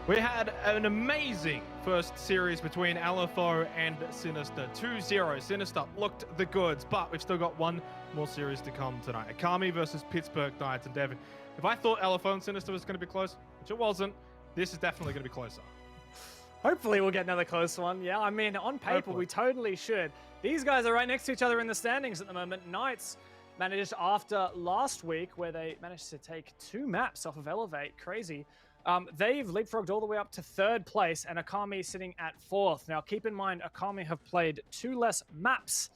We had an amazing first series between LFO and Sinister. 2-0. Sinister looked the goods, but we've still got one more series to come tonight. Akami versus Pittsburgh Knights. And Devin, if I thought LFO and Sinister was going to be close, which it wasn't, this is definitely going to be closer. Hopefully we'll get another close one. Yeah, I mean, on paper, we totally should. These guys are right next to each other in the standings at the moment. Knights managed, after last week, where they managed to take 2 maps off of Elevate, crazy, they've leapfrogged all the way up to 3rd place, and Akami sitting at 4th. Now, keep in mind, Akami have played 2 less maps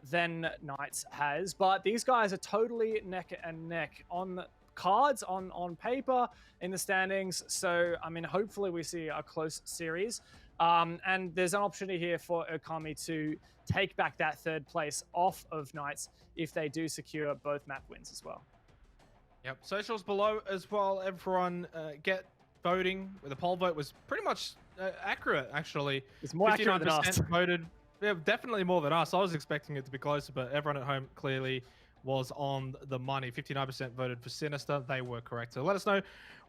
than Knights has, but these guys are totally neck and neck on cards, on paper, in the standings. So, I mean, hopefully we see a close series. And there's an opportunity here for Okami to take back that 3rd place off of Knights if they do secure both map wins as well. Yep, socials below as well. Everyone get voting. The poll vote was pretty much accurate, actually. It's more accurate than us. Voted. Yeah, definitely more than us. I was expecting it to be closer, but everyone at home clearly was on the money. 59% voted for Sinister. They were correct. So let us know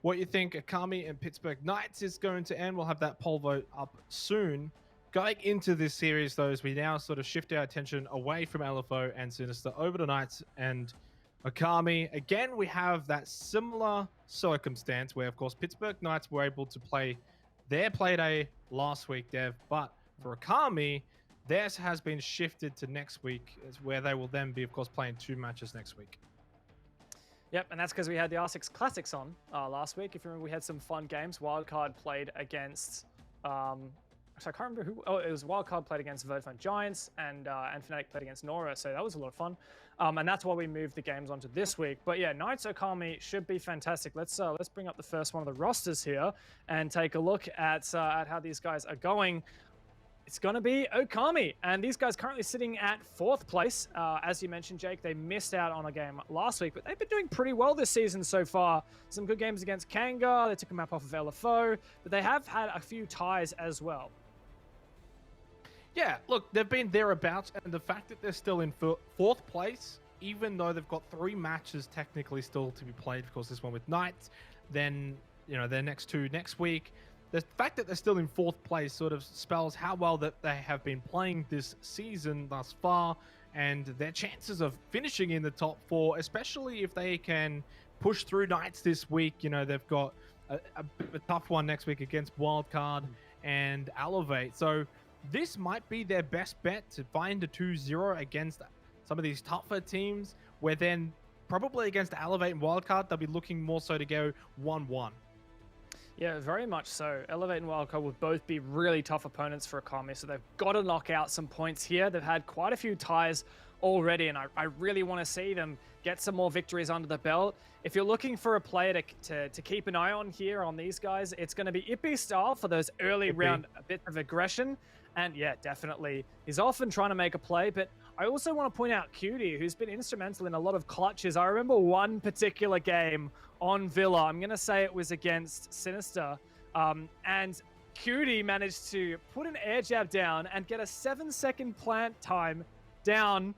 what you think Akami and Pittsburgh Knights is going to end. We'll have that poll vote up soon. Going into this series, though, as we now sort of shift our attention away from LFO and Sinister over to Knights and Akami. Again, we have that similar circumstance where, of course, Pittsburgh Knights were able to play their play day last week, Dev, but for Akami, theirs has been shifted to next week, where they will then be, of course, playing 2 matches next week. Yep, and that's because we had the R6 Classics on last week. If you remember, we had some fun games. Wildcard played against... Actually, I can't remember who... Oh, it was Wildcard played against Vodafone Giants, and Fnatic played against Nora, so that was a lot of fun. And that's why we moved the games onto this week. But yeah, Knights Okami should be fantastic. Let's bring up the first one of the rosters here and take a look at how these guys are going. It's going to be Okami, and these guys currently sitting at 4th place. As you mentioned, Jake, they missed out on a game last week, but they've been doing pretty well this season so far. Some good games against Kanga. They took a map off of LFO, but they have had a few ties as well. Yeah, look, they've been thereabouts, and the fact that they're still in 4th place, even though they've got 3 matches technically still to be played, of course, this one with Knights, then, you know, their next 2 next week. The fact that they're still in 4th place sort of spells how well that they have been playing this season thus far, and their chances of finishing in the top 4, especially if they can push through Knights this week. You know, they've got a bit of a tough one next week against Wildcard and Elevate. So this might be their best bet to find a 2-0 against some of these tougher teams, where then probably against Elevate and Wildcard, they'll be looking more so to go 1-1. Yeah, very much so. Elevate and Wildcard will both be really tough opponents for Akami, so they've got to knock out some points here. They've had quite a few ties already, and I really want to see them get some more victories under the belt. If you're looking for a player to keep an eye on here on these guys, it's going to be Ippy style for those early round bits of aggression. And yeah, definitely, he's often trying to make a play, but I also want to point out Cutie, who's been instrumental in a lot of clutches. I remember one particular game on Villa. I'm going to say it was against Sinister. And Cutie managed to put an air jab down and get a 7-second plant time down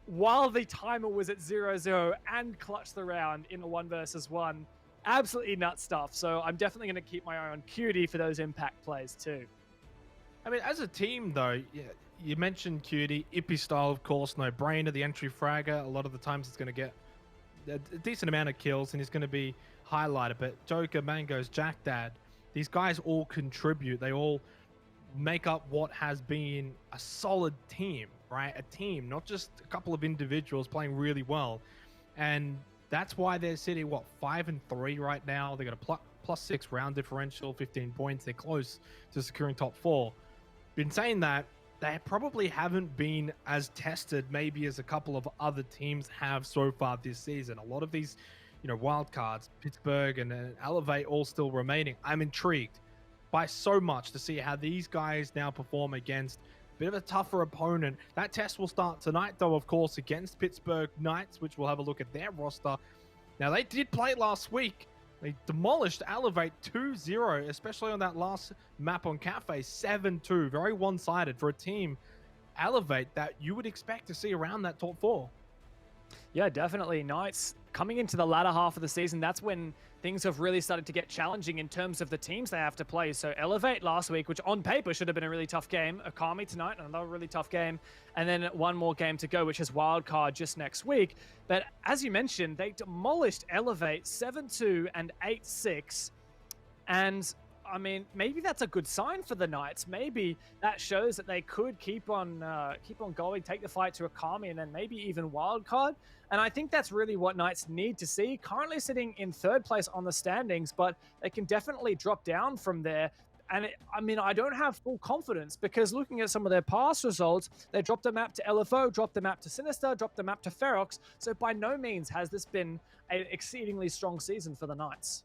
while the timer was at 0-0 and clutch the round in a 1 versus 1. Absolutely nut stuff. So I'm definitely going to keep my eye on Cutie for those impact plays too. I mean, as a team, though, yeah, you mentioned Cutie, Ippy style, of course, no brainer, the entry fragger. A lot of the times it's going to get a decent amount of kills and he's going to be highlighted. But Joker, Mangoes, Jack Dad, these guys all contribute. They all make up what has been a solid team, right? A team, not just a couple of individuals playing really well. And that's why they're sitting, 5-3 right now. They got a +6 round differential, 15 points. They're close to securing top 4. Been saying that, they probably haven't been as tested maybe as a couple of other teams have so far this season. A lot of these, you know, wild cards, Pittsburgh and Elevate all still remaining. I'm intrigued by so much to see how these guys now perform against a bit of a tougher opponent. That test will start tonight, though, of course, against Pittsburgh Knights, which we'll have a look at their roster. Now, they did play last week. They demolished Elevate 2-0, especially on that last map on Cafe, 7-2. Very one-sided for a team, Elevate, that you would expect to see around that top 4. Yeah, definitely. Knights coming into the latter half of the season, that's when things have really started to get challenging in terms of the teams they have to play. So Elevate last week, which on paper should have been a really tough game. Akami tonight, another really tough game. And then one more game to go, which is Wildcard just next week. But as you mentioned, they demolished Elevate 7-2 and 8-6. And I mean, maybe that's a good sign for the Knights. Maybe that shows that they could keep on going, take the fight to Akami, and then maybe even wildcard. And I think that's really what Knights need to see. Currently sitting in third place on the standings, but they can definitely drop down from there. And I mean, I don't have full confidence because looking at some of their past results, they dropped a map to LFO, dropped a map to Sinister, dropped a map to Ferox. So by no means has this been an exceedingly strong season for the Knights.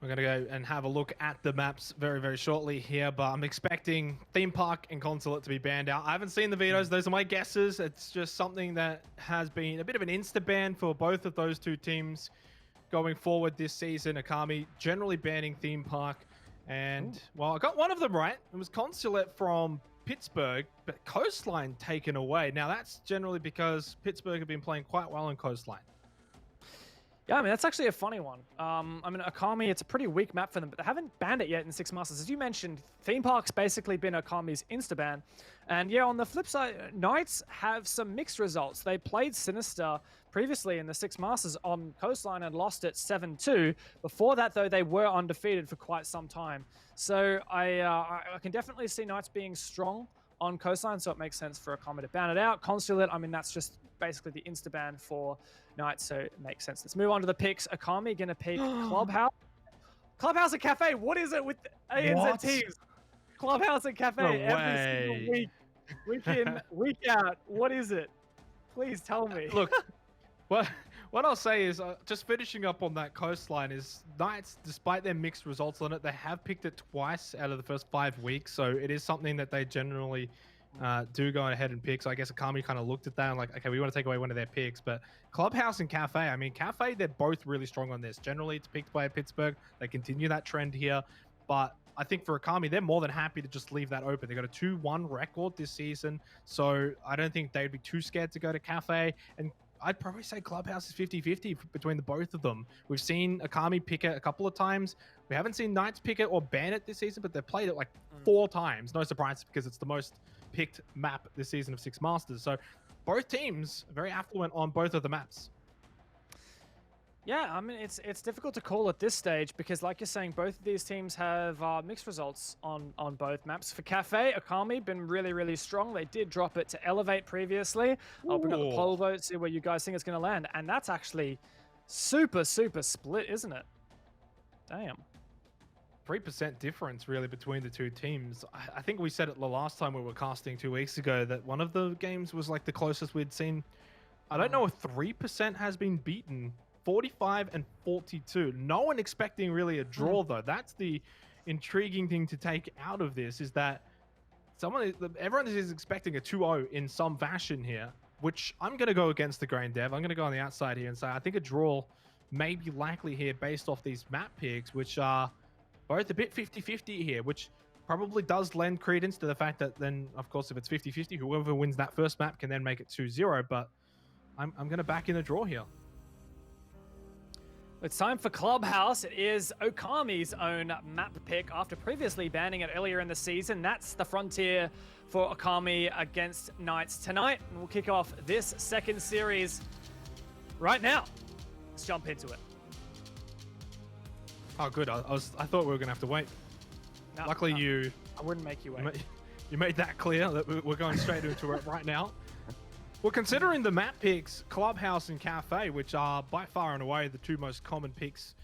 We're going to go and have a look at the maps very, very shortly here, but I'm expecting Theme Park and Consulate to be banned out. I haven't seen the vetoes. Those are my guesses. It's just something that has been a bit of an insta-ban for both of those two teams going forward this season. Akami generally banning Theme Park. And, well, I got one of them right. It was Consulate from Pittsburgh, but Coastline taken away. Now, that's generally because Pittsburgh have been playing quite well in Coastline. Yeah, I mean, that's actually a funny one. I mean, Akami, it's a pretty weak map for them, but they haven't banned it yet in Six Masters. As you mentioned, Theme Park's basically been Akami's insta-ban. And yeah, on the flip side, Knights have some mixed results. They played Sinister previously in the Six Masters on Coastline and lost it 7-2. Before that, though, they were undefeated for quite some time. So I can definitely see Knights being strong on Coastline, so it makes sense for Akami to ban it out. Consulate, I mean, that's just basically the insta-ban for Knights, so it makes sense. Let's move on to the picks. Akami going to pick Clubhouse. Clubhouse and Cafe, what is it with ANZ teams? Clubhouse and Cafe every single week. Week in, week out. What is it? Please tell me. Look, what I'll say is, just finishing up on that Coastline, is Knights, despite their mixed results on it, they have picked it twice out of the first 5 weeks, so it is something that they generally do go ahead and pick. So I guess Akami kind of looked at that and like, okay, we want to take away one of their picks. But Clubhouse and Cafe, I mean, Cafe, they're both really strong on this. Generally, it's picked by Pittsburgh. They continue that trend here. But I think for Akami, they're more than happy to just leave that open. They got a 2-1 record this season. So I don't think they'd be too scared to go to Cafe. And I'd probably say Clubhouse is 50-50 between the both of them. We've seen Akami pick it a couple of times. We haven't seen Knights pick it or ban it this season, but they've played it like 4 times. No surprise, because it's the most picked map this season of Six Masters. So both teams are very affluent on both of the maps. Yeah, I mean, it's difficult to call at this stage because, like you're saying, both of these teams have mixed results on both maps. For Cafe, Akami been really, really strong. They did drop it to Elevate previously. I'll bring up the poll vote, see where you guys think it's going to land. And that's actually super, super split, isn't it? Damn. 3% difference really between the two teams. I think we said it the last time we were casting 2 weeks ago that one of the games was like the closest we'd seen. I don't know if 3% has been beaten. 45 and 42. No one expecting really a draw though. That's the intriguing thing to take out of this, is that everyone is expecting a 2-0 in some fashion here, which I'm going to go against the grain, Dev. I'm going to go on the outside here and say I think a draw may be likely here based off these map picks, which are both a bit 50-50 here, which probably does lend credence to the fact that then, of course, if it's 50-50, whoever wins that first map can then make it 2-0, but I'm going to back in the draw here. It's time for Clubhouse. It is Okami's own map pick after previously banning it earlier in the season. That's the frontier for Okami against Knights tonight. And we'll kick off this second series right now. Let's jump into it. Oh, good. I thought we were going to have to wait. No, Luckily, no, I wouldn't make you wait. You made that clear that we're going straight into it right now. Well, considering the map picks, Clubhouse and Cafe, which are by far and away the two most common picks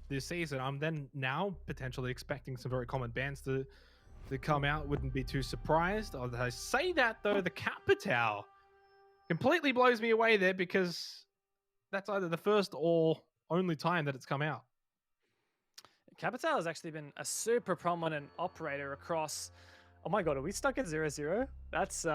this season, I'm then now potentially expecting some very common bans to come out. Wouldn't be too surprised. I say that, though, the Capitao completely blows me away there because that's either the first or only time that it's come out. Capitao has actually been a super prominent operator across... Oh my god, are we stuck at 0-0? That's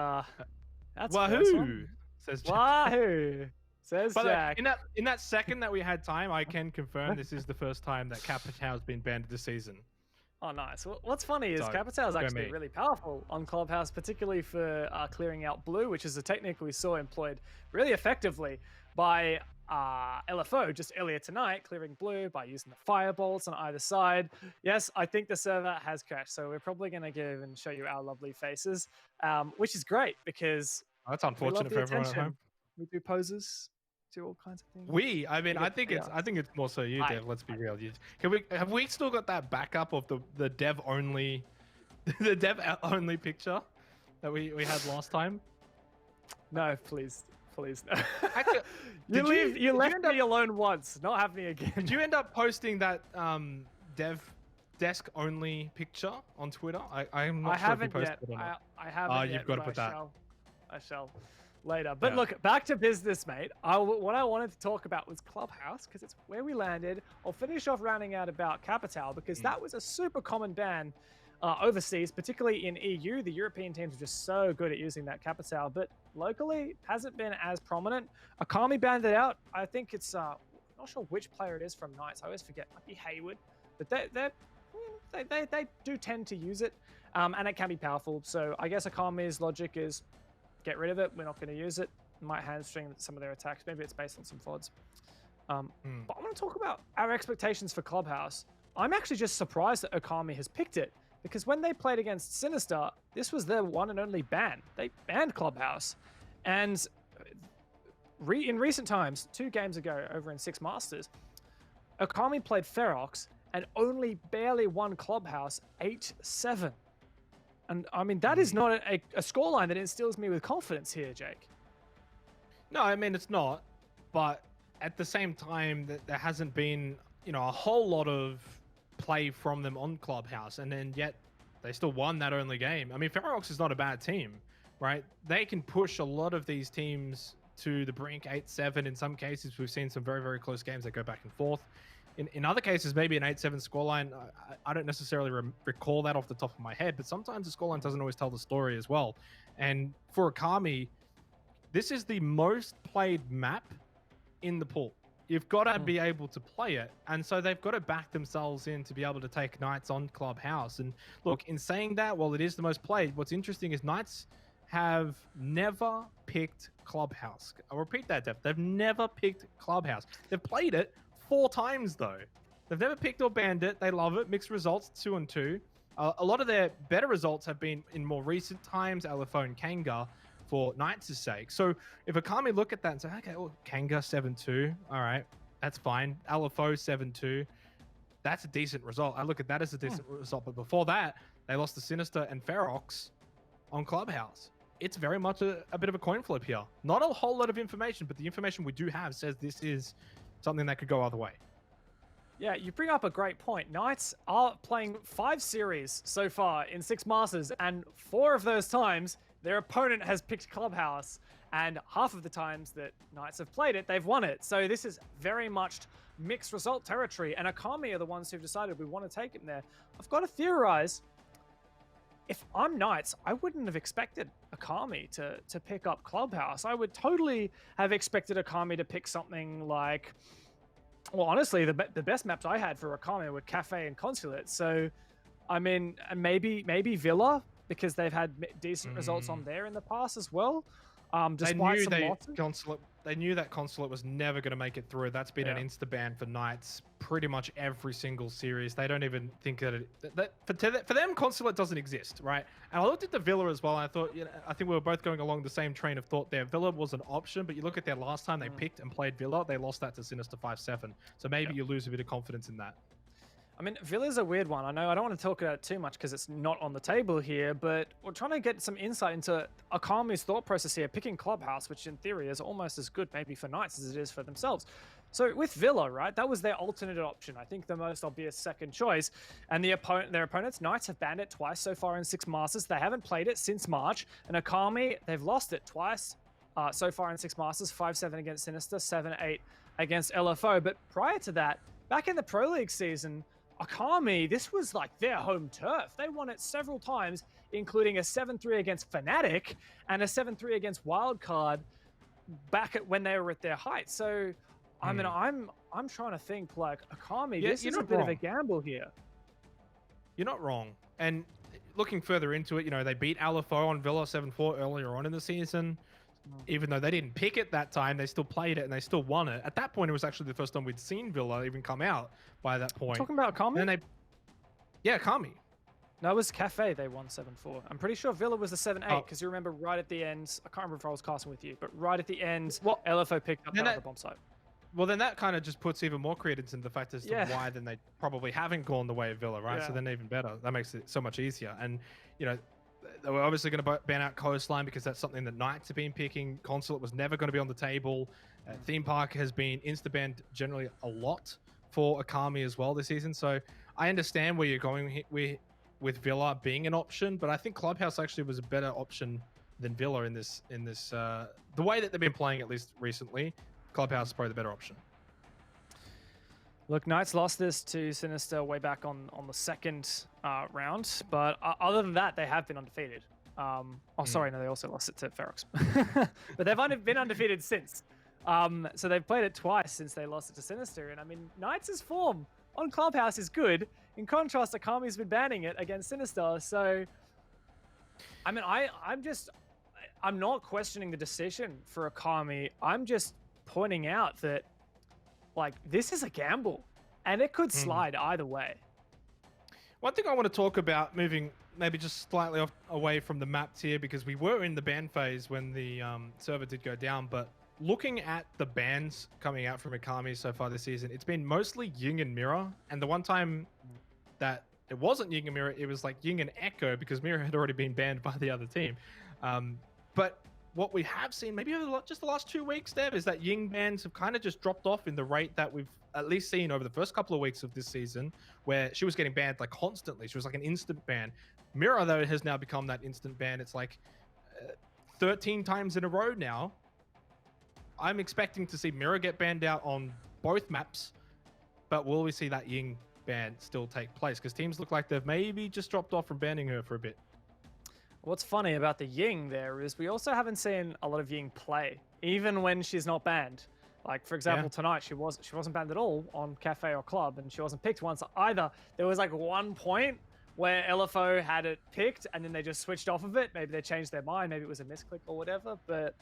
Wahoo! Says Jack. Wahoo! Says Jack. In that second that we had time, I can confirm this is the first time that Capitao has been banned this season. Oh, nice. Well, what's funny is So, Capitao is go actually me. really powerful on Clubhouse, particularly for clearing out blue, which is a technique we saw employed really effectively by LFO just earlier tonight, clearing blue by using the firebolts on either side. Yes, I think the server has crashed, so we're probably going to give and show you our lovely faces, which is great because Oh, that's we love unfortunate the for everyone at home. attention. We do poses, do all kinds of things. I mean, We I get think free I arts. think it's more so you, I- Dev. Let's be real. Have we still got that backup of the dev only, the dev only picture that we had last time? No, please. Please no. Actually, you did you left end up- me alone once. Not happening again. Did you end up posting that dev desk only picture on Twitter? I'm not I sure haven't if you posted yet. it or not. I haven't yet. You've got to but put that. I shall later. But Yeah. look, back to business, mate. What I wanted to talk about was Clubhouse because it's where we landed. I'll finish off rounding out about Capitao because that was a super common ban overseas, particularly in EU. The European teams are just so good at using that Capitao, but locally hasn't been as prominent. Akami banned it out. I think it's not sure which player it is from Knights. I always forget. Might be Hayward, but they do tend to use it, and it can be powerful. So I guess Akami's logic is get rid of it. We're not going to use it. Might hamstring some of their attacks. Maybe it's based on some FODs. But I want to talk about our expectations for Clubhouse. I'm actually just surprised that Okami has picked it because when they played against Sinister, this was their one and only ban. They banned Clubhouse. And in recent times, 2 games ago over in Six Masters, Okami played Ferox and only barely won Clubhouse 8-7. And I mean, that is not a scoreline that instills me with confidence here, Jake. No, I mean it's not, but at the same time, there hasn't been a whole lot of play from them on Clubhouse, and then yet they still won that only game. I mean, Ferox is not a bad team, right? They can push a lot of these teams to the brink. 8-7 in some cases. We've seen some very, very close games that go back and forth. In other cases, maybe an 8-7 scoreline. I don't necessarily recall that off the top of my head, but sometimes the scoreline doesn't always tell the story as well. And for Akami, this is the most played map in the pool. You've got to be able to play it. And so they've got to back themselves in to be able to take Knights on Clubhouse. And look, in saying that, while it is the most played, what's interesting is Knights have never picked Clubhouse. I'll repeat that, Dev. They've never picked Clubhouse. They've played it 4 times, though. They've never picked or banned it. They love it. Mixed results, 2-2. A lot of their better results have been in more recent times, LFO and Kanga, for Knights' sake. So if Akami look at that and say, okay, well, Kanga 7-2, all right, that's fine. LFO 7-2, that's a decent result. I look at that as a decent result. But before that, they lost to Sinister and Ferox on Clubhouse. It's very much a bit of a coin flip here. Not a whole lot of information, but the information we do have says this is something that could go either way. Yeah, you bring up a great point. Knights are playing 5 series so far in Six Masters, and 4 of those times, their opponent has picked Clubhouse, and half of the times that Knights have played it, they've won it. So this is very much mixed result territory, and Akami are the ones who've decided we want to take him there. I've got to theorize, if I'm Knights, I wouldn't have expected Akami to pick up Clubhouse. I would totally have expected Akami to pick something like, well, honestly, the best maps I had for Akami were Cafe and Consulate. So, I mean, and maybe Villa, because they've had decent results on there in the past as well. Despite some losses. They knew that Consulate was never going to make it through. That's been an insta-ban for Knights pretty much every single series. They don't even think that for them, Consulate doesn't exist, right? And I looked at the Villa as well, and I thought, I think we were both going along the same train of thought there. Villa was an option, but you look at their last time they picked and played Villa, they lost that to Sinister 5-7. So maybe you lose a bit of confidence in that. I mean, Villa's a weird one. I know I don't want to talk about it too much because it's not on the table here, but we're trying to get some insight into Akami's thought process here, picking Clubhouse, which in theory is almost as good maybe for Knights as it is for themselves. So with Villa, right, that was their alternate option. I think the most obvious second choice. And their opponents, Knights, have banned it twice so far in Six Masters. They haven't played it since March. And Akami, they've lost it twice so far in Six Masters, 5-7 against Sinister, 7-8 against LFO. But prior to that, back in the Pro League season, Akami, this was like their home turf. They won it several times, including a 7-3 against Fnatic and a 7-3 against Wildcard back at when they were at their height. So, I mean, I'm trying to think like Akami, this is a bit of a gamble here. You're not wrong. And looking further into it, they beat LFO on Villa 7-4 earlier on in the season. Even though they didn't pick it that time, they still played it and they still won it. At that point, it was actually the first time we'd seen Villa even come out by that point. Talking about Kami? Yeah, Kami. No, it was Cafe they won 7-4. I'm pretty sure Villa was the 7-8 because you remember right at the end, I can't remember if I was casting with you, but right at the end, LFO picked up the bomb site. Well, then that kind of just puts even more credence into the fact as to why then they probably haven't gone the way of Villa, right? So then even better. That makes it so much easier. And, they were obviously going to ban out Coastline because that's something that Knights have been picking. Consulate was never going to be on the table. Theme Park has been insta-banned generally a lot for Akami as well this season. So I understand where you're going with Villa being an option, but I think Clubhouse actually was a better option than Villa in this the way that they've been playing, at least recently. Clubhouse is probably the better option. Look, Knights lost this to Sinister way back on the second round, but other than that, they have been undefeated. Sorry, no, they also lost it to Ferox. But they've been undefeated since. So they've played it twice since they lost it to Sinister. And I mean, Knights' form on Clubhouse is good. In contrast, Akami's been banning it against Sinister. So, I mean, I'm not questioning the decision for Akami. I'm just pointing out that, like, this is a gamble, and it could slide either way. One thing I want to talk about, moving maybe just slightly away from the map tier, because we were in the ban phase when the server did go down, but looking at the bans coming out from Akami so far this season, it's been mostly Ying and Mirror, and the one time that it wasn't Ying and Mirror, it was like Ying and Echo, because Mirror had already been banned by the other team. But what we have seen, maybe over just the last 2 weeks, Dev, is that Ying bans have kind of just dropped off in the rate that we've at least seen over the first couple of weeks of this season, where she was getting banned like constantly. She was like an instant ban. Mirror, though, has now become that instant ban. It's like 13 times in a row now. I'm expecting to see Mirror get banned out on both maps, but will we see that Ying ban still take place? Because teams look like they've maybe just dropped off from banning her for a bit. What's funny about the Ying there is we also haven't seen a lot of Ying play, even when she's not banned. Like, for example, tonight she wasn't banned at all on Cafe or Club, and she wasn't picked once either. There was like one point where LFO had it picked, and then they just switched off of it. Maybe they changed their mind. Maybe it was a misclick or whatever. But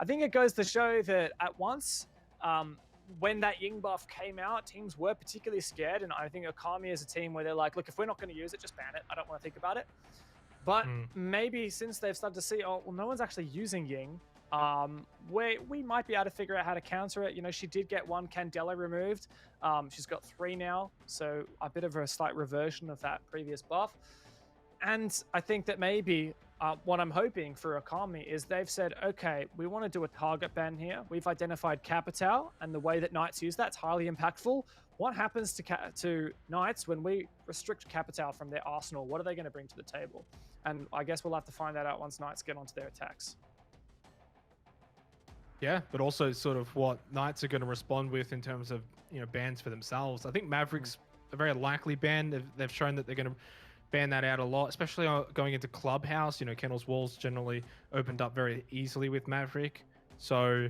I think it goes to show that at once, when that Ying buff came out, teams were particularly scared. And I think Akami is a team where they're like, look, if we're not going to use it, just ban it. I don't want to think about it. But maybe since they've started to see, oh, well, no one's actually using Ying, we might be able to figure out how to counter it. She did get one Candela removed. She's got 3 now, so a bit of a slight reversion of that previous buff. And I think that maybe what I'm hoping for Akami is they've said, okay, we want to do a target ban here. We've identified Capital, and the way that Knights use that's highly impactful. What happens to Knights when we restrict Capital from their arsenal? What are they going to bring to the table? And I guess we'll have to find that out once Knights get onto their attacks. Yeah, but also sort of what Knights are going to respond with in terms of bans for themselves. I think Maverick's a very likely ban. They've shown that they're going to ban that out a lot, especially going into Clubhouse. Kennel's walls generally opened up very easily with Maverick. So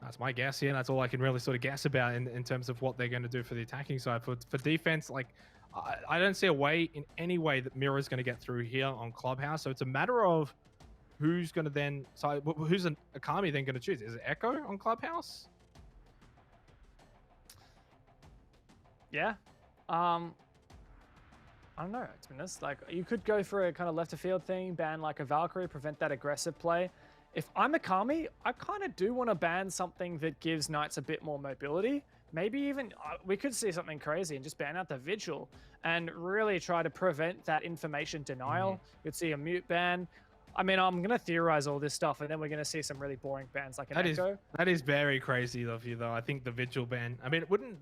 that's my guess here. That's all I can really sort of guess about in terms of what they're going to do for the attacking side. For defense, like, I don't see a way in any way that Mirror is going to get through here on Clubhouse. So it's a matter of who's going to then... So who's an Akami then going to choose? Is it Echo on Clubhouse? Yeah. I don't know, to be honest. Like, you could go for a kind of left of field thing, ban like a Valkyrie, prevent that aggressive play. If I'm Akami, I kind of do want to ban something that gives Knights a bit more mobility. Maybe even we could see something crazy and just ban out the Vigil and really try to prevent that information denial. You'd see a mute ban. I mean, I'm going to theorize all this stuff, and then we're going to see some really boring bans like an Echo. That is very crazy of you, though. I think the Vigil ban... I mean, it wouldn't...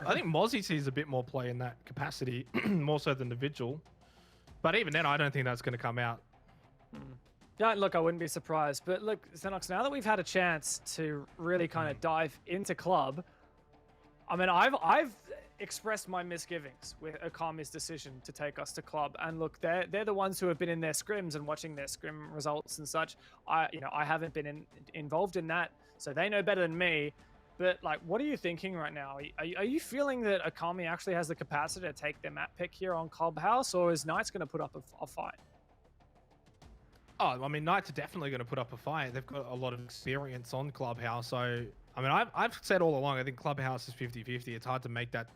I think Mozzie sees a bit more play in that capacity, more so than the Vigil. But even then, I don't think that's going to come out. Yeah, look, I wouldn't be surprised. But look, Xenox, now that we've had a chance to really kind of dive into Club, I mean, I've expressed my misgivings with Akami's decision to take us to Club. And look, they're the ones who have been in their scrims and watching their scrim results and such. I haven't been involved in that, so they know better than me. But like, what are you thinking right now? Are you feeling that Akami actually has the capacity to take their map pick here on Clubhouse, or is Knights going to put up a fight? Oh, I mean, Knights are definitely going to put up a fight. They've got a lot of experience on Clubhouse. So, I mean, I've said all along, I think Clubhouse is 50-50. It's hard to make that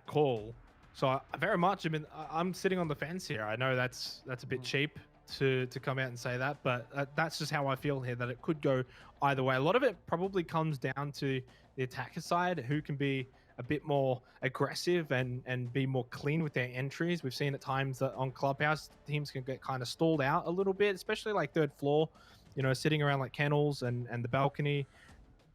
call. So, I very much, I mean, I'm sitting on the fence here. I know that's a bit cheap to come out and say that, but that's just how I feel here, that it could go either way. A lot of it probably comes down to the attacker side, who can be a bit more aggressive and be more clean with their entries. We've seen at times that on Clubhouse, teams can get kind of stalled out a little bit, especially like third floor, sitting around like kennels and the balcony.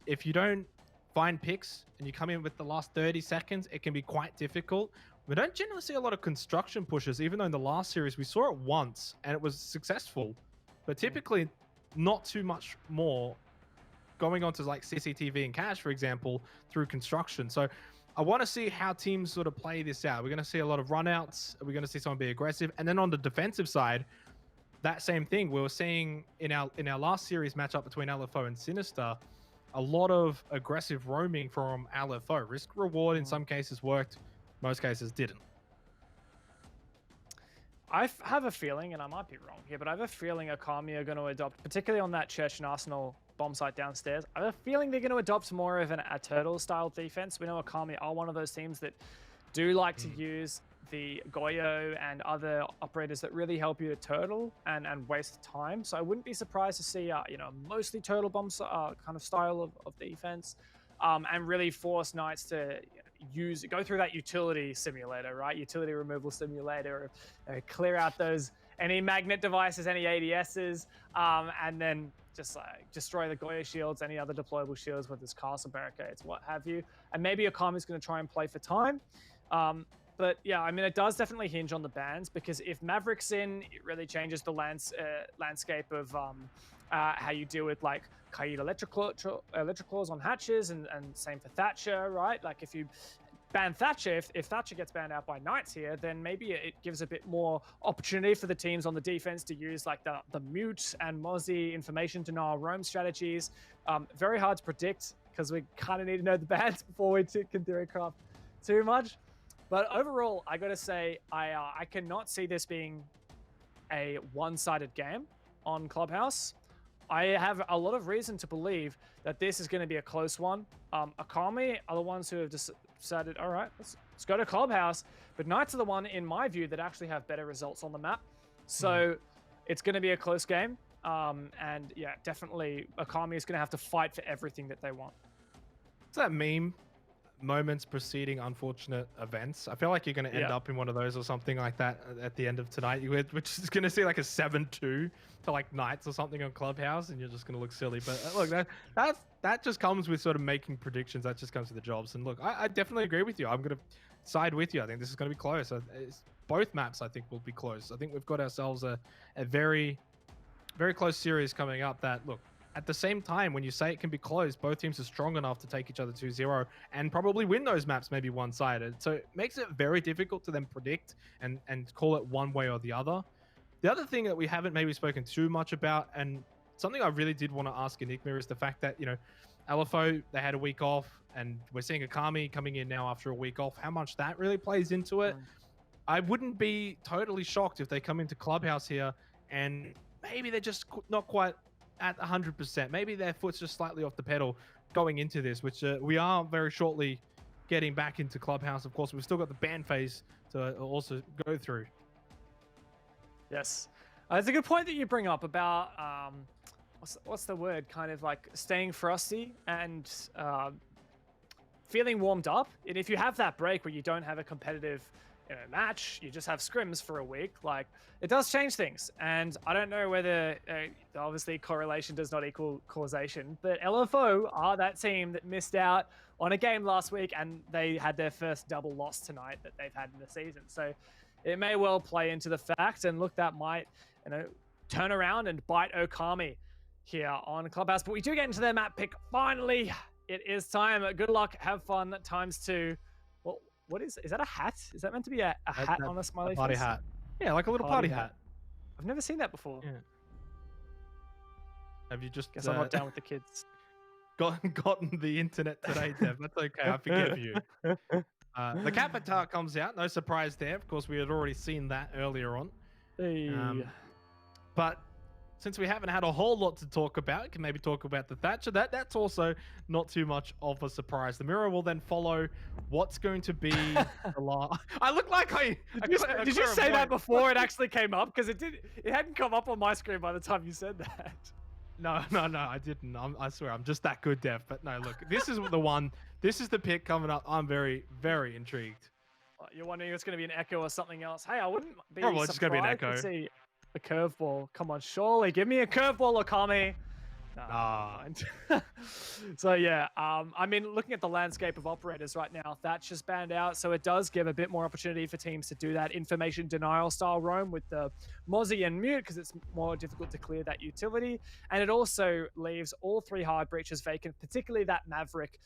If you don't find picks and you come in with the last 30 seconds, it can be quite difficult. We don't generally see a lot of construction pushes, even though in the last series we saw it once and it was successful, but typically not too much more going on to like CCTV and cash, for example, through construction. So I want to see how teams sort of play this out. We're going to see a lot of runouts. We're going to see someone be aggressive. And then on the defensive side, that same thing we were seeing in our last series matchup between LFO and Sinister, a lot of aggressive roaming from LFO. Risk reward in some cases worked, most cases didn't. I have a feeling, and I might be wrong here, but I have a feeling Akami are going to adopt, particularly on that Church and Arsenal bomb site downstairs, I have a feeling they're going to adopt more of a turtle-style defense. We know Akami are one of those teams that do like to use the Goyo and other operators that really help you to turtle and waste time. So I wouldn't be surprised to see, mostly turtle bomb kind of style of defense, and really force Knights to go through that utility simulator, right? Utility removal simulator, clear out any magnet devices, any ADSs, and then just destroy the Goya shields, any other deployable shields, whether it's castle barricades, what have you. And maybe Akami's going to try and play for time. But yeah, I mean, it does definitely hinge on the bans, because if Maverick's in, it really changes the landscape of how you deal with like Kaid Electroclaws on hatches, and same for Thatcher, right? Like if you ban Thatcher, if Thatcher gets banned out by Knights here, then maybe it gives a bit more opportunity for the teams on the defense to use like the mute and Mozzie information denial roam strategies. Very hard to predict, because we kind of need to know the bans before we can theory craft too much. But overall, I gotta say, I cannot see this being a one-sided game on Clubhouse. I have a lot of reason to believe that this is going to be a close one. Akami are the ones who have decided, all right, let's go to Clubhouse. But Knights are the one, in my view, that actually have better results on the map. So it's going to be a close game. And yeah, definitely Akami is going to have to fight for everything that they want. It's that meme, moments preceding unfortunate events. I feel like you're going to end up in one of those or something like that at the end of tonight, which is going to see like a 7-2 to like Knights or something on Clubhouse, and you're just going to look silly. But look, that just comes with sort of making predictions. That just comes with the jobs. And look, I definitely agree with you. I'm going to side with you. I think this is going to be close. Both maps, I think, will be close. I think we've got ourselves a very, very close series coming up that, look, at the same time, when you say it can be close, both teams are strong enough to take each other 2-0 and probably win those maps maybe one-sided. So it makes it very difficult to then predict and call it one way or the other. The other thing that we haven't maybe spoken too much about, and something I really did want to ask Enigma, is the fact that, LFO, they had a week off, and we're seeing Akami coming in now after a week off. How much that really plays into it. I wouldn't be totally shocked if they come into Clubhouse here and maybe they're just not quite at 100%. Maybe their foot's just slightly off the pedal going into this, which we are very shortly getting back into Clubhouse. Of course, we've still got the ban phase to also go through. Yes. It's a good point that you bring up about, what's the word? Kind of like staying frosty and feeling warmed up. And if you have that break where you don't have a competitive match, you just have scrims for a week, like, it does change things. And I don't know whether obviously correlation does not equal causation, but LFO are that team that missed out on a game last week, and they had their first double loss tonight that they've had in the season. So it may well play into the fact, and look, that might turn around and bite Akami here on Clubhouse. But we do get into their map pick finally. It is time. Good luck, have fun, ×2. What is that, a hat? Is that meant to be a hat on a smiley party face? hat. Yeah, like a little party hat. I've never seen that before. Yeah. Have you just... Guess I'm not down with the kids. gotten the internet today, Dev. That's okay. I forgive you. The Capita comes out. No surprise there. Of course, we had already seen that earlier on. Hey. But since we haven't had a whole lot to talk about, we can maybe talk about the Thatcher. That's also not too much of a surprise. The mirror will then follow what's going to be the last. I look like Did you say that before it actually came up? Because it hadn't come up on my screen by the time you said that. No, I didn't. I swear, I'm just that good, Dev. But no, look, this is the one. This is the pick coming up. I'm very, very intrigued. You're wondering if it's going to be an echo or something else. Hey, I wouldn't be Probably it's going to be an echo. To see a curveball. Come on, surely give me a curveball, Okami. So yeah, I mean, looking at the landscape of operators right now, Thatcher's banned out, so it does give a bit more opportunity for teams to do that information denial style roam with the Mozzie and Mute, because it's more difficult to clear that utility, and it also leaves all 3 hard breaches vacant, particularly that Maverick,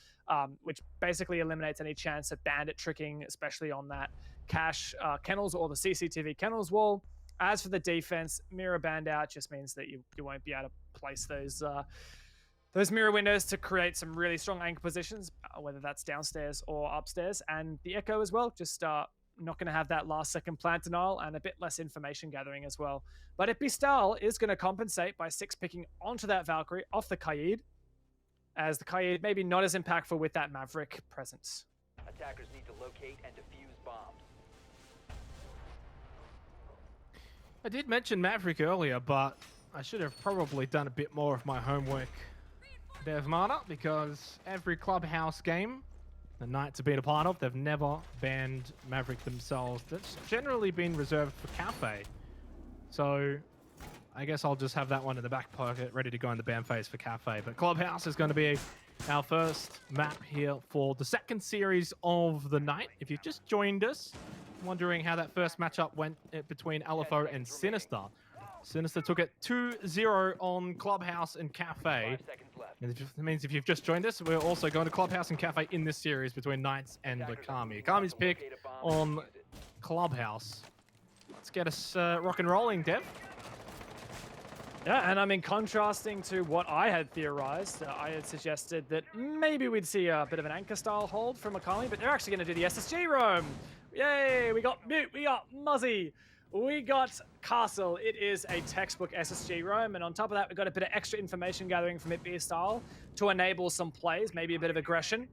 which basically eliminates any chance of bandit tricking, especially on that cache kennels or the CCTV kennels wall. As for the defense, mirror banned out just means that you won't be able to place those mirror windows to create some really strong anchor positions, whether that's downstairs or upstairs. And the echo as well, just not going to have that last second plant denial and a bit less information gathering as well. But Ipistyle is going to compensate by 6 picking onto that Valkyrie off the Kaid, as the Kaid maybe not as impactful with that Maverick presence. Attackers need to locate and defuse bombs. I did mention Maverick earlier, but I should have probably done a bit more of my homework, Devmana, because every Clubhouse game the Knights have been a part of, they've never banned Maverick themselves. That's generally been reserved for Cafe. So I guess I'll just have that one in the back pocket, ready to go in the ban phase for Cafe. But Clubhouse is going to be our first map here for the second series of the night. If you've just joined us, wondering how that first matchup went between LFO and Sinister. Sinister took it 2-0 on Clubhouse and Cafe. And it means if you've just joined us, we're also going to Clubhouse and Cafe in this series between Knights and Akami. Akami's pick on Clubhouse. Let's get us rock and rolling, Dev. Yeah, and I mean, contrasting to what I had theorized, I had suggested that maybe we'd see a bit of an anchor style hold from Akami, but they're actually going to do the SSG roam. Yay, we got Mute, we got Muzzy, we got Castle. It is a textbook SSG roam, and on top of that, we've got a bit of extra information gathering from Ipistyle to enable some plays, maybe a bit of aggression,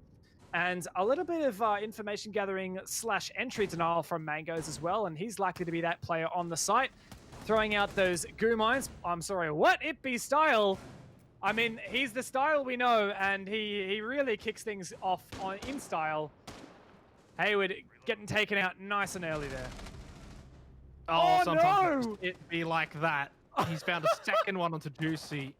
and a little bit of information gathering / entry denial from Mangoes as well, and he's likely to be that player on the site, throwing out those goo mines. I'm sorry, what? Ipistyle? I mean, he's the style we know, and he really kicks things off in style. Hayward getting taken out nice and early there. Oh, sometimes it be like that. He's found a second one onto Juicy.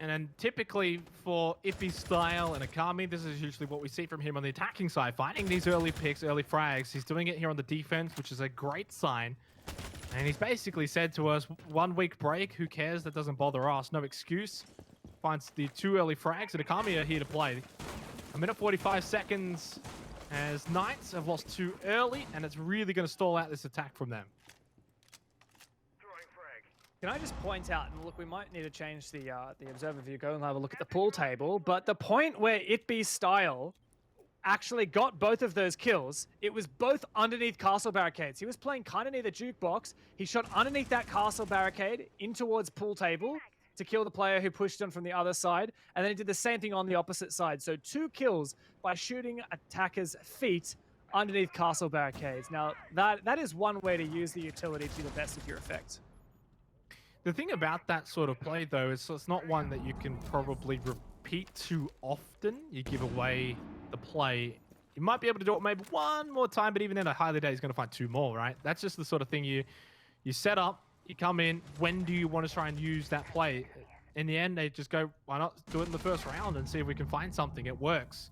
And then typically for Ipistyle and Akami, this is usually what we see from him on the attacking side. Finding these early picks, early frags. He's doing it here on the defense, which is a great sign. And he's basically said to us, 1 week break, who cares? That doesn't bother us. No excuse. Finds the 2 early frags, and Akami are here to play. 1:45 seconds as Knights have lost 2 early, and it's really going to stall out this attack from them. Can I just point out, and look, we might need to change the observer view, go and have a look at the pool table, but the point where Ipistyle actually got both of those kills, it was both underneath castle barricades. He was playing kind of near the jukebox. He shot underneath that castle barricade in towards pool table to kill the player who pushed him from the other side, and then he did the same thing on the opposite side. So 2 kills by shooting attackers' feet underneath castle barricades. Now, that is one way to use the utility to the best of your effect. The thing about that sort of play, though, is it's not one that you can probably repeat too often. You give away the play. You might be able to do it maybe one more time, but even then, a highly doubt he's going to find 2 more, right? That's just the sort of thing you set up, you come in. When do you want to try and use that play? In the end, they just go, why not do it in the first round and see if we can find something? It works.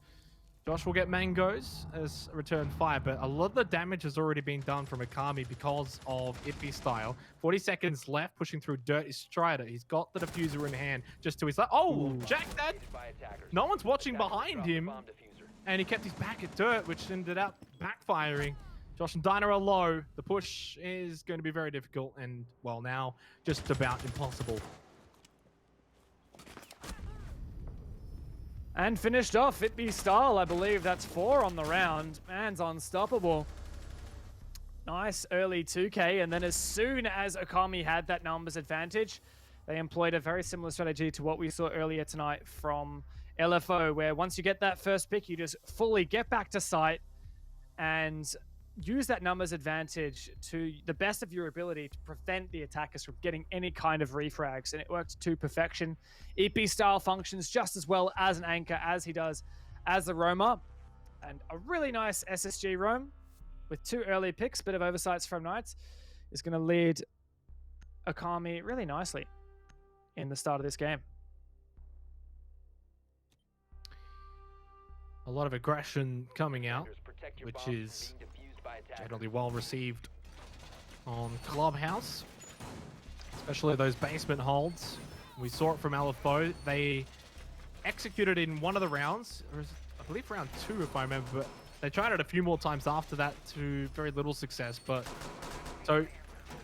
Josh will get Mangoes as return fire, but a lot of the damage has already been done from Akami because of Ipistyle. 40 seconds left, pushing through Dirt is Strider. He's got the diffuser in hand just to his left. Oh, Jack that! No one's watching behind him, and he kept his back at Dirt, which ended up backfiring. Josh and Dyna are low. The push is going to be very difficult, and, well, now just about impossible. And finished off Itby style. I believe that's 4 on the round. Man's unstoppable. Nice early 2K, and then as soon as Okami had that numbers advantage, they employed a very similar strategy to what we saw earlier tonight from LFO, where once you get that first pick, you just fully get back to site and use that numbers advantage to the best of your ability to prevent the attackers from getting any kind of refrags, and it worked to perfection. EP style functions just as well as an anchor as he does as the roamer, and a really nice SSG roam with 2 early picks. Bit of oversights from Knights is going to lead Okami really nicely in the start of this game. A lot of aggression coming out, Protect your which bombs from is being defused by attackers. generally well received on Clubhouse, especially those basement holds. We saw it from LFO. They executed in one of the rounds, or I believe round 2 if I remember, but they tried it a few more times after that to very little success. But so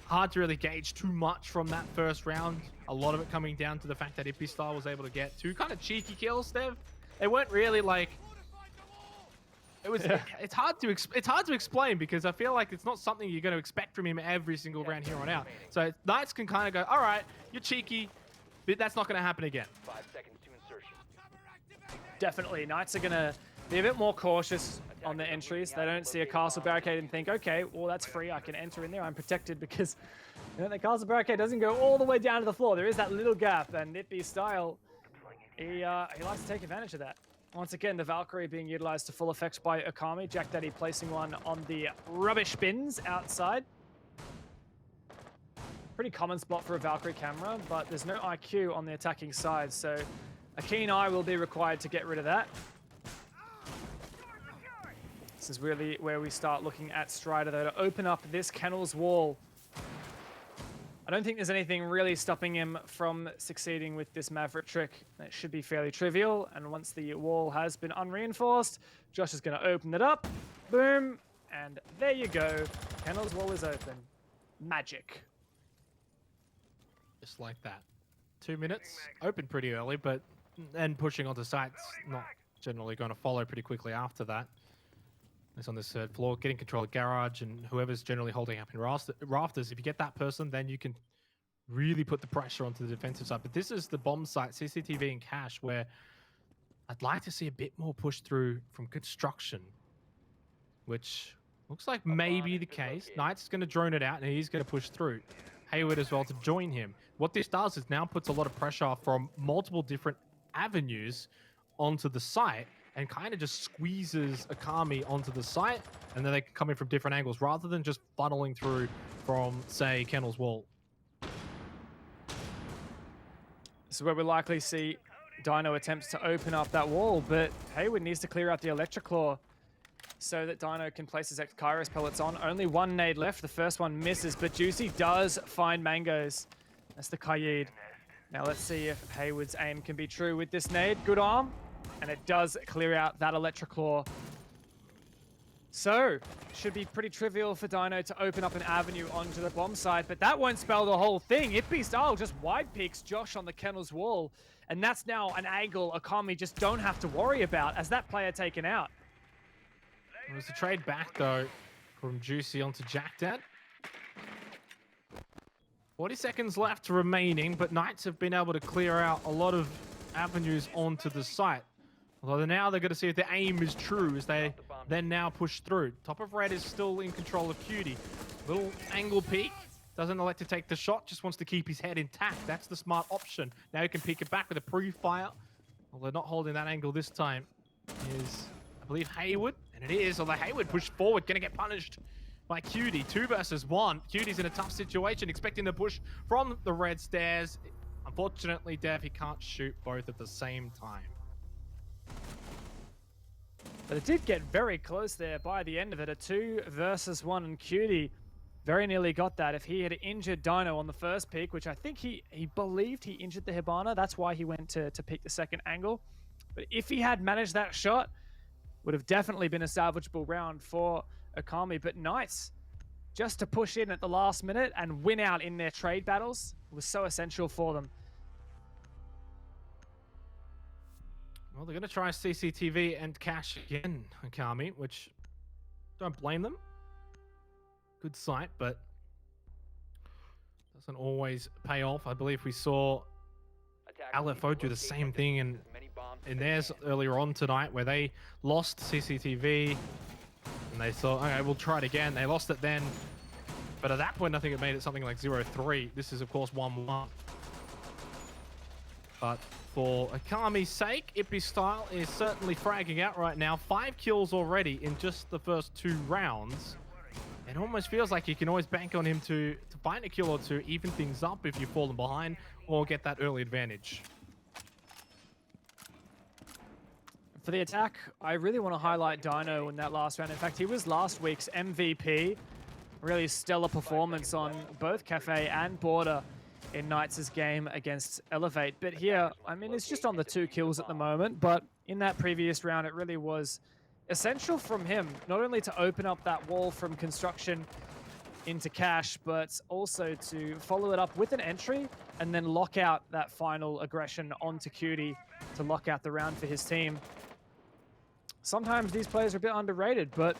hard to really gauge too much from that first round. A lot of it coming down to the fact that Ippy Style was able to get 2 kind of cheeky kills there. They weren't really like, it was. It's hard to explain because I feel like it's not something you're going to expect from him every single round here on out. So Knights can kind of go, all right, you're cheeky, but that's not going to happen again. 5 seconds to insertion. Definitely, Knights are going to be a bit more cautious on the entries. They don't see a castle barricade and think, okay, well, that's free. I can enter in there. I'm protected, because the castle barricade doesn't go all the way down to the floor. There is that little gap, and Nippy Style, he likes to take advantage of that. Once again, the Valkyrie being utilized to full effect by Okami. Jack Daddy placing one on the rubbish bins outside. Pretty common spot for a Valkyrie camera, but there's no IQ on the attacking side, so a keen eye will be required to get rid of that. This is really where we start looking at Strider, though, to open up this Kennel's wall. I don't think there's anything really stopping him from succeeding with this Maverick trick. It should be fairly trivial, and once the wall has been unreinforced, Josh is going to open it up. Boom, and there you go. Kennel's wall is open. Magic. Just like that. 2 minutes, open pretty early, but then pushing onto sites, not generally going to follow pretty quickly after that. It's on this 3rd floor, getting control of garage, and whoever's generally holding up in rafters. If you get that person, then you can really put the pressure onto the defensive side. But this is the bomb site, CCTV and cash, where I'd like to see a bit more push through from construction, which looks like maybe the case. Knight's going to drone it out, and he's going to push through. Hayward as well to join him. What this does is now puts a lot of pressure from multiple different avenues onto the site, and kind of just squeezes Okami onto the site, and then they can come in from different angles rather than just funneling through from, say, Kennel's wall. This is where we'll likely see Dino attempts to open up that wall, but Hayward needs to clear out the Electroclaw so that Dino can place his Kairos pellets on. Only 1 nade left. The first one misses, but Juicy does find Mangoes. That's the Kaid. Now let's see if Hayward's aim can be true with this nade. Good arm. And it does clear out that Electroclaw. So, should be pretty trivial for Dino to open up an avenue onto the bomb side, but that won't spell the whole thing. Ippy Style just wide peeks Josh on the Kennel's wall, and that's now an angle Okami just don't have to worry about as that player taken out. It was a trade back, though, from Juicy onto Jack Dad. 40 seconds left remaining, but Knights have been able to clear out a lot of avenues onto the site. Although now they're going to see if the aim is true as they then now push through. Top of red is still in control of Cutie. Little angle peek. Doesn't elect to take the shot, just wants to keep his head intact. That's the smart option. Now he can peek it back with a pre-fire. Although not holding that angle this time is, I believe, Hayward. And it is, although Hayward pushed forward, going to get punished by Cutie. 2 versus 1. Cutie's in a tough situation, expecting the push from the red stairs. Unfortunately, Dev, he can't shoot both at the same time. But it did get very close there by the end of it. A 2 versus 1, and Cutie very nearly got that. If he had injured Dino on the first peak, which I think he believed he injured the Hibana, that's why he went to pick the second angle. But if he had managed that shot, would have definitely been a salvageable round for Okami. But Knights, just to push in at the last minute and win out in their trade battles, was so essential for them. Well, they're going to try CCTV and cash again, Akami, which don't blame them. Good sight, but doesn't always pay off. I believe we saw LFO do the same thing in theirs earlier on tonight, where they lost CCTV and they thought, okay, we'll try it again. They lost it then, but at that point I think it made it something like 0-3. This is of course 1-1, but for Akami's sake, Ippy is certainly fragging out right now. 5 kills already in just the first 2 rounds. It almost feels like you can always bank on him to find a kill or two, even things up if you've fallen behind, or get that early advantage. For the attack, I really want to highlight Dino in that last round. In fact, he was last week's MVP. Really stellar performance on both Cafe and Border in Knights' game against Elevate. But here, I mean, it's just on the 2 kills at the moment, but in that previous round, it really was essential from him, not only to open up that wall from construction into cash, but also to follow it up with an entry and then lock out that final aggression onto Cutie to lock out the round for his team. Sometimes these players are a bit underrated, but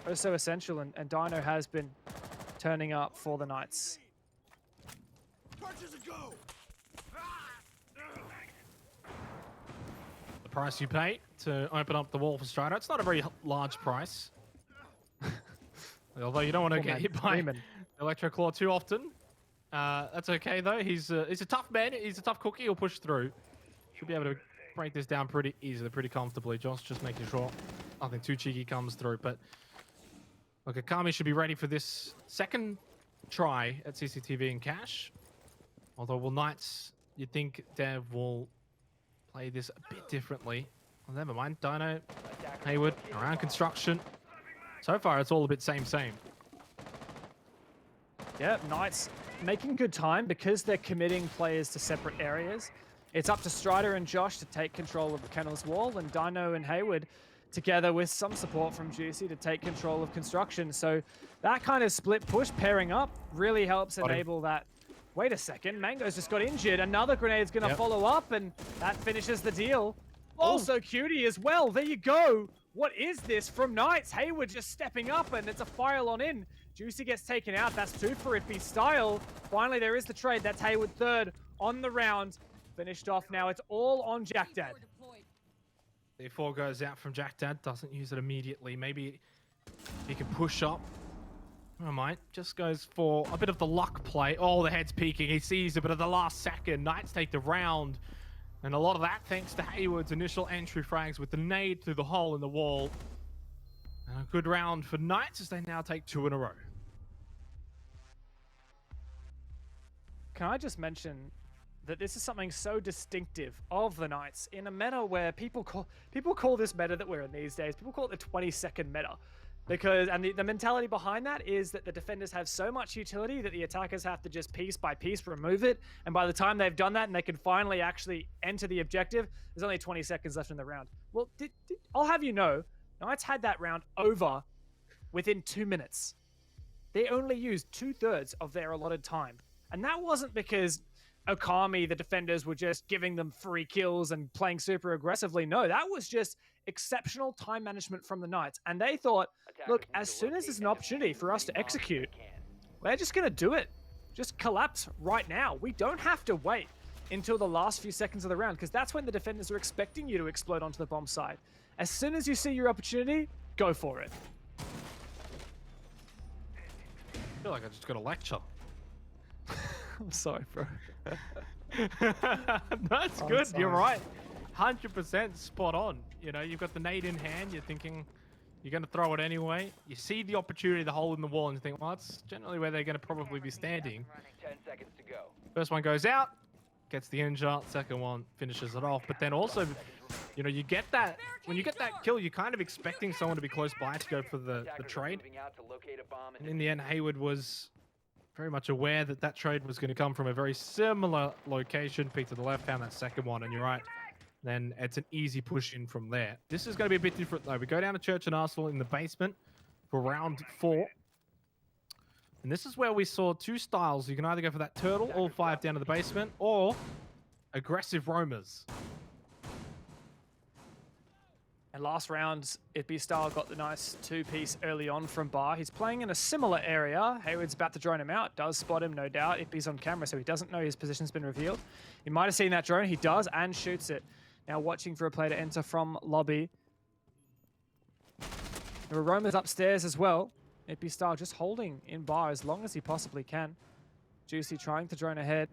also essential, and Dino has been turning up for the Knights. The price you pay to open up the wall for Strider. It's not a very large price. Although you don't want to get hit by Electro Claw too often. That's okay though. He's a tough man. He's a tough cookie. He'll push through. Should be able to break this down pretty easily, pretty comfortably. Josh just making sure nothing too cheeky comes through. But look, Akami should be ready for this second try at CCTV and cash. Although, will Knights, you'd think Dev will play this a bit differently. Well, never mind. Dino, Hayward, around construction. So far, it's all a bit same. Yeah, Knights making good time because they're committing players to separate areas. It's up to Strider and Josh to take control of the Kennel's Wall, and Dino and Hayward, together with some support from Juicy, to take control of construction. So that kind of split push pairing up really helps enable that. Wait a second, Mango's just got injured. Another grenade's going to follow up, and that finishes the deal. Also Cutie as well. There you go. What is this from Knights? Hayward just stepping up, and it's a file on in. Juicy gets taken out. That's 2 for Ippy Style. Finally, there is the trade. That's Hayward third on the round. Finished off now. It's all on Jack Dad. D4 goes out from Jack Dad. Doesn't use it immediately. Maybe he can push up. Never mind. Just goes for a bit of the luck play. Oh, the head's peeking. He sees it, but at the last second, Knights take the round. And a lot of that thanks to Hayward's initial entry frags with the nade through the hole in the wall. And a good round for Knights as they now take 2 in a row. Can I just mention that this is something so distinctive of the Knights in a meta where people call this meta that we're in these days, people call it the 20-second meta. Because, and the mentality behind that is that the defenders have so much utility that the attackers have to just piece by piece remove it. And by the time they've done that and they can finally actually enter the objective, there's only 20 seconds left in the round. Well, I'll have you know, Knights had that round over within 2 minutes. They only used 2/3 of their allotted time. And that wasn't because Akami, the defenders, were just giving them free kills and playing super aggressively. No, that was just exceptional time management from the Knights. And they thought, look, as soon as there's an opportunity for us to execute, we're just going to do it. Just collapse right now. We don't have to wait until the last few seconds of the round, because that's when the defenders are expecting you to explode onto the bomb side. As soon as you see your opportunity, go for it. I feel like I just got a lecture. I'm sorry, bro. That's good. You're right. 100% spot on. You know, you've got the nade in hand. You're thinking you're going to throw it anyway. You see the opportunity, the hole in the wall, and you think, well, that's generally where they're going to probably be standing. 10 seconds to go. First one goes out, gets the injure. Second one finishes it off. But then also, you know, you get that, when you get that kill, you're kind of expecting someone to be close by to go for the trade. And in the end, Hayward was very much aware that that trade was going to come from a very similar location. Peek to the left, found that second one, and you're right. Then it's an easy push in from there. This is going to be a bit different though. We go down to Church and Arsenal in the basement for round 4. And this is where we saw 2 styles. You can either go for that turtle, all 5 down to the basement, or aggressive roamers. And last round, Ippy Style got the nice 2-piece early on from Bar. He's playing in a similar area. Hayward's about to drone him out. Does spot him, no doubt. Ippy's on camera, so he doesn't know his position's been revealed. He might have seen that drone. He does, and shoots it. Now watching for a player to enter from lobby. There are roamers upstairs as well. Ippy Style just holding in Bar as long as he possibly can. Juicy trying to drone ahead.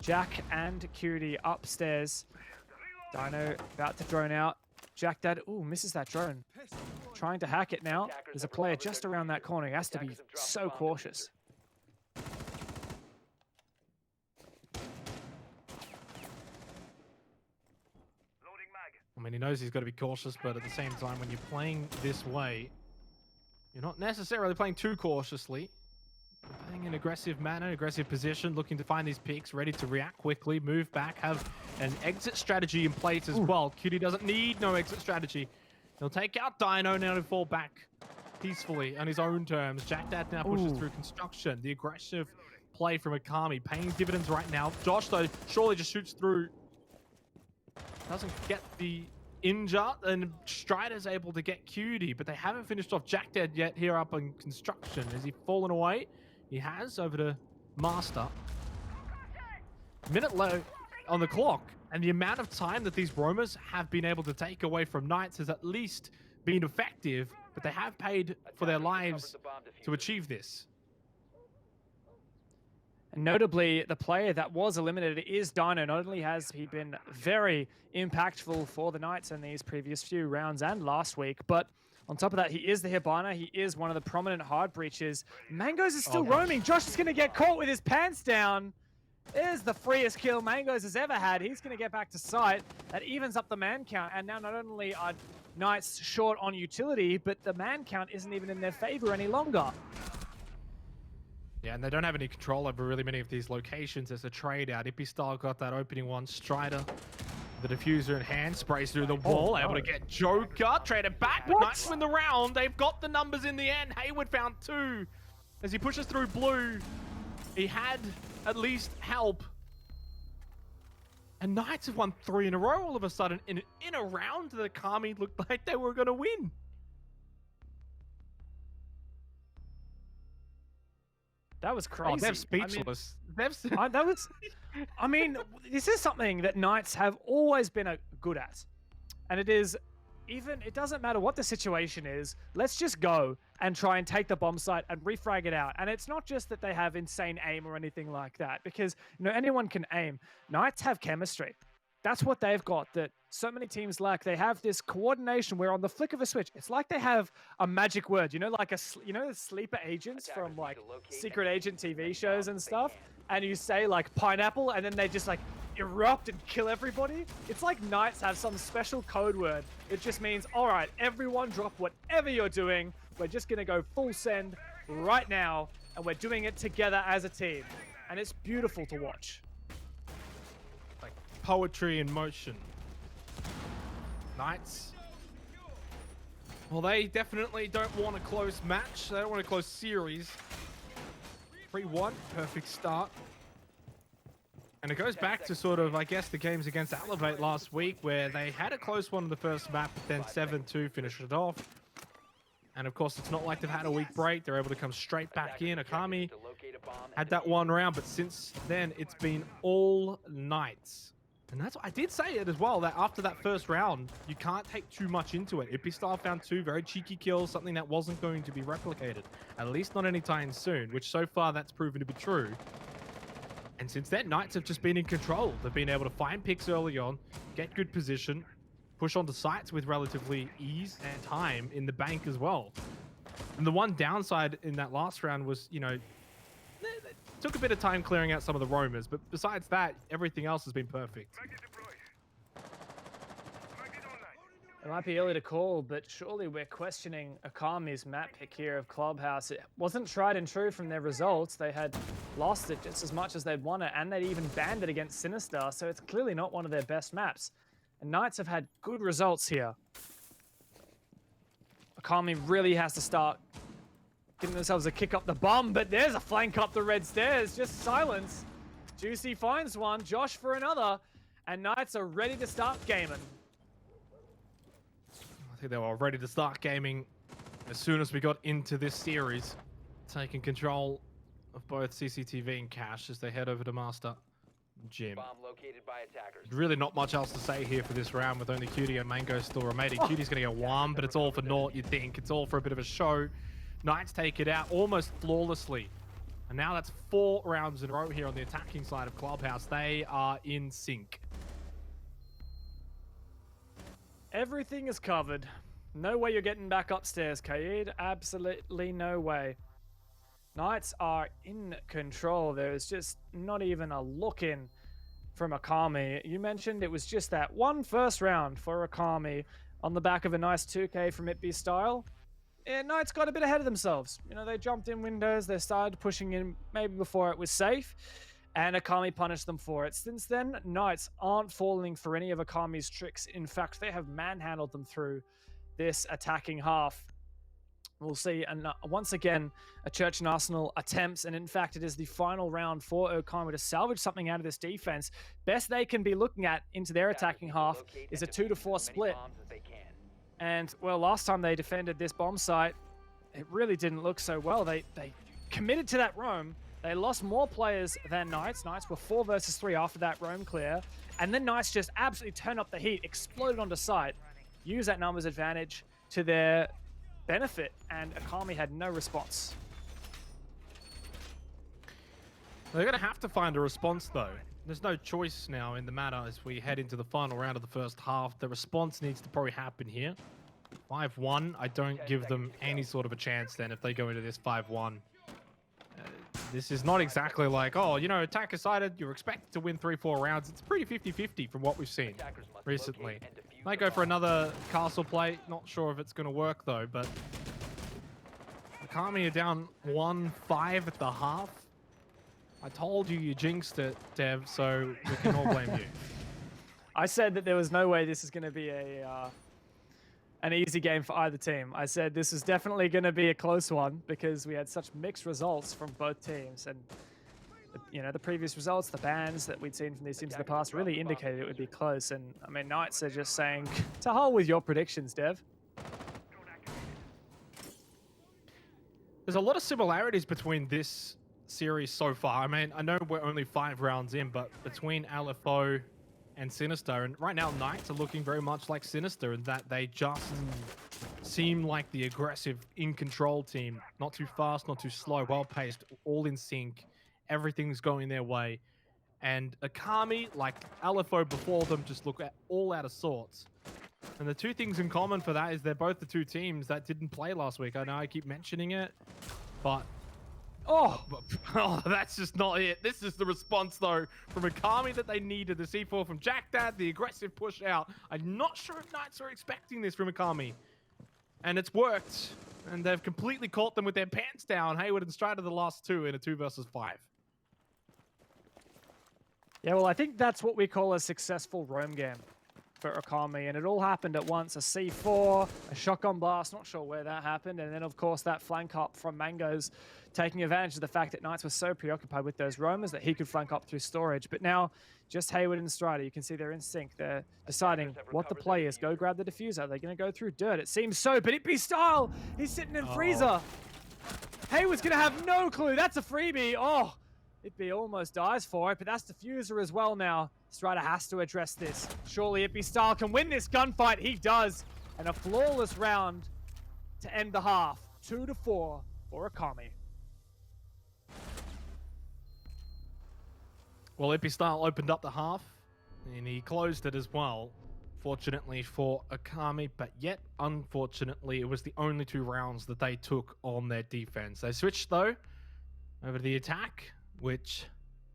Jack and Cutie upstairs. Dino about to drone out. Jack Dad, ooh, misses that drone. Trying to hack it now. There's a player just around that corner. He has to be so cautious. I mean, he knows he's got to be cautious, but at the same time, when you're playing this way, you're not necessarily playing too cautiously. You're playing in aggressive manner, aggressive position, looking to find these picks, ready to react quickly, move back, have an exit strategy in place as well. Cutie doesn't need no exit strategy. He'll take out Dino now to fall back peacefully on his own terms. Jack Dad now pushes through construction. The aggressive play from Akami paying dividends right now. Josh, though, surely just shoots through. Doesn't get the injure, and Strider's able to get Cutie, but they haven't finished off Jack Dad yet here up on construction. Has he fallen away? He has, over to Master. Minute low on the clock, and the amount of time that these roamers have been able to take away from Knights has at least been effective, but they have paid for their lives to achieve this. And notably, the player that was eliminated is Dino. Not only has he been very impactful for the Knights in these previous few rounds and last week, but on top of that, he is the Hibana. He is one of the prominent hard breaches. Mangoes is still roaming. Josh is going to get caught with his pants down. There's the freest kill Mangoes has ever had. He's going to get back to site. That evens up the man count. And now not only are Knights short on utility, but the man count isn't even in their favor any longer. Yeah, and they don't have any control over really many of these locations as a trade out. Ippy Style got that opening one. Strider, the diffuser in hand, sprays through the wall, able to get Joker, trade it back, but Knights win the round. They've got the numbers in the end. Hayward found 2 as he pushes through blue. He had at least help. And Knights have won 3 in a row all of a sudden. In a round that Akami looked like they were going to win. That was crazy. Oh, they're speechless. I mean, this is something that Knights have always been good at. And it is, it doesn't matter what the situation is, let's just go and try and take the bomb site and refrag it out. And it's not just that they have insane aim or anything like that, because, you know, anyone can aim. Knights have chemistry. That's what they've got that so many teams lack. They have this coordination where on the flick of a switch, it's like they have a magic word, you know, like the sleeper agents from like secret agent TV shows and stuff. And you say like pineapple and then they just like erupt and kill everybody. It's like Knights have some special code word. It just means, all right, everyone drop whatever you're doing. We're just going to go full send right now. And we're doing it together as a team. And it's beautiful to watch. Poetry in motion. Knights. Well, they definitely don't want a close match. They don't want a close series. 3-1, perfect start. And it goes back to sort of, I guess, the games against Elevate last week where they had a close one in the first map, but then 7-2 finished it off. And of course, it's not like they've had a week break. They're able to come straight back in. Akami had that one round, but since then, it's been all Knights. And that's what I did say it as well, that after that first round, you can't take too much into it. Ippy Style found 2 very cheeky kills, something that wasn't going to be replicated. At least not anytime soon, which so far that's proven to be true. And since then, Knights have just been in control. They've been able to find picks early on, get good position, push onto sites with relatively ease and time in the bank as well. And the one downside in that last round was, you know, took a bit of time clearing out some of the roamers, but besides that, everything else has been perfect. It might be early to call, but surely we're questioning Akami's map pick here of Clubhouse. It wasn't tried and true from their results. They had lost it just as much as they'd won it, and they'd even banned it against Sinister, so it's clearly not one of their best maps. And Knights have had good results here. Akami really has to start giving themselves a kick up the bum, but there's a flank up the red stairs. Just silence. Juicy finds one, Josh for another, and Knights are ready to start gaming. I think they were ready to start gaming as soon as we got into this series, taking control of both CCTV and Cash as they head over to Master Gym. Bomb located by attackers. Really not much else to say here for this round with only Cutie and Mango still remaining. Cutie's going to get one, but it's all for naught, you think. It's all for a bit of a show. Knights take it out almost flawlessly. And now that's 4 rounds in a row here on the attacking side of Clubhouse. They are in sync. Everything is covered. No way you're getting back upstairs, Kaid. Absolutely no way. Knights are in control. There's just not even a look in from Akami. You mentioned it was just that one first round for Akami on the back of a nice 2K from Itby Style. And Knights got a bit ahead of themselves. You know, they jumped in windows, they started pushing in maybe before it was safe, and Akami punished them for it. Since then, Knights aren't falling for any of Akami's tricks. In fact, they have manhandled them through this attacking half. We'll see, and once again, a Church and Arsenal attempts, and in fact, it is the final round for Okami to salvage something out of this defense. Best they can be looking at into their attacking half is a 2-4 split. And, well, last time they defended this bomb site, it really didn't look so well. They committed to that roam. They lost more players than Knights. Knights were 4 versus 3 after that roam clear. And then Knights just absolutely turned up the heat, exploded onto site, used that numbers advantage to their benefit, and Akami had no response. They're going to have to find a response, though. There's no choice now in the matter as we head into the final round of the first half. The response needs to probably happen here. 5-1, I don't give them any sort of a chance then if they go into this 5-1. This is not exactly like, oh, you know, attack decided, you're expected to win 3-4 rounds. It's pretty 50-50 from what we've seen recently. Might go for another castle play. Not sure if it's going to work, though, but Akami are down 1-5 at the half. I told you jinxed it, Dev, so we can all blame you. I said that there was no way this is going to be an easy game for either team. I said this is definitely going to be a close one because we had such mixed results from both teams, and you know, the previous results, the bans that we'd seen from these teams in the past really indicated it would be close. And I mean, Knights are just saying, to hell with your predictions, Dev. There's a lot of similarities between this series so far. I mean, I know we're only 5 rounds in, but between LFO and Sinister, and right now Knights are looking very much like Sinister in that they just seem like the aggressive, in control team. Not too fast, not too slow, well paced, all in sync. Everything's going their way. And Akami, like LFO before them, just look all out of sorts. And the two things in common for that is they're both the two teams that didn't play last week. I know I keep mentioning it, but oh, that's just not it. This is the response, though, from Akami that they needed. The C4 from Jackdad, the aggressive push out. I'm not sure if Knights are expecting this from Akami. And it's worked. And they've completely caught them with their pants down. Hayward and Strider the last 2 in a 2 versus 5. Yeah, well, I think that's what we call a successful roam game for Akami, and it all happened at once. A C4, a shotgun blast, not sure where that happened, and then, of course, that flank up from Mangoes, taking advantage of the fact that Knights were so preoccupied with those roamers that he could flank up through storage. But now, just Hayward and Strider, you can see they're in sync. They're deciding what the play is. Go grab the diffuser. Are they going to go through dirt? It seems so, but Itby Style, he's sitting in freezer. Hayward's going to have no clue. That's a freebie. Oh, Itby almost dies for it, but that's diffuser as well now. Strider has to address this. Surely Itby Style can win this gunfight. He does. And a flawless round to end the half. 2-4 for Akami. Well, Itby Style opened up the half, and he closed it as well. Fortunately for Akami, but yet, unfortunately, it was the only 2 rounds that they took on their defense. They switched, though, over to the attack, which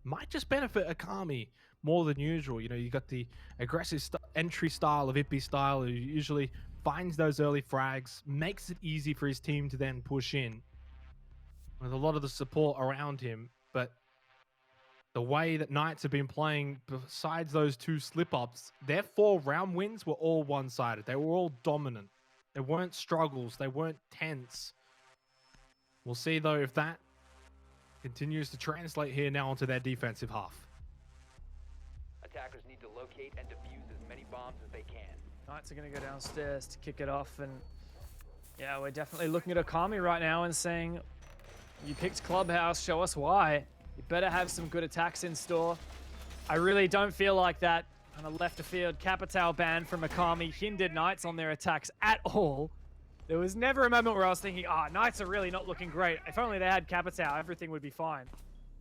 might just benefit Akami more than usual. You know, you got the aggressive entry style of Itby Style, who usually finds those early frags, makes it easy for his team to then push in with a lot of the support around him. But the way that Knights have been playing, besides those 2 slip-ups, their 4 round wins were all one-sided. They were all dominant. There weren't struggles. They weren't tense. We'll see, though, if that continues to translate here now onto their defensive half. Attackers need to locate and defuse as many bombs as they can. Knights are going to go downstairs to kick it off, and yeah, we're definitely looking at Akami right now and saying, you picked Clubhouse, show us why. You better have some good attacks in store. I really don't feel like that kind of left of field Capitao ban from Akami hindered Knights on their attacks at all. There was never a moment where I was thinking, Knights are really not looking great. If only they had Capitao, everything would be fine.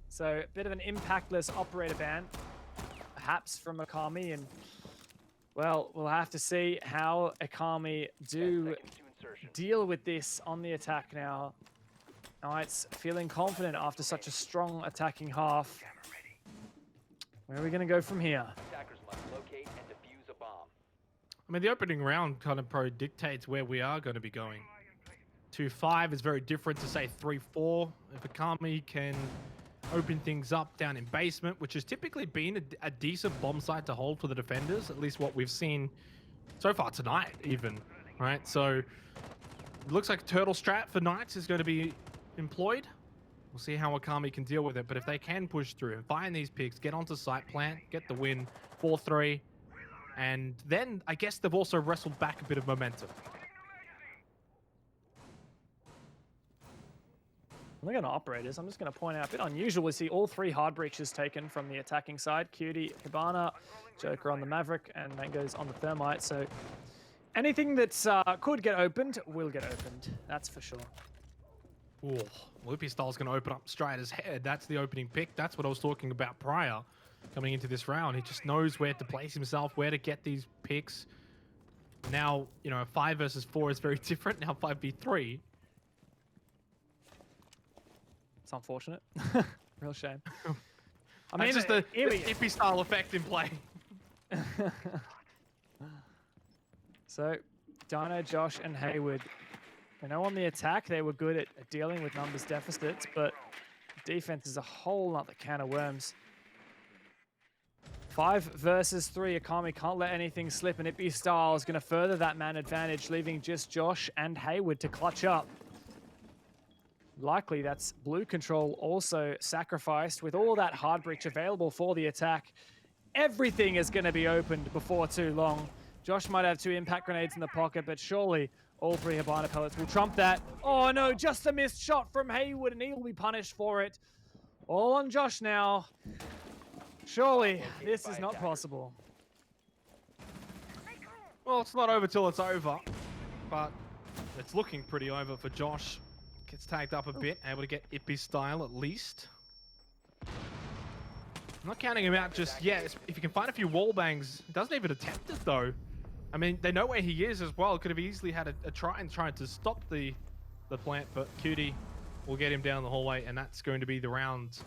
So a bit of an impactless operator ban, perhaps from Akami, and well, we'll have to see how Akami 10 do seconds to insertion. deal with this on the attack now. Knights feeling confident after such a strong attacking half. Where are we going to go from here? Attackers must locate and defuse a bomb. I mean, the opening round kind of probably dictates where we are going to be going. 2-5 is very different to, say, 3-4. If Akami can open things up down in basement, which has typically been a decent bomb site to hold for the defenders, at least what we've seen so far tonight even, right? So it looks like Turtle Strat for Knights is going to be employed. We'll see how Akami can deal with it, but if they can push through and find these picks, get onto site plant, get the win, 4-3, and then I guess they've also wrestled back a bit of momentum. Looking at operators, I'm just going to point out a bit unusual we see all three hard breaches taken from the attacking side. Cutie, Hibana, Joker on the Maverick, and Mango's on the Thermite. So anything that could get opened will get opened. That's for sure. Ooh, Loopy Style's going to open up Strider's head. That's the opening pick. That's what I was talking about prior coming into this round. He just knows where to place himself, where to get these picks. Now, 5 versus 4 is very different. Now 5v3. It's unfortunate. Real shame. I That's just the here we go. Ippy style effect in play. So, Dino, Josh, and Hayward. We know on the attack they were good at dealing with numbers deficits, but defense is a whole nother can of worms. 5 versus 3. Akami can't let anything slip, and Ippy Style is going to further that man advantage, leaving just Josh and Hayward to clutch up. Likely that's blue control also sacrificed with all that hard breach available for the attack. Everything is going to be opened before too long. Josh might have 2 impact grenades in the pocket, but surely all 3 Hibana pellets will trump that. Oh no, just a missed shot from Hayward, and he will be punished for it. All on Josh now. Surely this is not possible. Well, it's not over till it's over, but it's looking pretty over for Josh. Gets tagged up a bit, able to get Ippy Style at least. I'm not counting him out just yet. If you can find a few wall bangs, doesn't even attempt it though. I mean, they know where he is as well. Could have easily had a try and trying to stop the plant, but Cutie will get him down the hallway, and that's going to be the round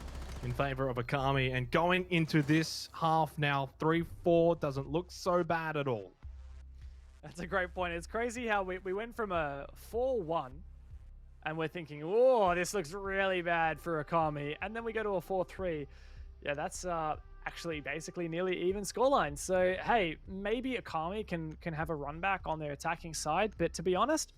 in favor of Akami. And going into this half now, 3-4 doesn't look so bad at all. That's a great point. It's crazy how we went from a 4-1 and we're thinking, oh, this looks really bad for Akami. And then we go to a 4-3. Yeah, that's actually basically nearly even scoreline. So, hey, maybe Akami can have a run back on their attacking side. But to be honest,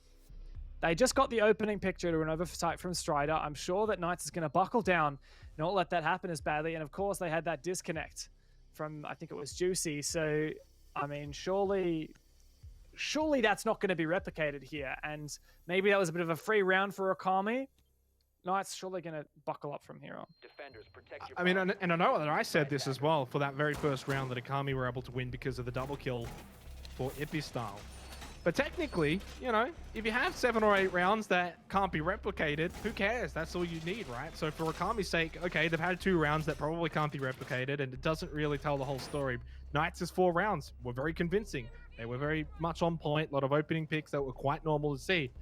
they just got the opening picture to an oversight from Strider. I'm sure that Knights is going to buckle down, not let that happen as badly. And of course, they had that disconnect from, I think it was Juicy. So, I mean, surely that's not going to be replicated here. And maybe that was a bit of a free round for Akami. Knights surely going to buckle up from here on. Defenders, protect your I mean, bomb. and I know that I said this as well for that very first round that Akami were able to win because of the double kill for Ippy Style. But technically, if you have 7 or 8 rounds that can't be replicated, who cares? That's all you need, right? So for Akami's sake, okay, they've had 2 rounds that probably can't be replicated, and it doesn't really tell the whole story. Knights' 4 rounds were very convincing. They were very much on point, a lot of opening picks that were quite normal to see.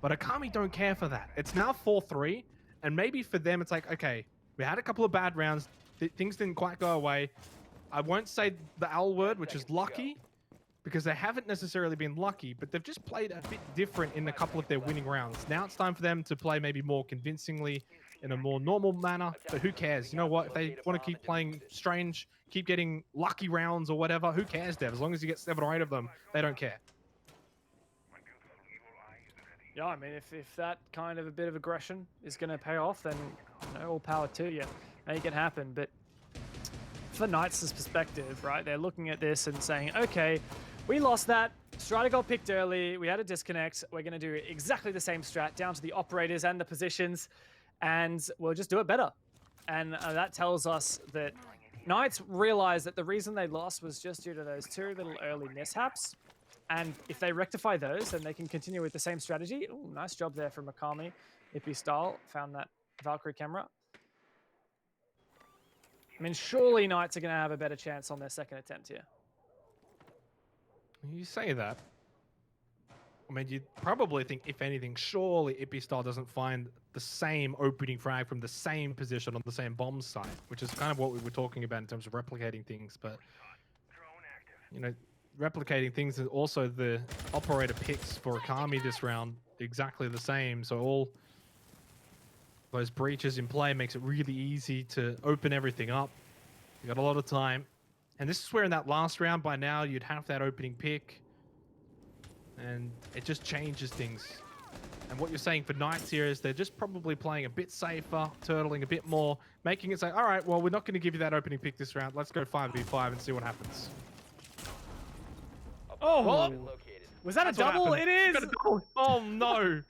But Akami don't care for that. It's now 4-3, and maybe for them it's like, okay, we had a couple of bad rounds, things didn't quite go away. I won't say the L word, which is lucky, because they haven't necessarily been lucky, but they've just played a bit different in a couple of their winning rounds. Now it's time for them to play maybe more convincingly in a more normal manner, but who cares? You know what? If they want to keep playing strange, keep getting lucky rounds or whatever, who cares, Dev? As long as you get 7 or 8 of them, they don't care. Yeah, I mean, if that kind of a bit of aggression is going to pay off, then all power to you. Make it happen. But for Knights' perspective, right? They're looking at this and saying, okay, we lost that. Strider got picked early. We had a disconnect. We're going to do exactly the same strat down to the operators and the positions, and we'll just do it better. And that tells us that Knights realized that the reason they lost was just due to those two little early mishaps. And if they rectify those, then they can continue with the same strategy. Ooh, nice job there from Akami. Ippy style found that Valkyrie camera. I mean, surely Knights are going to have a better chance on their second attempt here. You say that. I mean, you'd probably think, if anything, surely Ippy Style doesn't find the same opening frag from the same position on the same bomb site, which is kind of what we were talking about in terms of replicating things. But, you know, replicating things is also the operator picks for Akami this round exactly the same. So all those breaches in play makes it really easy to open everything up. You got a lot of time. And this is where in that last round by now you'd have that opening pick. And it just changes things. And what you're saying for Knights here is they're just probably playing a bit safer, turtling a bit more, making it say, all right, well, we're not going to give you that opening pick this round. Let's go 5v5 and see what happens. Oh, Well, was that that's a what double? happened. It is. Got a double. Oh, no.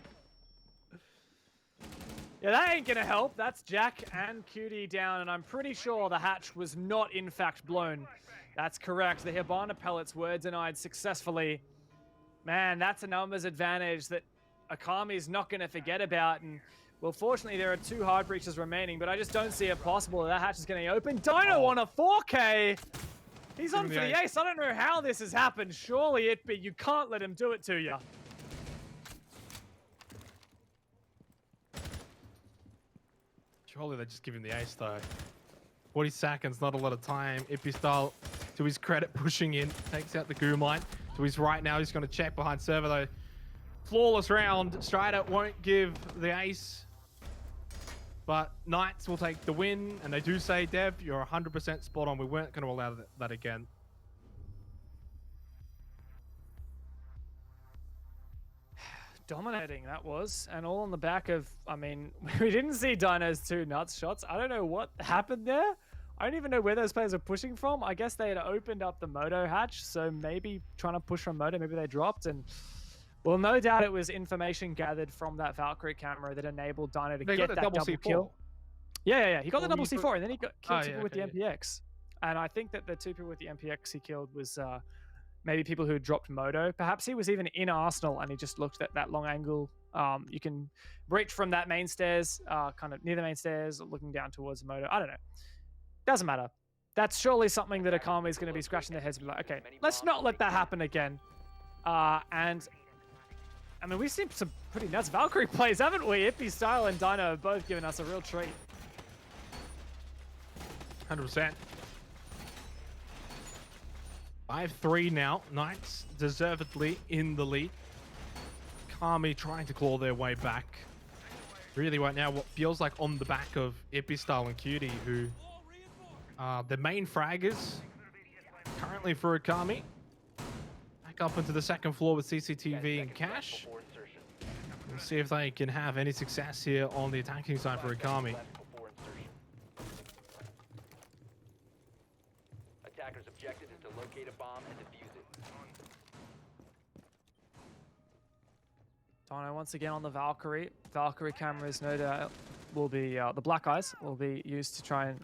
Yeah, that ain't gonna help. That's Jack and Cutie down, and I'm pretty sure the hatch was not in fact blown. That's correct. The Hibana pellets were denied successfully. Man, that's a numbers advantage that Akami's not gonna forget about. And well, fortunately, there are 2 hard breaches remaining, but I just don't see it possible that hatch is gonna open. Dino on a 4K. He's on for the ace. I don't know how this has happened. Surely it be. You can't let him do it to you. Surely they just give him the ace though. 40 seconds, not a lot of time. Ippy Style, to his credit, pushing in, takes out the Goomlight. To his right now, he's going to check behind server though. Flawless round. Strider won't give the ace, but Knights will take the win. And they do say, Dev, you're 100% spot on. We weren't going to allow that again. Dominating that was, and all on the back of, I mean, we didn't see Dino's 2 nuts shots. I don't know what happened there. I don't even know where those players are pushing from. I guess they had opened up the Moto hatch, so maybe trying to push from Moto, maybe they dropped. And well, no doubt it was information gathered from that Valkyrie camera that enabled Dino to They get got that double C4. kill. Yeah. He got the Well, double you C4, and then he got killed Oh, 2 yeah, people with okay, the MPX. And I think that the 2 people with the MPX he killed was maybe people who dropped Moto. Perhaps he was even in Arsenal and he just looked at that long angle. You can breach from that main stairs, kind of near the main stairs, looking down towards Moto. I don't know. Doesn't matter. That's surely something that Akami is going to be scratching their heads and be like, okay, let's not let that happen again. And I mean, we've seen some pretty nuts Valkyrie plays, haven't we? Ippy Style and Dino have both given us a real treat. 100%. 5-3 now. Knights deservedly in the lead. Kami trying to claw their way back. Really right now what feels like on the back of Ippy Style and Cutie, who are the main fraggers currently for Akami. Back up into the second floor with CCTV and Cash. We'll see if they can have any success here on the attacking side for Akami. Attacker's objective is to locate a bomb and defuse it. Dino once again on the Valkyrie. Valkyrie cameras, no doubt, will be, the black eyes will be used to try and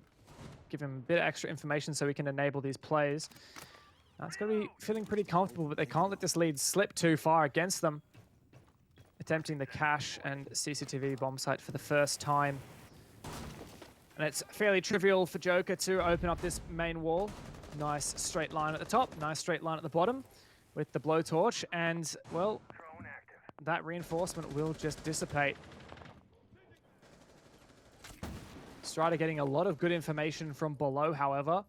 give him a bit of extra information so we can enable these plays. Now it's going to be feeling pretty comfortable, but they can't let this lead slip too far against them. Attempting the Cash and CCTV bomb site for the first time. And it's fairly trivial for Joker to open up this main wall. Nice straight line at the top, nice straight line at the bottom with the blowtorch, and, well, that reinforcement will just dissipate. Strider getting a lot of good information from below, however.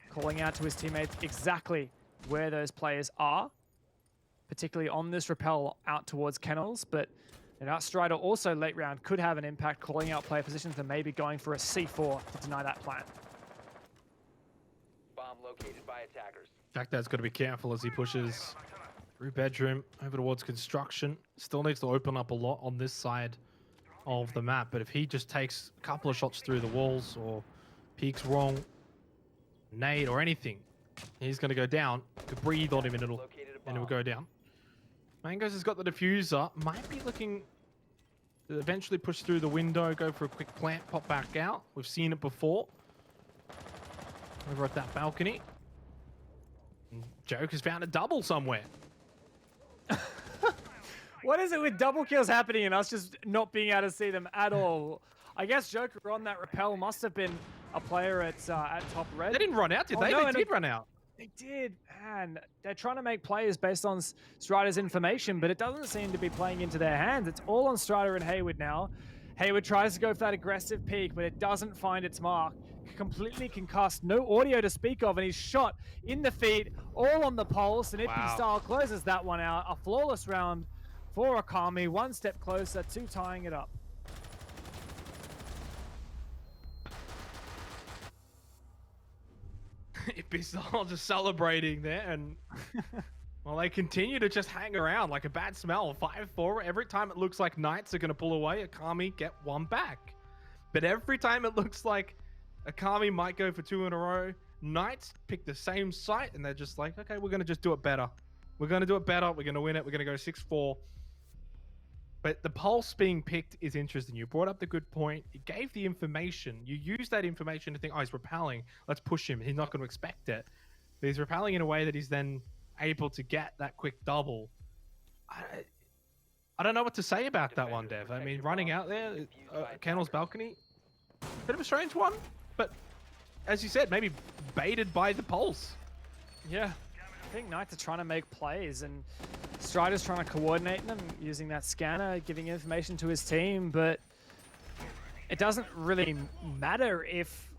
Calling out to his teammates exactly where those players are, particularly on this rappel out towards Kennels, but Strider also late round could have an impact, calling out player positions and maybe going for a C4 to deny that plan. Bomb located by attackers. Jackdad's got to be careful as he pushes through bedroom over towards construction. Still needs to open up a lot on this side of the map, but if he just takes a couple of shots through the walls or peeks wrong, nade or anything, he's going to go down. Could breathe on him and Located a it'll bomb. go down. Mangoes has got the diffuser. Might be looking to eventually push through the window, go for a quick plant, pop back out. We've seen it before. Over at that balcony. And Joke has found a double somewhere. What is it with double kills happening and us just not being able to see them at all? I guess Joker on that rappel must have been a player at top red. They didn't run out, did Oh, they? no, They and did run out. They did, man. They're trying to make plays based on Strider's information, but it doesn't seem to be playing into their hands. It's all on Strider and Hayward now. Hayward tries to go for that aggressive peak, but it doesn't find its mark. Completely concussed, no audio to speak of, and he's shot in the feet, all on the pulse, and Ippy Style closes that one out. A flawless round for Akami, one step closer to tying it up. Ibisal just celebrating there, and well, they continue to just hang around like a bad smell. 5-4. Every time it looks like Knights are going to pull away, Akami get one back. But every time it looks like Akami might go for 2 in a row, Knights pick the same site, and they're just like, okay, we're going to just do it better. We're going to do it better. We're going to win it. We're going to go 6-4. But the pulse being picked is interesting. You brought up the good point. It gave the information. You use that information to think, oh, he's repelling. Let's push him. He's not going to expect it. But he's repelling in a way that he's then able to get that quick double. I don't know what to say about that one, Dev. I mean, running out there, Kennel's balcony, bit of a strange one. But as you said, maybe baited by the pulse. Yeah, I think Knights are trying to make plays, and Strider's trying to coordinate them using that scanner, giving information to his team, but it doesn't really matter if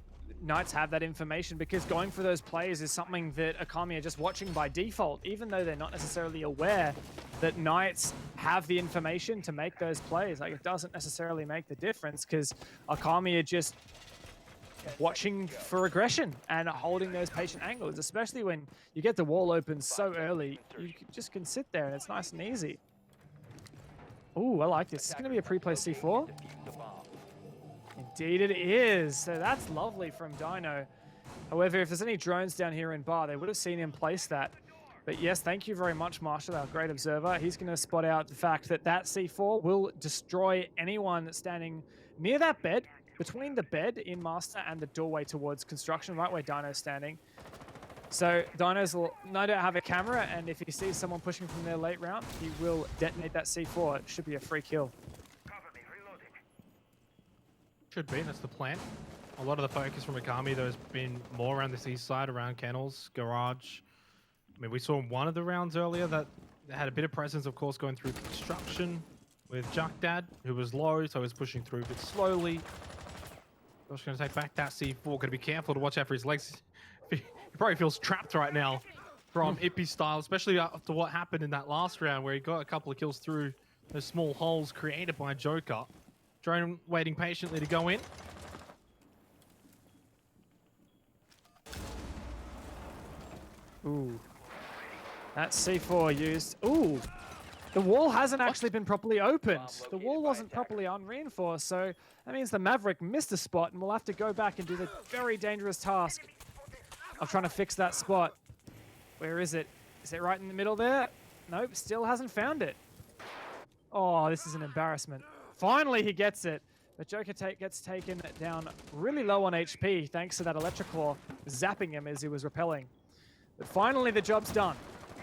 Knights have that information, because going for those plays is something that Akami are just watching by default, even though they're not necessarily aware that Knights have the information to make those plays. Like, it doesn't necessarily make the difference, because Akami are just watching for aggression and holding those patient angles, especially when you get the wall open so early. You just can sit there and it's nice and easy. Ooh, I like this. It's going to be a pre-play C4. Indeed it is. So that's lovely from Dino. However, if there's any drones down here in bar, they would have seen him place that. But yes, thank you very much, Marshall, our great observer. He's going to spot out the fact that that C4 will destroy anyone standing near that bed, between the bed in Master and the doorway towards construction, right where Dino's standing. So Dinos will no doubt have a camera, and if he sees someone pushing from their late round, he will detonate that C4. It should be a free kill. Should be, that's the plan. A lot of the focus from Akami, though, has been more around this east side, around Kennels, Garage. I mean, we saw in one of the rounds earlier that they had a bit of presence, of course, going through construction with Juckdad, who was low, so he was pushing through a bit slowly. Josh going to take back that C4. Got to be careful to watch out for his legs. He probably feels trapped right now from Ippy Style, especially after what happened in that last round where he got a couple of kills through those small holes created by Joker. Drone waiting patiently to go in. Ooh. That C4 used. Ooh. The wall hasn't actually been properly opened. The wall wasn't properly unreinforced, so that means the Maverick missed a spot and will have to go back and do the very dangerous task of trying to fix that spot. Where is it? Is it right in the middle there? Nope, still hasn't found it. Oh, this is an embarrassment. Finally, he gets it. But Joker gets taken down really low on HP thanks to that Electroclaw zapping him as he was repelling. But finally, the job's done.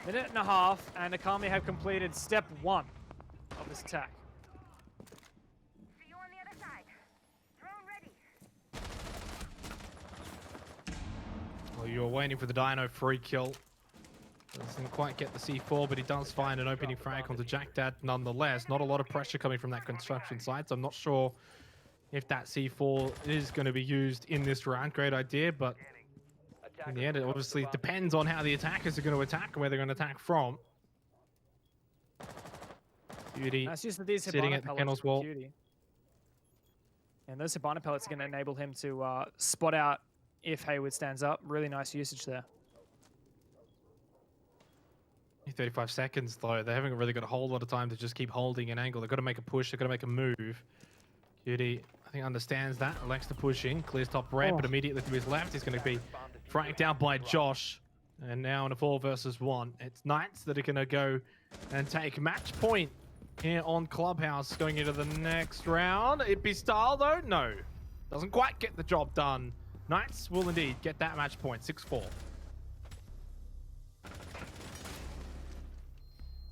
Minute and a half, and Akami have completed step 1 of this attack. See you on the other side. Drone ready. Well, you're waiting for the Dino free kill. Doesn't quite get the C4, but he does find an opening frag onto Juckdad nonetheless. Not a lot of pressure coming from that construction site, so I'm not sure if that C4 is going to be used in this round. Great idea, but in the end, it obviously depends on how the attackers are going to attack and where they're going to attack from. Beauty That's just these sitting Hibana at the pellets Kennels from wall. Cutie. And those Hibana pellets are going to enable him to spot out if Hayward stands up. Really nice usage there. 35 seconds, though. They haven't really got a whole lot of time to just keep holding an angle. They've got to make a push. They've got to make a move. Cutie, I think, understands that. Elects to push in. Clears top red, but immediately to his left, he's going to be fragged down by Josh. And now in a 4 versus 1, it's Knights that are going to go and take match point here on Clubhouse going into the next round. Ippy style though, no. Doesn't quite get the job done. Knights will indeed get that match point, 6-4.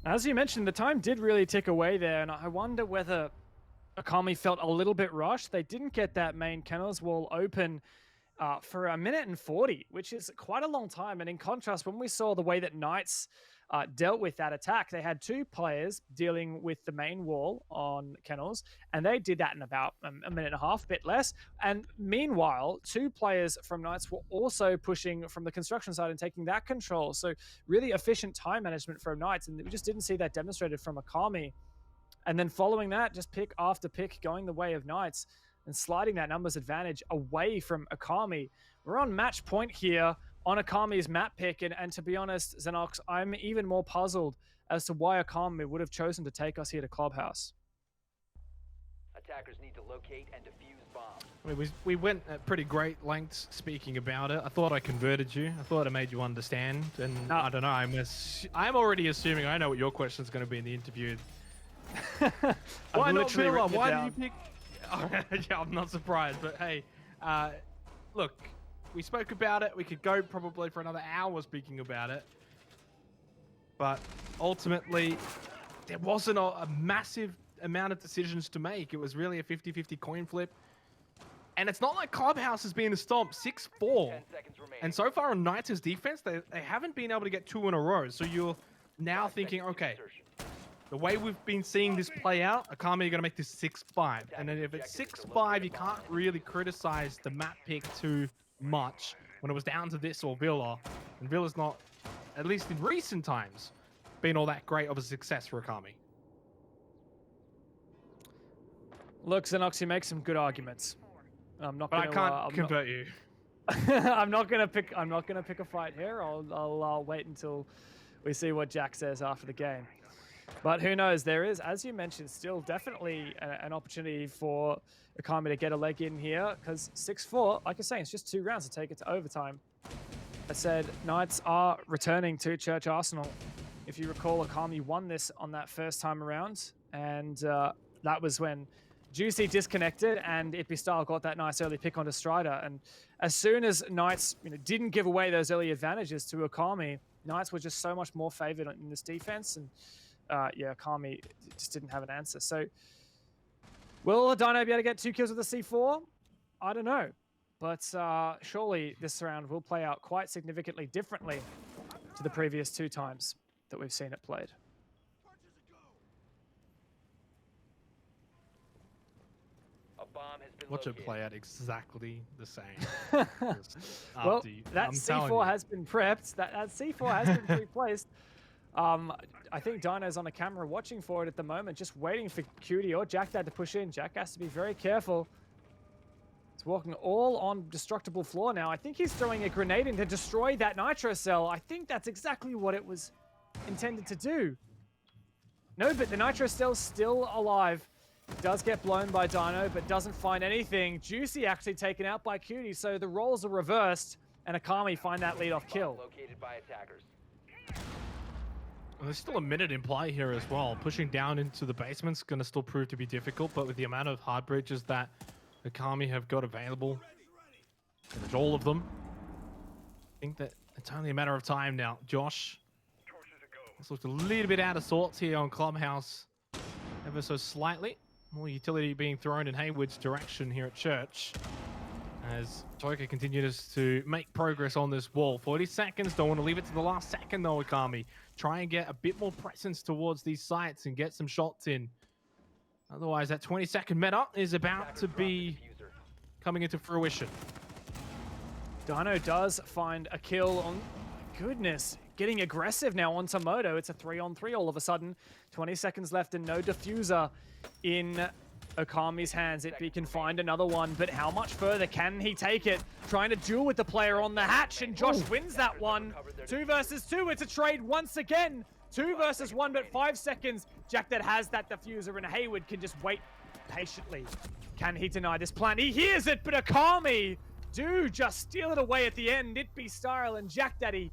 As you mentioned, the time did really tick away there, and I wonder whether Akami felt a little bit rushed. They didn't get that main kennels wall open for 1:40, which is quite a long time. And in contrast, when we saw the way that Knights dealt with that attack, they had 2 players dealing with the main wall on kennels, and they did that in about a minute and a half, a bit less. And meanwhile, 2 players from Knights were also pushing from the construction side and taking that control. So really efficient time management from Knights, and we just didn't see that demonstrated from Akami. And then following that, just pick after pick going the way of Knights and sliding that numbers advantage away from Akami. We're on match point here on Akami's map pick, and to be honest, Xenox, I'm even more puzzled as to why Akami would have chosen to take us here to Clubhouse. Attackers need to locate and defuse bombs. I mean, we went at pretty great lengths speaking about it. I thought I converted you. I thought I made you understand. And I don't know, I'm already assuming I know what your question's going to be in the interview. Why not Villa? Why did you pick... Yeah, I'm not surprised, but hey, look, we spoke about it. We could go probably for another hour speaking about it, but ultimately there wasn't a massive amount of decisions to make. It was really a 50-50 coin flip, and it's not like Clubhouse has been stomped 6-4, 10 seconds remaining. and so far on Knights' defense, they haven't been able to get 2 in a row. So you're now 5 thinking, seconds to okay, insertion. the way we've been seeing this play out, Akami are going to make this 6-5. And then if it's 6-5, you can't really criticize the map pick too much when it was down to this or Villa. And Villa's not, at least in recent times, been all that great of a success for Akami. Look, Xenox, you make some good arguments. I'm not But going I to can't convert you. I'm not gonna pick a fight here. I'll wait until we see what Jack says after the game. But who knows? There is, as you mentioned, still definitely an opportunity for Akami to get a leg in here, because 6-4, like you're saying, it's just 2 rounds to take it to overtime. I said Knights are returning to Church Arsenal. If you recall, Akami won this on that first time around, and that was when Juicy disconnected and Ippy got that nice early pick onto Strider. And as soon as Knights didn't give away those early advantages to Akami, Knights were just so much more favored in this defense, and yeah, Akami just didn't have an answer. So will Dino be able to get 2 kills with the C4? I don't know. But surely this round will play out quite significantly differently to the previous 2 times that we've seen it played. A bomb has been Watch it located. play out exactly the same. Well, that C4 has been prepped. That C4 has been pre-placed. I think Dino's on the camera watching for it at the moment, just waiting for Cutie or Jack Dad to push in. Jack has to be very careful. He's walking all on destructible floor now. I think he's throwing a grenade in to destroy that nitro cell. I think that's exactly what it was intended to do. No, but the nitro cell's still alive. Does get blown by Dino, but doesn't find anything. Juicy actually taken out by Cutie, so the roles are reversed, and Akami find that lead-off kill. Located by attackers. Well, there's still a minute in play here as well. Pushing down into the basement's going to still prove to be difficult, but with the amount of hard bridges that Akami have got available, and there's all of them, I think that it's only a matter of time now. Josh, this looks a little bit out of sorts here on Clubhouse, ever so slightly. More utility being thrown in Hayward's direction here at Church, as Toka continues to make progress on this wall. 40 seconds, don't want to leave it to the last second though, Akami. Try and get a bit more presence towards these sites and get some shots in. Otherwise, that 20-second meta is about to be coming into fruition. Dino does find a kill on... Goodness, getting aggressive now on Tomoto. It's a 3-on-3 all of a sudden. 20 seconds left and no diffuser in Akami's hands. He can find another one, but how much further can he take it? Trying to duel with the player on the hatch, and Josh wins that one. 2 versus 2, it's a trade once again. 2 versus 1, but 5 seconds. Jack that has that diffuser, and Hayward can just wait patiently. Can he deny this plan? He hears it, but Akami do just steal it away at the end. Itby Style and Jack Daddy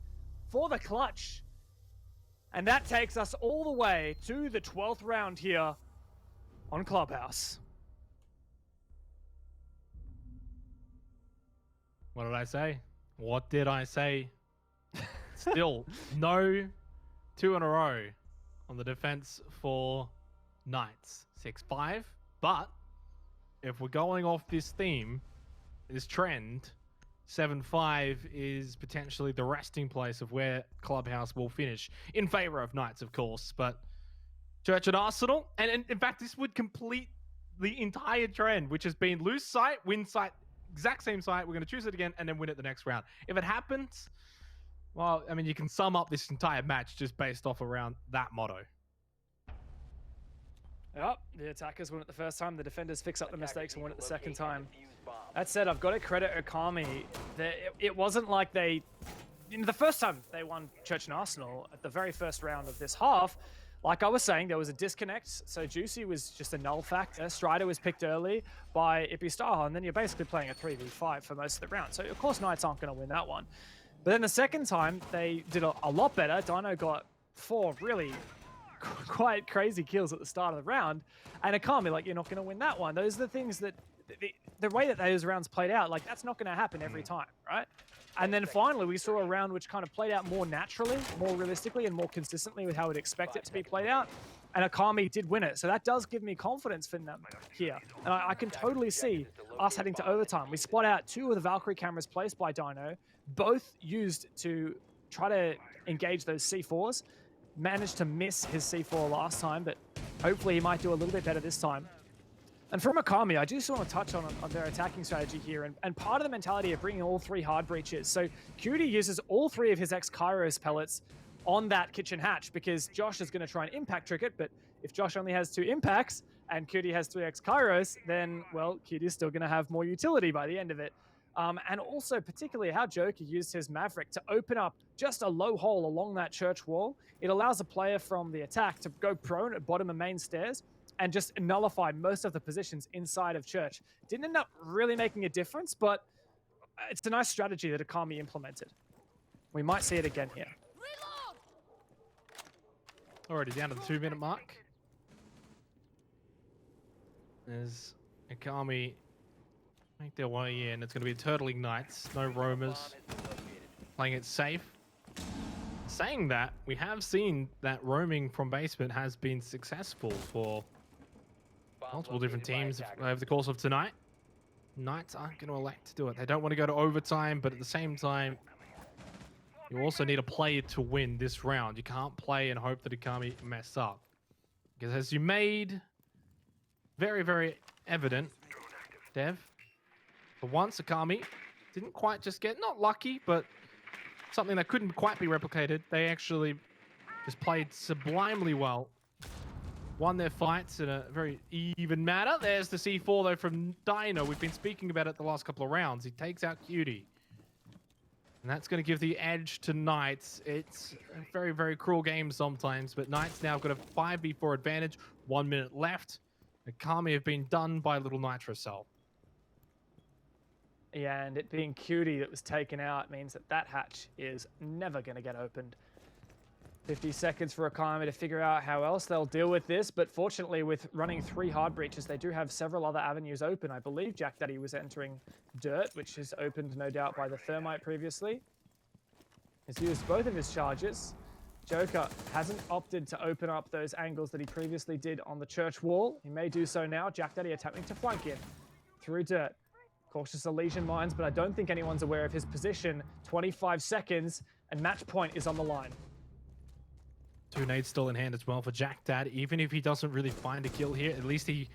for the clutch. And that takes us all the way to the 12th round here on Clubhouse. What did I say? What did I say? Still, no 2 in a row on the defense for Knights. 6-5. But if we're going off this theme, this trend, 7-5 is potentially the resting place of where Clubhouse will finish in favor of Knights, of course. But Church and Arsenal, and in fact, this would complete the entire trend, which has been lose site, win site, exact same site. We're going to choose it again and then win it the next round. If it happens, well, I mean, you can sum up this entire match just based off around that motto. Yep, the attackers win it the first time. The defenders fix up the mistakes and win it the second time. That said, I've got to credit Okami. It wasn't like they... the first time they won Church and Arsenal at the very first round of this half, like I was saying, there was a disconnect. So Juicy was just a null factor. Strider was picked early by Itby Style, and then you're basically playing a 3v5 for most of the round. So of course Knights aren't going to win that one. But then the second time, they did a lot better. Dino got 4 really quite crazy kills at the start of the round, and Okami, like, you're not going to win that one. Those are the things that the way that those rounds played out, like, that's not going to happen every time, right? And then finally, we saw a round which kind of played out more naturally, more realistically, and more consistently with how we'd expect it to be played out. And Okami did win it. So that does give me confidence for them here. And I can totally see us heading to overtime. We spot out 2 of the Valkyrie cameras placed by Dino, both used to try to engage those C4s. Managed to miss his C4 last time, but hopefully he might do a little bit better this time. And from Okami, I just want to touch on their attacking strategy here, and part of the mentality of bringing all 3 hard breaches. So Cutie uses all 3 of his X-Kairos pellets on that kitchen hatch, because Josh is going to try and impact trick it, but if Josh only has 2 impacts and Cutie has 3 X-Kairos, then, well, Cutie's still going to have more utility by the end of it. And also particularly how Joker used his Maverick to open up just a low hole along that church wall. It allows a player from the attack to go prone at bottom of main stairs and just nullify most of the positions inside of church. Didn't end up really making a difference, but it's a nice strategy that Okami implemented. We might see it again here. Already down to the 2-minute mark. There's Okami make their way in. It's going to be Turtling Knights, no roamers, playing it safe. Saying that, we have seen that roaming from basement has been successful for multiple different teams over the course of tonight. Knights aren't going to elect to do it. They don't want to go to overtime, but at the same time, you also need a player to win this round. You can't play and hope that Okami mess up. Because as you made very, very evident, Dev, for once, Okami didn't quite just get, not lucky, but something that couldn't quite be replicated. They actually just played sublimely well. Won their fights in a very even manner. There's the C4, though, from Dino. We've been speaking about it the last couple of rounds. He takes out Cutie. And that's going to give the edge to Knights. It's a very, very cruel game sometimes, but Knights now got a 5v4 advantage. 1 minute left. Okami have been done by Little Nitro Cell. Yeah, and it being Cutie that was taken out means that that hatch is never going to get opened. 50 seconds for Okami to figure out how else they'll deal with this, but fortunately with running 3 hard breaches, they do have several other avenues open. I believe Jack Daddy was entering dirt, which is opened no doubt by the thermite previously. He's used both of his charges. Joker hasn't opted to open up those angles that he previously did on the church wall. He may do so now. Jack Daddy attempting to flank in through dirt. Cautious Elysian Mines, but I don't think anyone's aware of his position. 25 seconds, and match point is on the line. 2 nades still in hand as well for Jack Dad. Even if he doesn't really find a kill here, at least he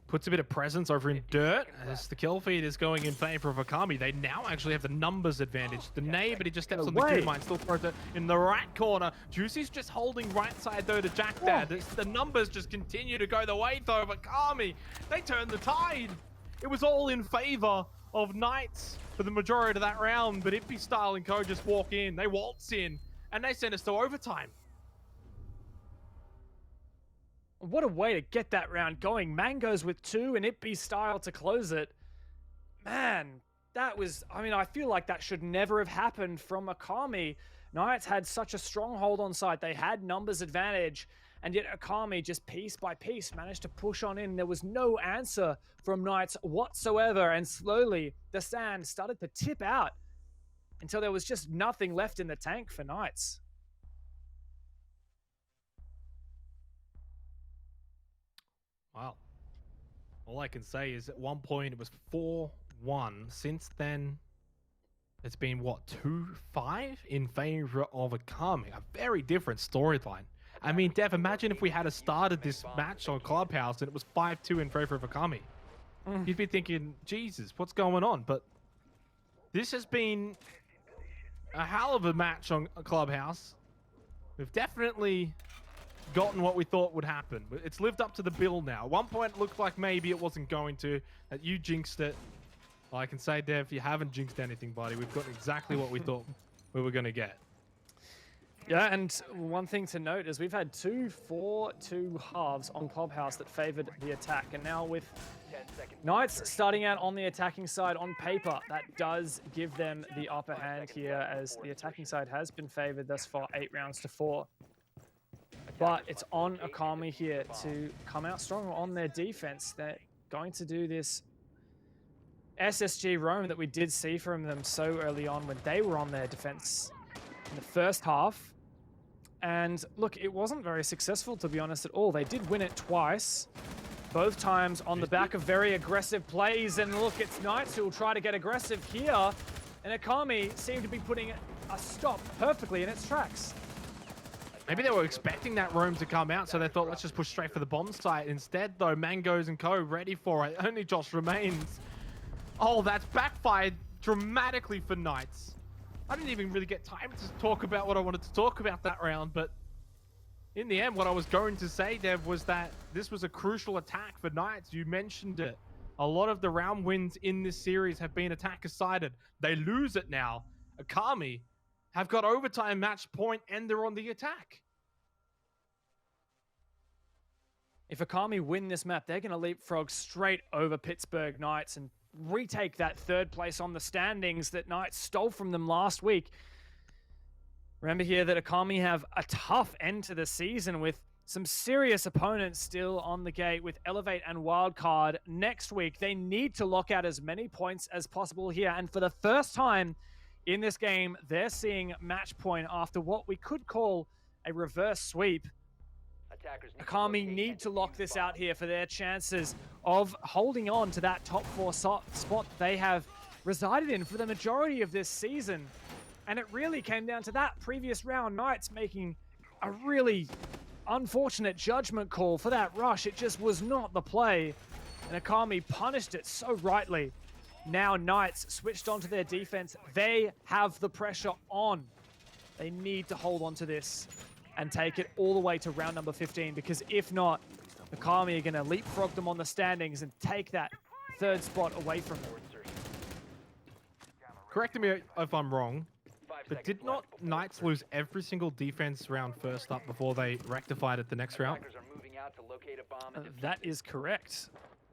puts a bit of presence over in dirt as the kill feed is going in favor of Okami. They now actually have the numbers advantage. The nade, but he just steps on the Q mine, still throws it in the right corner. Juicy's just holding right side though to Jack Dad. The numbers just continue to go the way though of Okami. They turn the tide. It was all in favor of Knights for the majority of that round, but Itby Style and Co just walk in, they waltz in, and they send us to overtime. What a way to get that round going. Mangoes with 2 and Itby Style to close it. Man, that was, I mean, I feel like that should never have happened from Akami. Knights had such a stronghold on site. They had numbers advantage, and yet Akami just piece by piece managed to push on in. There was no answer from Knights whatsoever, and slowly the sand started to tip out until there was just nothing left in the tank for Knights. Wow. All I can say is at one point it was 4-1. Since then, it's been, what, 2-5 in favor of Akami. A very different storyline. I mean, Dev, imagine if we had started this match on Clubhouse and it was 5-2 in favor of Akami. You'd be thinking, Jesus, what's going on? But this has been a hell of a match on Clubhouse. We've definitely gotten what we thought would happen. It's lived up to the bill now. At one point, it looked like maybe it wasn't going to, that you jinxed it. Well, I can say, Dev, you haven't jinxed anything, buddy. We've gotten exactly what we thought we were going to get. Yeah, and one thing to note is we've had 2-4-2 halves on Clubhouse that favored the attack. And now with Knights starting out on the attacking side on paper, that does give them the upper hand here, as the attacking side has been favored thus far 8 rounds to 4. But it's on Akami here to come out strong on their defense. They're going to do this SSG roam that we did see from them so early on when they were on their defense in the first half. And look, it wasn't very successful, to be honest, at all. They did win it twice, both times on the back of very aggressive plays. And look, it's Knights who will try to get aggressive here. And Akami seemed to be putting a stop perfectly in its tracks. Maybe they were expecting that roam to come out, so they thought, let's just push straight for the bomb site. Instead, though, Mangoes and co ready for it. Only Josh remains. Oh, that's backfired dramatically for Knights. I didn't even really get time to talk about what I wanted to talk about that round, but in the end, what I was going to say, Dev, was that this was a crucial attack for Knights. You mentioned it. A lot of the round wins in this series have been attacker-sided. They lose it now. Akami have got overtime match point, and they're on the attack. If Akami win this map, they're going to leapfrog straight over Pittsburgh Knights and retake that 3rd place on the standings that Knights stole from them last week. Remember here that Akami have a tough end to the season with some serious opponents still on the gate with Elevate and Wildcard next week. They need to lock out as many points as possible here. And for the first time in this game, they're seeing match point after what we could call a reverse sweep. Akami need to lock this out here for their chances of holding on to that top 4 spot they have resided in for the majority of this season. And it really came down to that previous round. Knights making a really unfortunate judgment call for that rush. It just was not the play. And Akami punished it so rightly. Now Knights switched onto their defense. They have the pressure on. They need to hold on to this and take it all the way to round number 15, because if not, Akami are going to leapfrog them on the standings and take that 3rd spot away from them. Correct me if I'm wrong, but did not Knights lose every single defense round first up before they rectified it the next round? That is correct.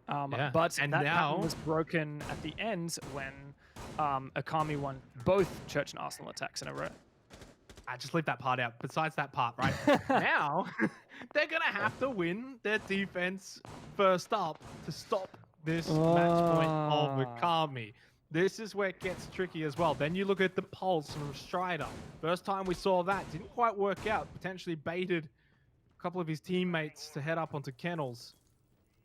Yeah. But and that now pattern was broken at the end when Akami won both Church and Arsenal attacks in a row. I just leave that part out. Besides that part, right? Now, they're going to have to win their defense first up to stop this match point of Akami. This is where it gets tricky as well. Then you look at the pulse from Strider. First time we saw that, didn't quite work out. Potentially baited a couple of his teammates to head up onto Kennels.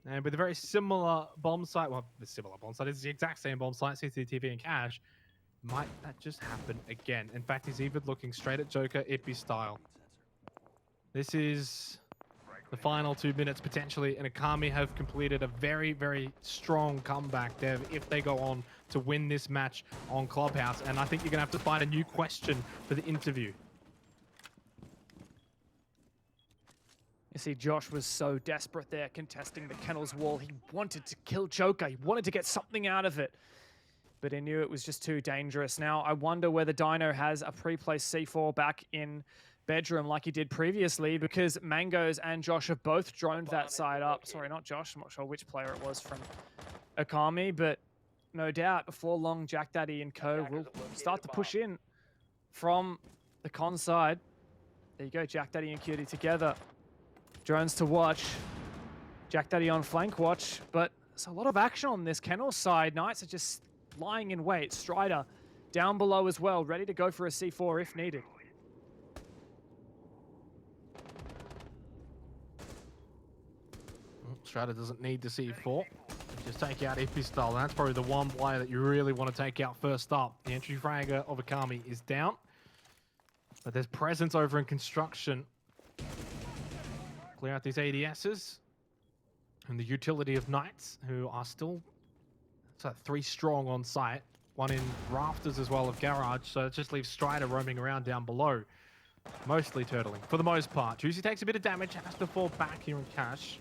And with a very similar bomb site, well, the similar bomb site, it's the exact same bomb site, CCTV and Cash. Might that just happen again? In fact, he's even looking straight at Joker, Ippy style. This is the final 2 minutes potentially, and Akami have completed a very, very strong comeback, Dev, if they go on to win this match on Clubhouse. And I think you're going to have to find a new question for the interview. You see, Josh was so desperate there contesting the Kennels wall. He wanted to kill Joker. He wanted to get something out of it, but he knew it was just too dangerous. Now, I wonder whether Dino has a pre-placed C4 back in bedroom like he did previously, because Mangoes and Josh have both droned that side up. Sorry, not Josh. I'm not sure which player it was from Akami, but no doubt, before long, Jack Daddy and co Attackers will have located start the to push bomb. in from the con side. There you go, Jack Daddy and Cutie together. Drones to watch. Jack Daddy on flank watch, but there's a lot of action on this Kennel side. Knights are just lying in wait. Strider down below as well, ready to go for a C4 if needed. Strider doesn't need the C4. Just take out Ipistol. And that's probably the one player that you really want to take out first up. The entry fragger of Akami is down. But there's presence over in construction. Clear out these ADSs. And the utility of Knights, who are still 3 strong on site. 1 in rafters as well of garage. So it just leaves Strider roaming around down below. Mostly turtling, for the most part. Juicy takes a bit of damage, has to fall back here in cash.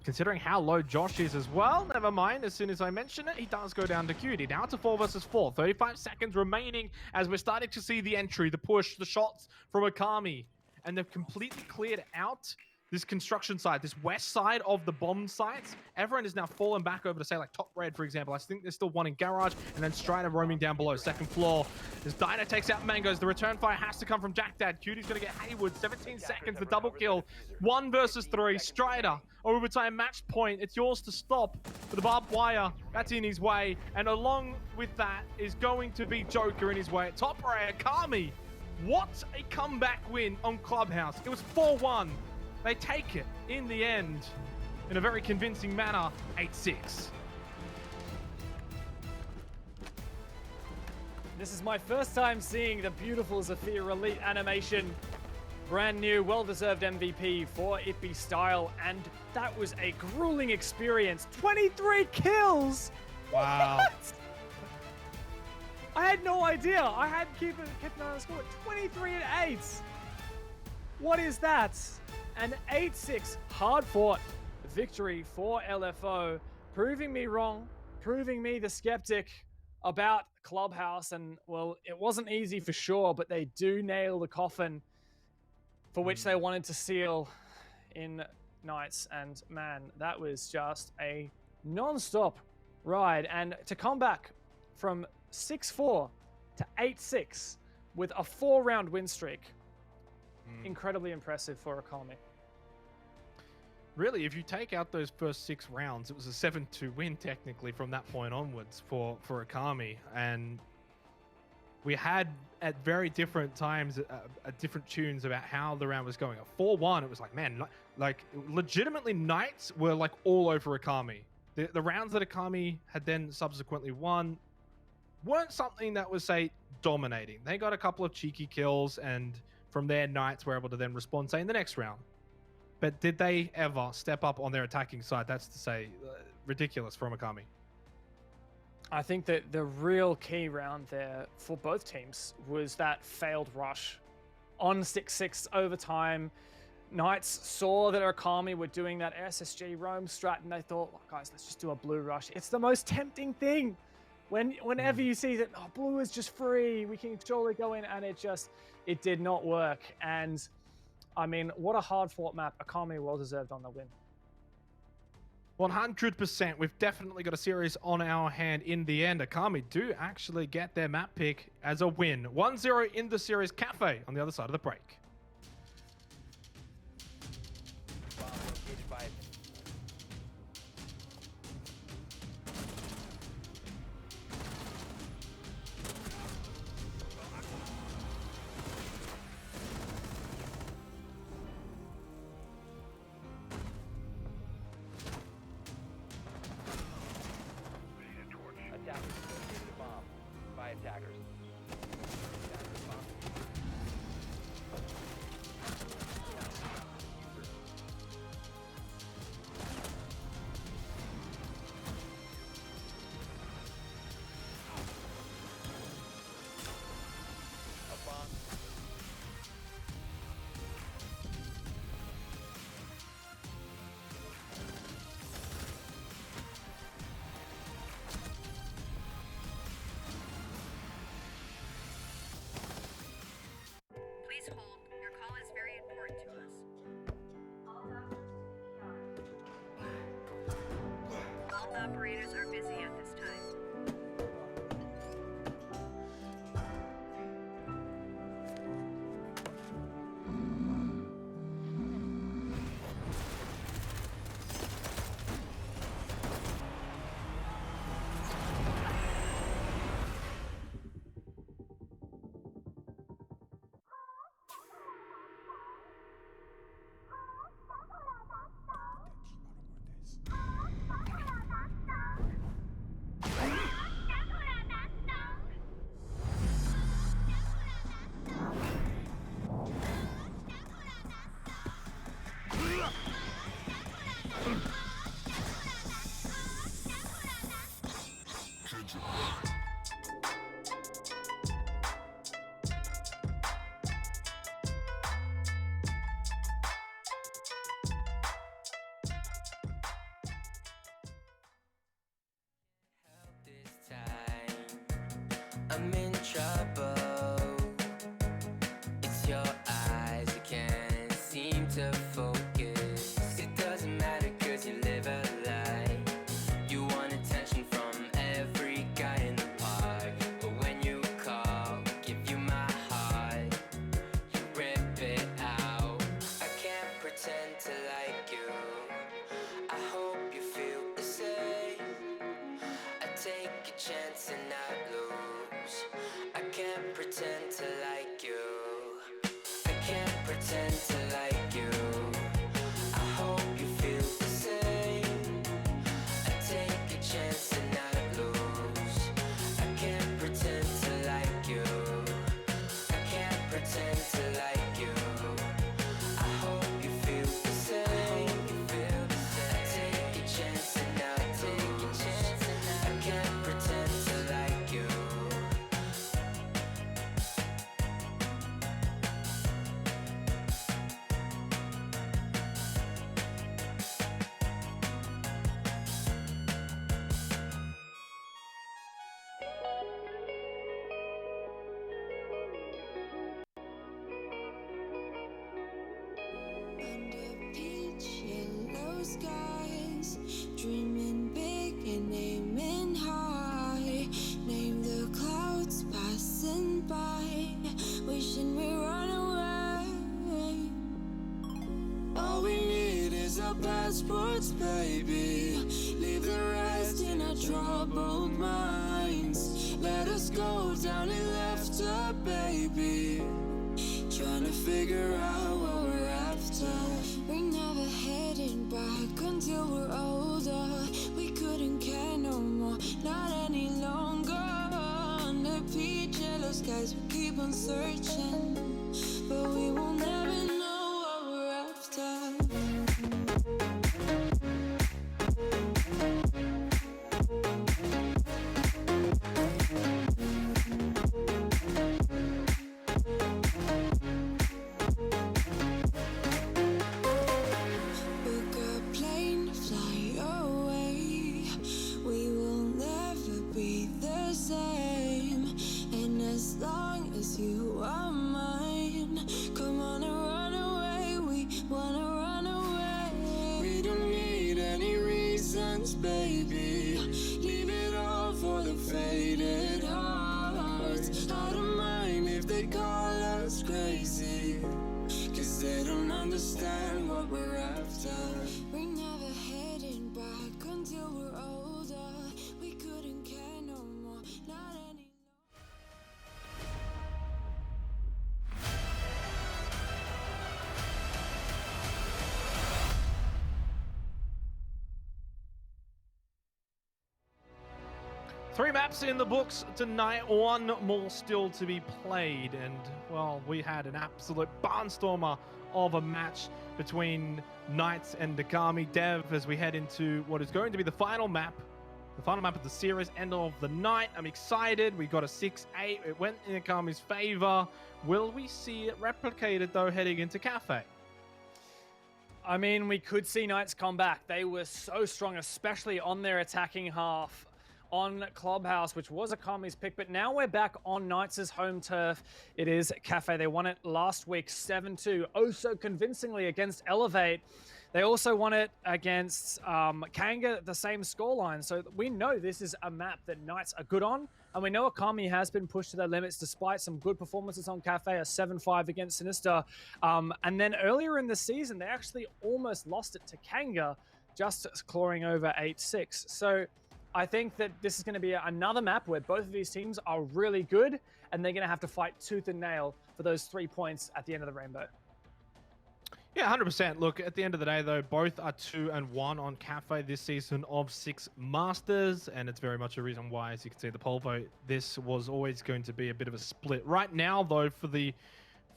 Considering how low Josh is as well, never mind. As soon as I mention it, he does go down to Cutie. Now it's a 4 versus 4. 35 seconds remaining as we're starting to see the entry, the push, the shots from Akami. And they've completely cleared out this construction site, this west side of the bomb sites. Everyone is now fallen back over to, say, like top red, for example. I think there's still 1 in garage, and then Strider roaming down below, second floor. As Dino takes out Mangoes, the return fire has to come from Jack Dad. Cutie's going to get Hayward, 17 seconds, the double kill. 1 versus 3, Strider, overtime match point. It's yours to stop. For the barbed wire, that's in his way. And along with that is going to be Joker in his way. Top right, Akami. What a comeback win on Clubhouse. It was 4-1. They take it in the end in a very convincing manner, 8-6. This is my first time seeing the beautiful Zafir Elite animation. Brand new, well-deserved MVP for Ipistyle, and that was a grueling experience. 23 kills! Wow. What? I had no idea. I had kept an eye on the score. 23 and 8. What is that? An 8-6 hard-fought victory for LFO, proving me wrong, proving me the skeptic about Clubhouse. And, well, it wasn't easy for sure, but they do nail the coffin for which they wanted to seal in Knights. And, man, that was just a non-stop ride. And to come back from 6-4 to 8-6 with a 4-round win streak, incredibly impressive for Akami. Really, if you take out those first 6 rounds, it was a 7-2 win technically from that point onwards for Akami. And we had at very different times different tunes about how the round was going. At 4-1, it was like, man, like legitimately Knights were like all over Akami. The rounds that Akami had then subsequently won weren't something that was, say, dominating. They got a couple of cheeky kills, and from there, Knights were able to then respond, say, in the next round. But did they ever step up on their attacking side? That's to say, ridiculous from Akami. I think that the real key round there for both teams was that failed rush. On 6-6 overtime, Knights saw that Akami were doing that SSG roam strat, and they thought, oh, guys, let's just do a blue rush. It's the most tempting thing. Whenever you see that, oh, blue is just free, we can surely go in, and it did not work. And I mean, what a hard-fought map. Akami well-deserved on the win. 100%. We've definitely got a series on our hand in the end. Akami do actually get their map pick as a win. 1-0 in the series. Cafe on the other side of the break. Bomb located by attackers located a bomb by attackers. Attackers bomb. A bomb. Please hold. Your call is very important to us. All operators are busy at this time. to focus. It doesn't matter cause you live a lie. You want attention from every guy in the park, but when you call, give you my heart, you rip it out. I can't pretend to like you, I hope you feel the same. I take a chance and not lose. I can't pretend to like you, I can't pretend to like you. I hope you feel the same. I take a chance and not lose. I can't pretend to like you, I can't pretend to like you. I hope you feel the same. I take a chance and not take a chance. I can't pretend to like you. Under peach yellow skies, dreaming big and aiming high. Name the clouds passing by, wishing we run away. All we need is our passports, baby. Leave the rest in our troubled minds. Let us go down in laughter, baby. Trying to figure out what we're after. We're never heading back until we're older. We couldn't care no more, not any longer. Under peach yellow skies, we keep on searching, but we will never know what we're after. Book a plane, fly away. We will never be the same. And as long as you are mine, come on and run away. We wanna run away. We don't need any reasons, baby. Leave it all for the faded hearts. I don't mind if they call us crazy, cause they don't understand what we're after. We're never heading back until we're older. We couldn't care no more, not any Three maps in the books tonight, one more still to be played. And, well, we had an absolute barnstormer of a match between Knights and Nakami Dev as we head into what is going to be the final map of the series, end of the night. I'm excited. We got a 6-8. It went in Nakami's favor. Will we see it replicated, though, heading into Cafe? I mean, we could see Knights come back. They were so strong, especially on their attacking half on Clubhouse, which was Akami's pick, but now we're back on Knights' home turf. It is Cafe. They won it last week 7-2, oh so convincingly against Elevate. They also won it against Kanga, the same scoreline. So we know this is a map that Knights are good on, and we know Akami has been pushed to their limits despite some good performances on Cafe, a 7-5 against Sinister. And then earlier in the season, they actually almost lost it to Kanga, just clawing over 8-6. So I think that this is going to be another map where both of these teams are really good, and they're going to have to fight tooth and nail for those 3 points at the end of the rainbow. Yeah, 100%. Look, at the end of the day, though, both are 2-1 on Cafe this season of 6 Masters, and it's very much a reason why, as you can see, the poll vote, this was always going to be a bit of a split. Right now, though, for the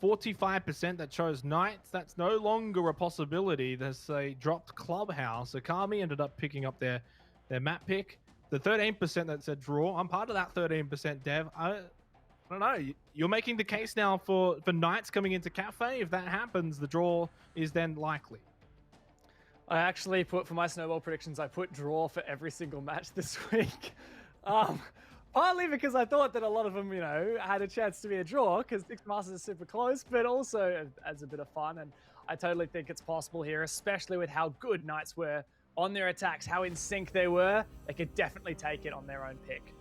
45% that chose Knights, that's no longer a possibility. They dropped Clubhouse. Akami ended up picking up their map pick. The 13% that said draw, I'm part of that 13%, Dev. I don't know. You're making the case now for Knights coming into Cafe. If that happens, the draw is then likely. I actually put, for my snowball predictions, I put draw for every single match this week. Partly because I thought that a lot of them, had a chance to be a draw because Six Masters is super close, but also as a bit of fun. And I totally think it's possible here, especially with how good Knights were on their attacks, how in sync they were. They could definitely take it on their own pick.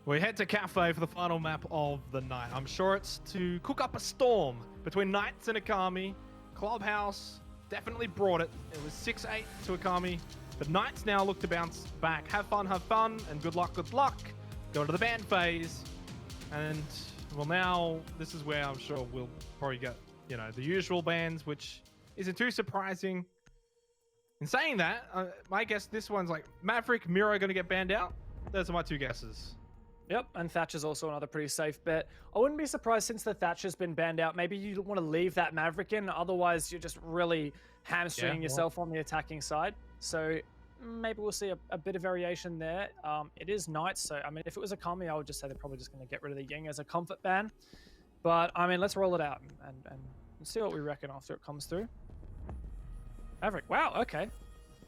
We head to Cafe for the final map of the night. I'm sure it's to cook up a storm between Knights and Akami. Clubhouse definitely brought it. It was 6-8 to Akami. But Knights now look to bounce back. Have fun, and good luck, Go to the ban phase. And, well, now this is where I'm sure we'll probably get, the usual bans, which isn't too surprising. In saying that, my guess this one's like Maverick, Mira going to get banned out. Those are my two guesses. Yep, and Thatcher's also another pretty safe bet. I wouldn't be surprised since the Thatcher's been banned out. Maybe you want to leave that Maverick in, otherwise you're just really hamstringing yourself on the attacking side. So maybe we'll see a bit of variation there. It is Knights, so I mean, if it was Akami, I would just say they're probably just going to get rid of the Ying as a comfort ban. But I mean, let's roll it out and see what we reckon after it comes through. Maverick, wow, okay.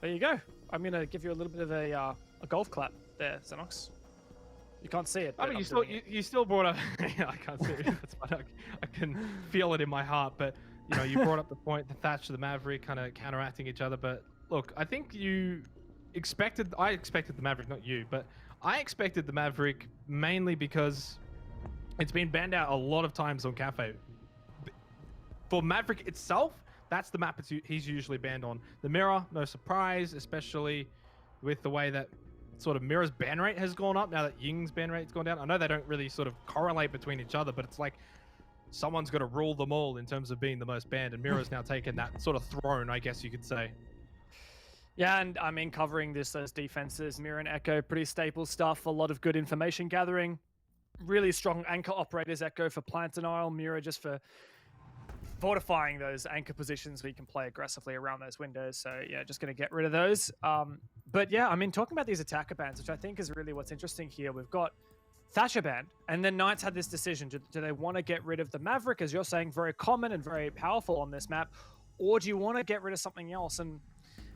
There you go. I'm going to give you a little bit of a golf clap there, Xenox. You can't see it. I mean, you still brought up. Yeah, I can't see it. That's fine. I can feel it in my heart. But you brought up the point, the Thatcher, the Maverick, kind of counteracting each other. But look, I think I expected the Maverick, not you, but I expected the Maverick mainly because it's been banned out a lot of times on Cafe. For Maverick itself, that's the map he's usually banned on. The Mirror, no surprise, especially with the way that sort of Mira's ban rate has gone up now that Ying's ban rate's gone down. I know they don't really sort of correlate between each other, but it's like someone's got to rule them all in terms of being the most banned, and Mira's now taken that sort of throne, I guess you could say. Yeah, and I mean, covering those defenses, Mira and Echo, pretty staple stuff. A lot of good information gathering. Really strong anchor operators, Echo for plant denial, Mira just for fortifying those anchor positions where you can play aggressively around those windows. So yeah, just going to get rid of those. But yeah, I mean, talking about these attacker bans, which I think is really what's interesting here. We've got Thatcher banned, and then Knights had this decision. Do they want to get rid of the Maverick, as you're saying, very common and very powerful on this map, or do you want to get rid of something else? And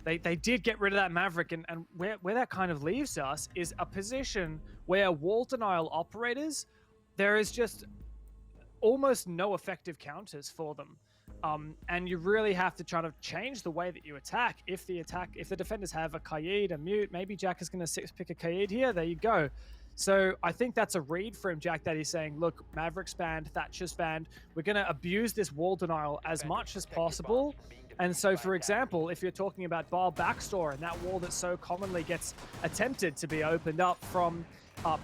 they did get rid of that Maverick, and where that kind of leaves us is a position where wall denial operators, there is just almost no effective counters for them. And you really have to try to change the way that you attack. If the defenders have a Kaid, a Mute, maybe Jack is going to pick a Kaid here. There you go. So I think that's a read from Jack that he's saying, look, Maverick's banned, Thatcher's banned. We're going to abuse this wall denial as much as possible. And so, for example, if you're talking about bar backstore and that wall that so commonly gets attempted to be opened up from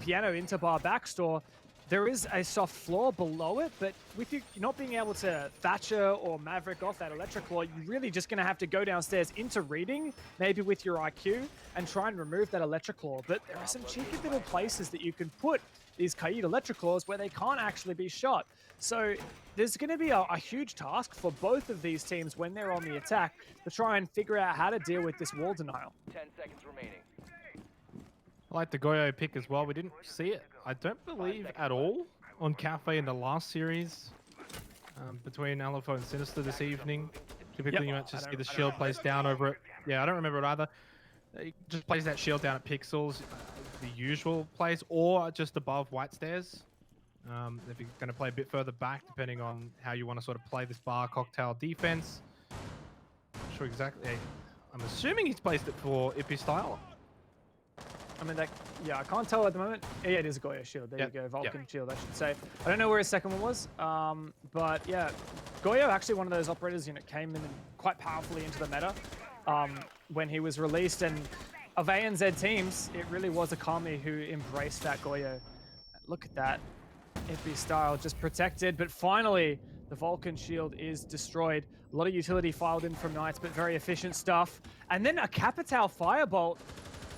piano into bar backstore, there is a soft floor below it, but with you not being able to Thatcher or Maverick off that Electric Claw, you're really just going to have to go downstairs into reading, maybe with your IQ, and try and remove that Electric Claw. But there are some cheeky little places that you can put these Kaid Electric Claws where they can't actually be shot. So there's going to be a huge task for both of these teams when they're on the attack to try and figure out how to deal with this wall denial. 10 seconds remaining. I like the Goyo pick as well. We didn't see it, I don't believe, at all on Cafe in the last series between LFO and Sinister this evening. Typically, you might just see the shield placed down over it. Yeah, I don't remember it either. He just plays that shield down at Pixels, the usual place, or just above White Stairs. If you're going to play a bit further back, depending on how you want to sort of play this bar cocktail defense. Not sure exactly. I'm assuming he's placed it for Ippy style. I mean, yeah, I can't tell at the moment. Yeah, it is a Goyo shield. There you go, Vulcan shield, I should say. I don't know where his second one was, but yeah, Goyo actually one of those operators, came in quite powerfully into the meta when he was released, and of ANZ teams, it really was Akami who embraced that Goyo. Look at that, Ippy style just protected, but finally the Vulcan shield is destroyed. A lot of utility filed in from Knights, but very efficient stuff, and then a Capitao Firebolt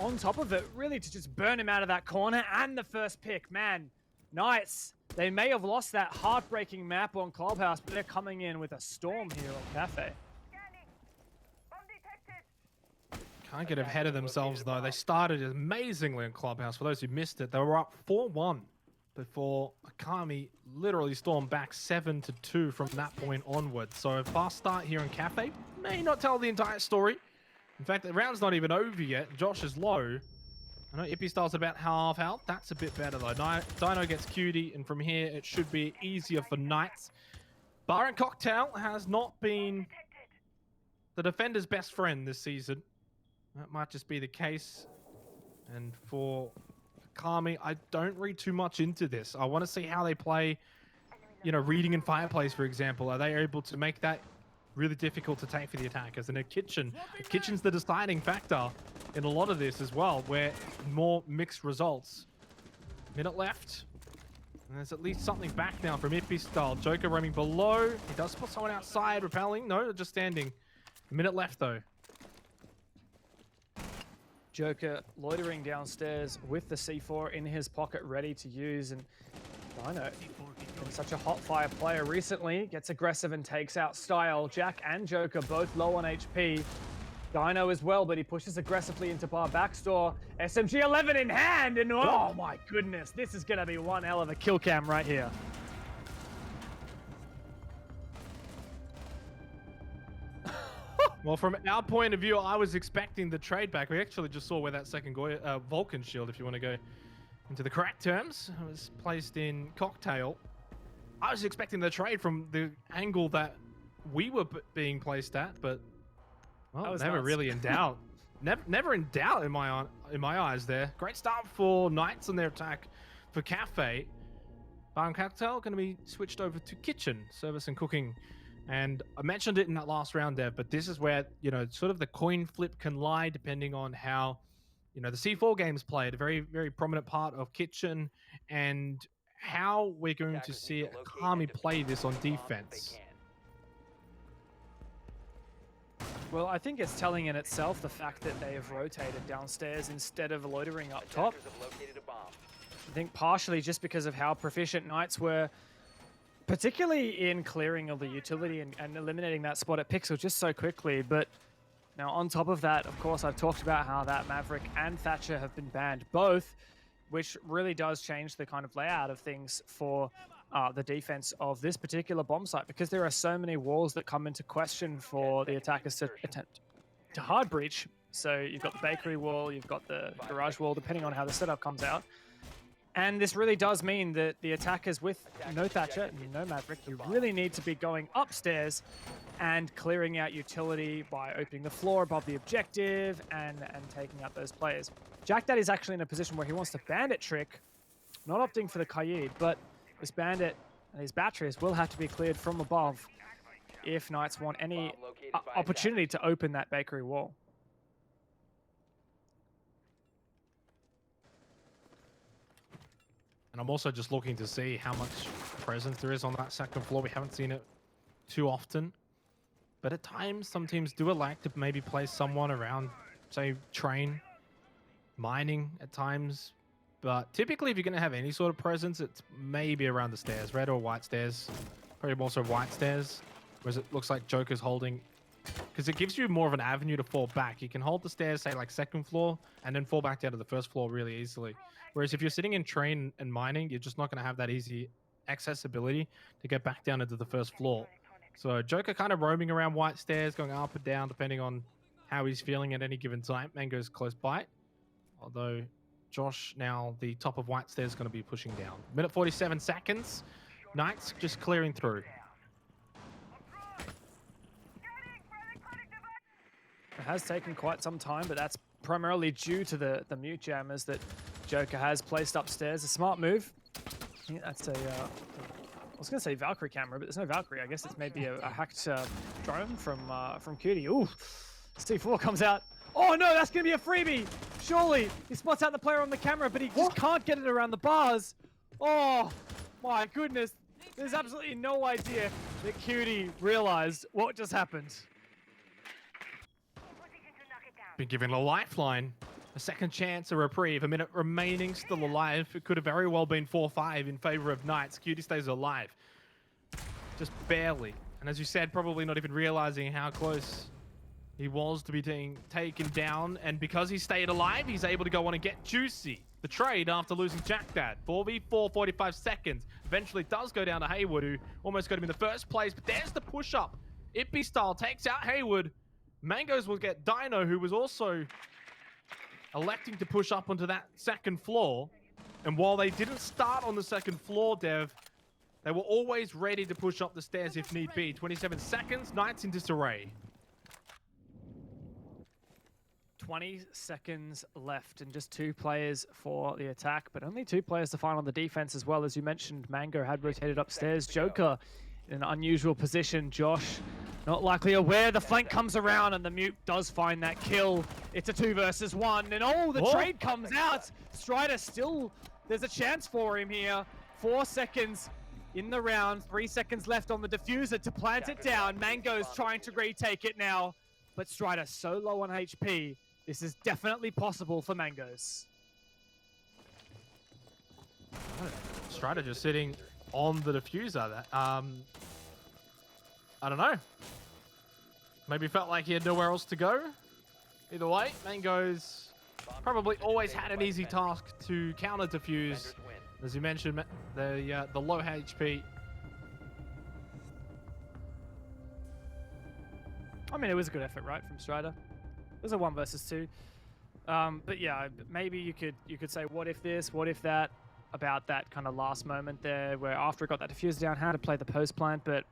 on top of it, really to just burn him out of that corner, and the first pick. Man, Knights, they may have lost that heartbreaking map on Clubhouse, but they're coming in with a storm here on Cafe. Can't get ahead of themselves, though. They started amazingly on Clubhouse. For those who missed it, they were up 4-1 before Akami literally stormed back 7-2 from that point onwards. So a fast start here on Cafe may not tell the entire story. In fact, the round's not even over yet. Josh is low. I know Ippy Style's about half health. That's a bit better though. Dino gets Cutie, and from here it should be easier for Knights. Baron Cocktail has not been the defender's best friend this season. That might just be the case. And for Kami, I don't read too much into this. I want to see how they play, you know, reading in Fireplace, for example. Are they able to make that really difficult to take for the attackers? And the kitchen's the deciding factor in a lot of this as well, where more mixed results. Minute left. And there's at least something back now from Ippy Style. Joker roaming below. He does put someone outside, repelling. No, just standing. A minute left though. Joker loitering downstairs with the C4 in his pocket, ready to use. And Dino, been such a hot fire player recently, gets aggressive and takes out Style. Jack and Joker both low on HP. Dino as well, but he pushes aggressively into bar backstore. SMG 11 in hand, and oh my goodness, this is gonna be one hell of a kill cam right here. Well, from our point of view, I was expecting the trade back. We actually just saw where that second Vulcan shield, if you want to go into the correct terms, was placed in Cocktail. I was expecting the trade from the angle that we were being placed at, but well, never really in doubt. Never in doubt in my eyes there. Great start for Knights on their attack for Cafe. Baron Cocktail going to be switched over to Kitchen, service and cooking. And I mentioned it in that last round, Dev, but this is where, you know, sort of the coin flip can lie depending on how, you know, the C4 games played, a very, very prominent part of Kitchen, and how we're going to see Kami play this on defense. Well, I think it's telling in itself the fact that they have rotated downstairs instead of loitering up top. I think partially just because of how proficient Knights were, particularly in clearing of the utility and eliminating that spot at Pixel just so quickly. But now on top of that, of course, I've talked about how that Maverick and Thatcher have been banned both, which really does change the kind of layout of things for the defense of this particular bomb site, because there are so many walls that come into question for the attackers to attempt to hard breach. So you've got the bakery wall, you've got the garage wall, depending on how the setup comes out. And this really does mean that the attackers with no Thatcher, no Maverick, you really need to be going upstairs and clearing out utility by opening the floor above the objective and taking out those players. Jack Daddy's actually in a position where he wants to bandit trick, not opting for the Kaid, but this bandit and his batteries will have to be cleared from above if Knights want any opportunity to open that bakery wall. And I'm also just looking to see how much presence there is on that second floor. We haven't seen it too often. But at times, some teams do elect to maybe place someone around, say, train, mining at times. But typically, if you're going to have any sort of presence, it's maybe around the stairs, red or white stairs. Probably more so white stairs, whereas it looks like Joker's holding, because it gives you more of an avenue to fall back. You can hold the stairs, say, like second floor, and then fall back down to the first floor really easily. Whereas if you're sitting in train and mining, you're just not going to have that easy accessibility to get back down into the first floor. So Joker kind of roaming around white stairs, going up and down, depending on how he's feeling at any given time. Mango's close by. Although Josh, now the top of white stairs, is going to be pushing down. Minute 47 seconds. Knights just clearing through. It has taken quite some time, but that's primarily due to the mute jammers that Joker has placed upstairs. A smart move. Yeah, that's a, I was going to say Valkyrie camera, but there's no Valkyrie. I guess it's maybe a hacked drone from Cutie. Ooh, C4 comes out. Oh no, that's going to be a freebie. Surely he spots out the player on the camera, but he just can't get it around the bars. Oh my goodness. There's absolutely no idea that Cutie realized what just happened. Been given a lifeline, a second chance, a reprieve, a minute remaining, still alive. It could have very well been 4-5 in favor of Knights. Cutie stays alive, just barely. And as you said, probably not even realizing how close he was to be taken down. And because he stayed alive, he's able to go on and get Juicy. The trade after losing Jack Dad. 4v4, 45 seconds. Eventually it does go down to Haywood, who almost got him in the first place. But there's the push-up. Ippy Style takes out Haywood. Mangoes will get Dino, who was also electing to push up onto that second floor. And while they didn't start on the second floor, Dev, they were always ready to push up the stairs if need be. 27 seconds, Knights in disarray. 20 seconds left and just 2 players for the attack, but only 2 players to find on the defense as well. As you mentioned, Mango had rotated upstairs. Joker in an unusual position. Josh not likely aware. The flank comes around and the Mute does find that kill. It's a 2 versus 1 and the trade comes out. Strider still, there's a chance for him here. 4 seconds in the round, 3 seconds left on the diffuser to plant it down. Mango's trying to retake it now, but Strider so low on HP. This is definitely possible for Mangoes. Strider just sitting on the diffuser. That I don't know. Maybe felt like he had nowhere else to go. Either way, Mangoes probably always had an easy task to counter defuse. As you mentioned, the low HP. I mean, it was a good effort, right, from Strider. It was a 1 versus 2. But yeah, maybe you could say, what if this, what if that, about that kind of last moment there, where after he got that diffuser down, how to play the post plant, but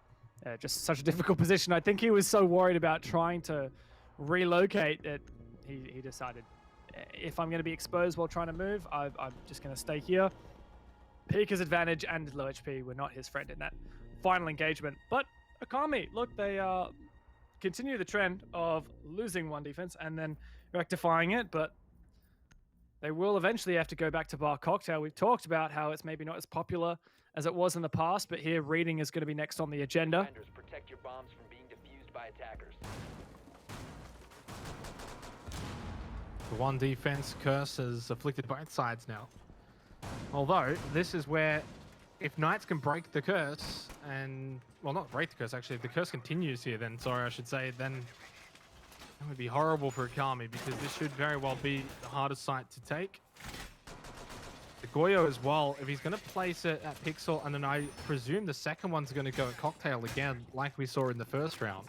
just such a difficult position. I think he was so worried about trying to relocate that he decided, if I'm going to be exposed while trying to move, I'm just going to stay here. Pika's advantage and low HP were not his friend in that final engagement. But Akami, look, they continue the trend of losing 1 defense and then rectifying it, but they will eventually have to go back to Bar Cocktail. We've talked about how it's maybe not as popular as it was in the past, but here reading is going to be next on the agenda. Defenders, protect your bombs from being defused by attackers. The 1 defense curse has afflicted both sides now. Although, this is where, if Knights can break the curse, and, well, not break the curse, actually, if the curse continues here, then, sorry, I should say, then it would be horrible for Akami, because this should very well be the hardest site to take. The Goyo as well, if he's going to place it at Pixel, and then I presume the second one's going to go at Cocktail again, like we saw in the first round.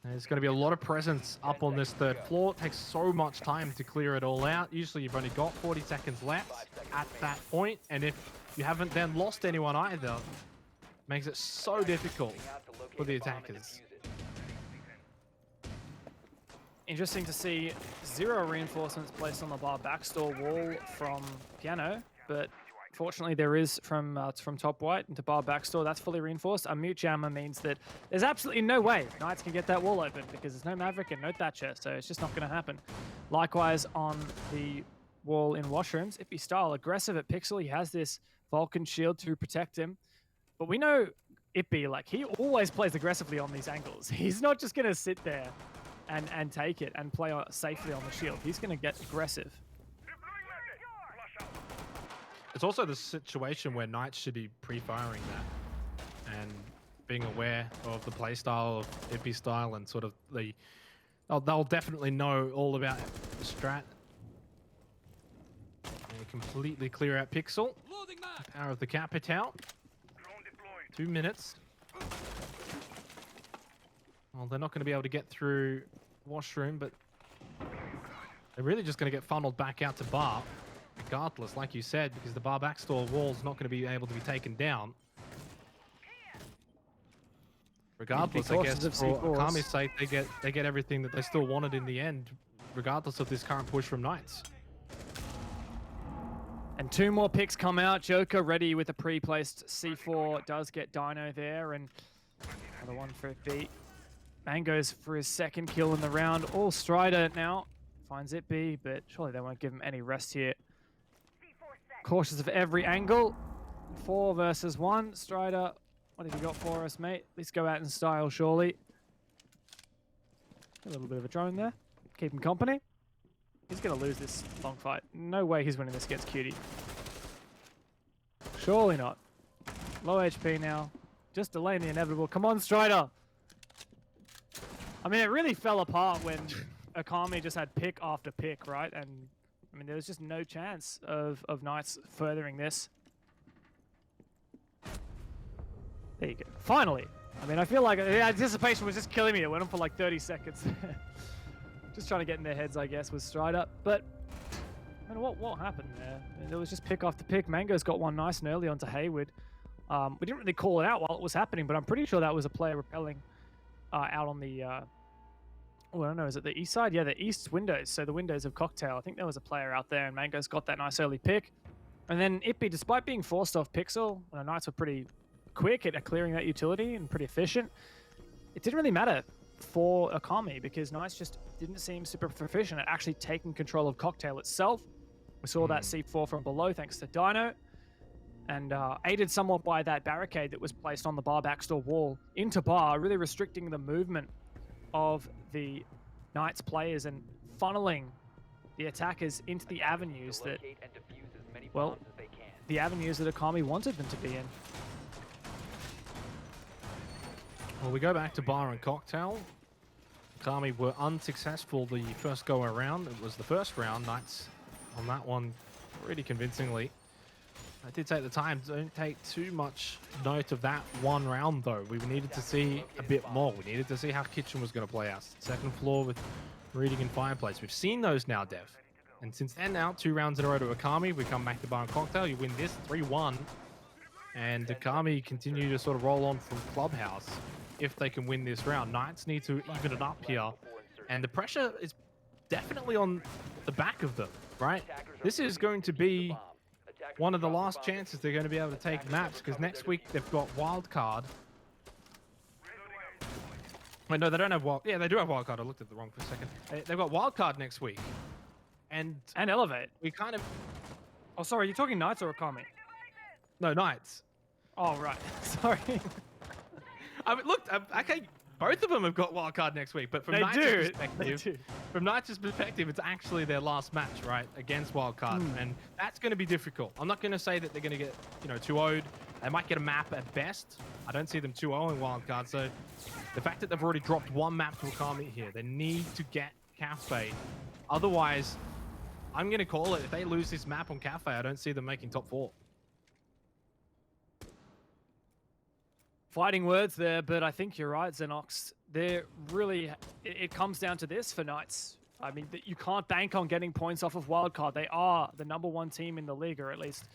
There's going to be a lot of presence up on this 3rd floor. It takes so much time to clear it all out. Usually you've only got 40 seconds left at that point, and if you haven't then lost anyone either, it makes it so difficult for the attackers. Interesting to see 0 reinforcements placed on the bar backstore wall from Piano, but fortunately there is from top white into bar backstore. That's fully reinforced. A mute jammer means that there's absolutely no way Knights can get that wall open because there's no Maverick and no Thatcher, so it's just not going to happen. Likewise on the wall in washrooms, Ippy style aggressive at Pixel. He has this Vulcan shield to protect him, but we know Ippy, like, he always plays aggressively on these angles. He's not just going to sit there and take it and play safely on the shield. He's going to get aggressive. It's also the situation where Knights should be pre-firing that and being aware of the playstyle of Ippy style and sort of the... They'll definitely know all about the strat. And completely clear out Pixel. Power of the Capital. 2 minutes. Well, they're not going to be able to get through washroom, but they're really just going to get funneled back out to bar. Regardless, like you said, because the bar backstore wall's not going to be able to be taken down. Regardless, I guess, for Akami's sake, they get everything that they still wanted in the end, regardless of this current push from Knights. And 2 more picks come out. Joker ready with a pre-placed C4. Does get Dino there, and another one for beat. Mangoes for his 2nd kill in the round. All Strider now finds it B, but surely they won't give him any rest here. Cautious of every angle. 4 versus 1. Strider, what have you got for us, mate? Let's go out in style, surely. A little bit of a drone there. Keep him company. He's going to lose this long fight. No way he's winning this against Cutie. Surely not. Low HP now. Just delaying the inevitable. Come on, Strider. I mean, it really fell apart when Akami just had pick after pick, right? And I mean, there was just no chance of Knights furthering this. There you go. Finally. I mean, I feel like the anticipation was just killing me. It went on for like 30 seconds. Just trying to get in their heads, I guess, with Strider. But I mean, what happened there? There was just pick after pick. Mango's got one nice and early onto Hayward. We didn't really call it out while it was happening, but I'm pretty sure that was a player repelling out on the... oh, I don't know, is it the east side? Yeah, the east windows. So the windows of Cocktail. I think there was a player out there, and Mango's got that nice early pick. And then Ippy, despite being forced off Pixel, Knights were pretty quick at clearing that utility and pretty efficient. It didn't really matter for Akami because Knights just didn't seem super proficient at actually taking control of Cocktail itself. We saw that C4 from below thanks to Dino, and aided somewhat by that barricade that was placed on the bar backstore wall into bar, really restricting the movement of the Knights players and funneling the attackers into the avenues that, Locate and defuse as many well, bombs as they can. the avenues that Akami wanted them to be in. Well, we go back to Bar and Cocktail. Akami were unsuccessful the first go around. It was the first round. Knights on that one pretty convincingly. I did take the time. Don't take too much note of that one round, though. We needed to see a bit more. We needed to see how Kitchen was going to play out. Second floor with Reading and Fireplace. We've seen those now, Dev. And since then now, 2 rounds in a row to Akami. We come back to Bar and Cocktail. You win this 3-1. And Akami continue to sort of roll on from Clubhouse if they can win this round. Knights need to even it up here. And the pressure is definitely on the back of them, right? This is going to be one of the last chances they're going to be able to take maps, because next week they've got Wildcard. Wait, no, they don't have Wild... Yeah, they do have Wildcard. I looked at the wrong for a second. They've got Wildcard next week. And Elevate. we kind of... Oh, sorry, you're talking Knights or Akami? No, Knights. Oh, right. Sorry. I mean, look, okay, both of them have got Wildcard next week, but from They Knights' do. perspective... From Knights' perspective, it's actually their last match, right, against Wildcard, and that's going to be difficult. I'm not going to say that they're going to get, 2-0'd. They might get a map at best. I don't see them 2-0 in Wildcard, so the fact that they've already dropped one map to Akami here, they need to get Cafe. Otherwise, I'm going to call it. If they lose this map on Cafe, I don't see them making top 4. Fighting words there, but I think you're right, Xenox. They're really... It comes down to this for Knights. I mean, you can't bank on getting points off of Wildcard. They are the #1 team in the league, or at least...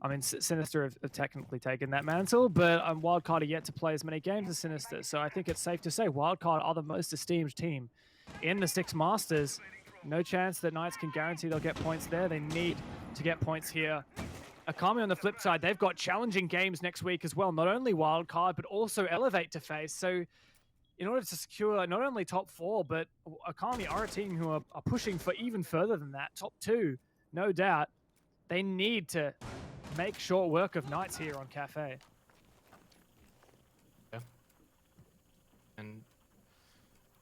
I mean, Sinister have technically taken that mantle, but Wildcard are yet to play as many games as Sinister. So I think it's safe to say Wildcard are the most esteemed team in the Six Masters. No chance that Knights can guarantee they'll get points there. They need to get points here. Akami on the flip side, they've got challenging games next week as well. Not only Wildcard, but also Elevate to face. So in order to secure not only top 4, but Akami are a team who are pushing for even further than that. Top 2, no doubt. They need to make short work of Knights here on Cafe. Yeah. And...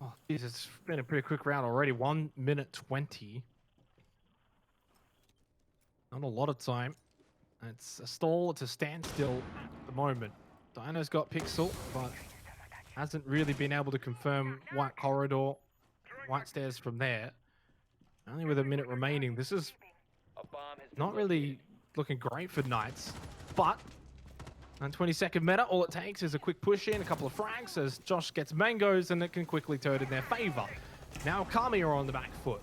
Oh, geez, it's been a pretty quick round already. 1 minute 20. Not a lot of time. It's a stall, it's a standstill at the moment. Dino's got Pixel, but hasn't really been able to confirm White Corridor, White Stairs from there. Only with a minute remaining. This is A bomb has been not really looking great for Knights, but on 22nd meta, all it takes is a quick push in, a couple of frags as Josh gets mangoes, and it can quickly turn in their favor. Now Kami are on the back foot.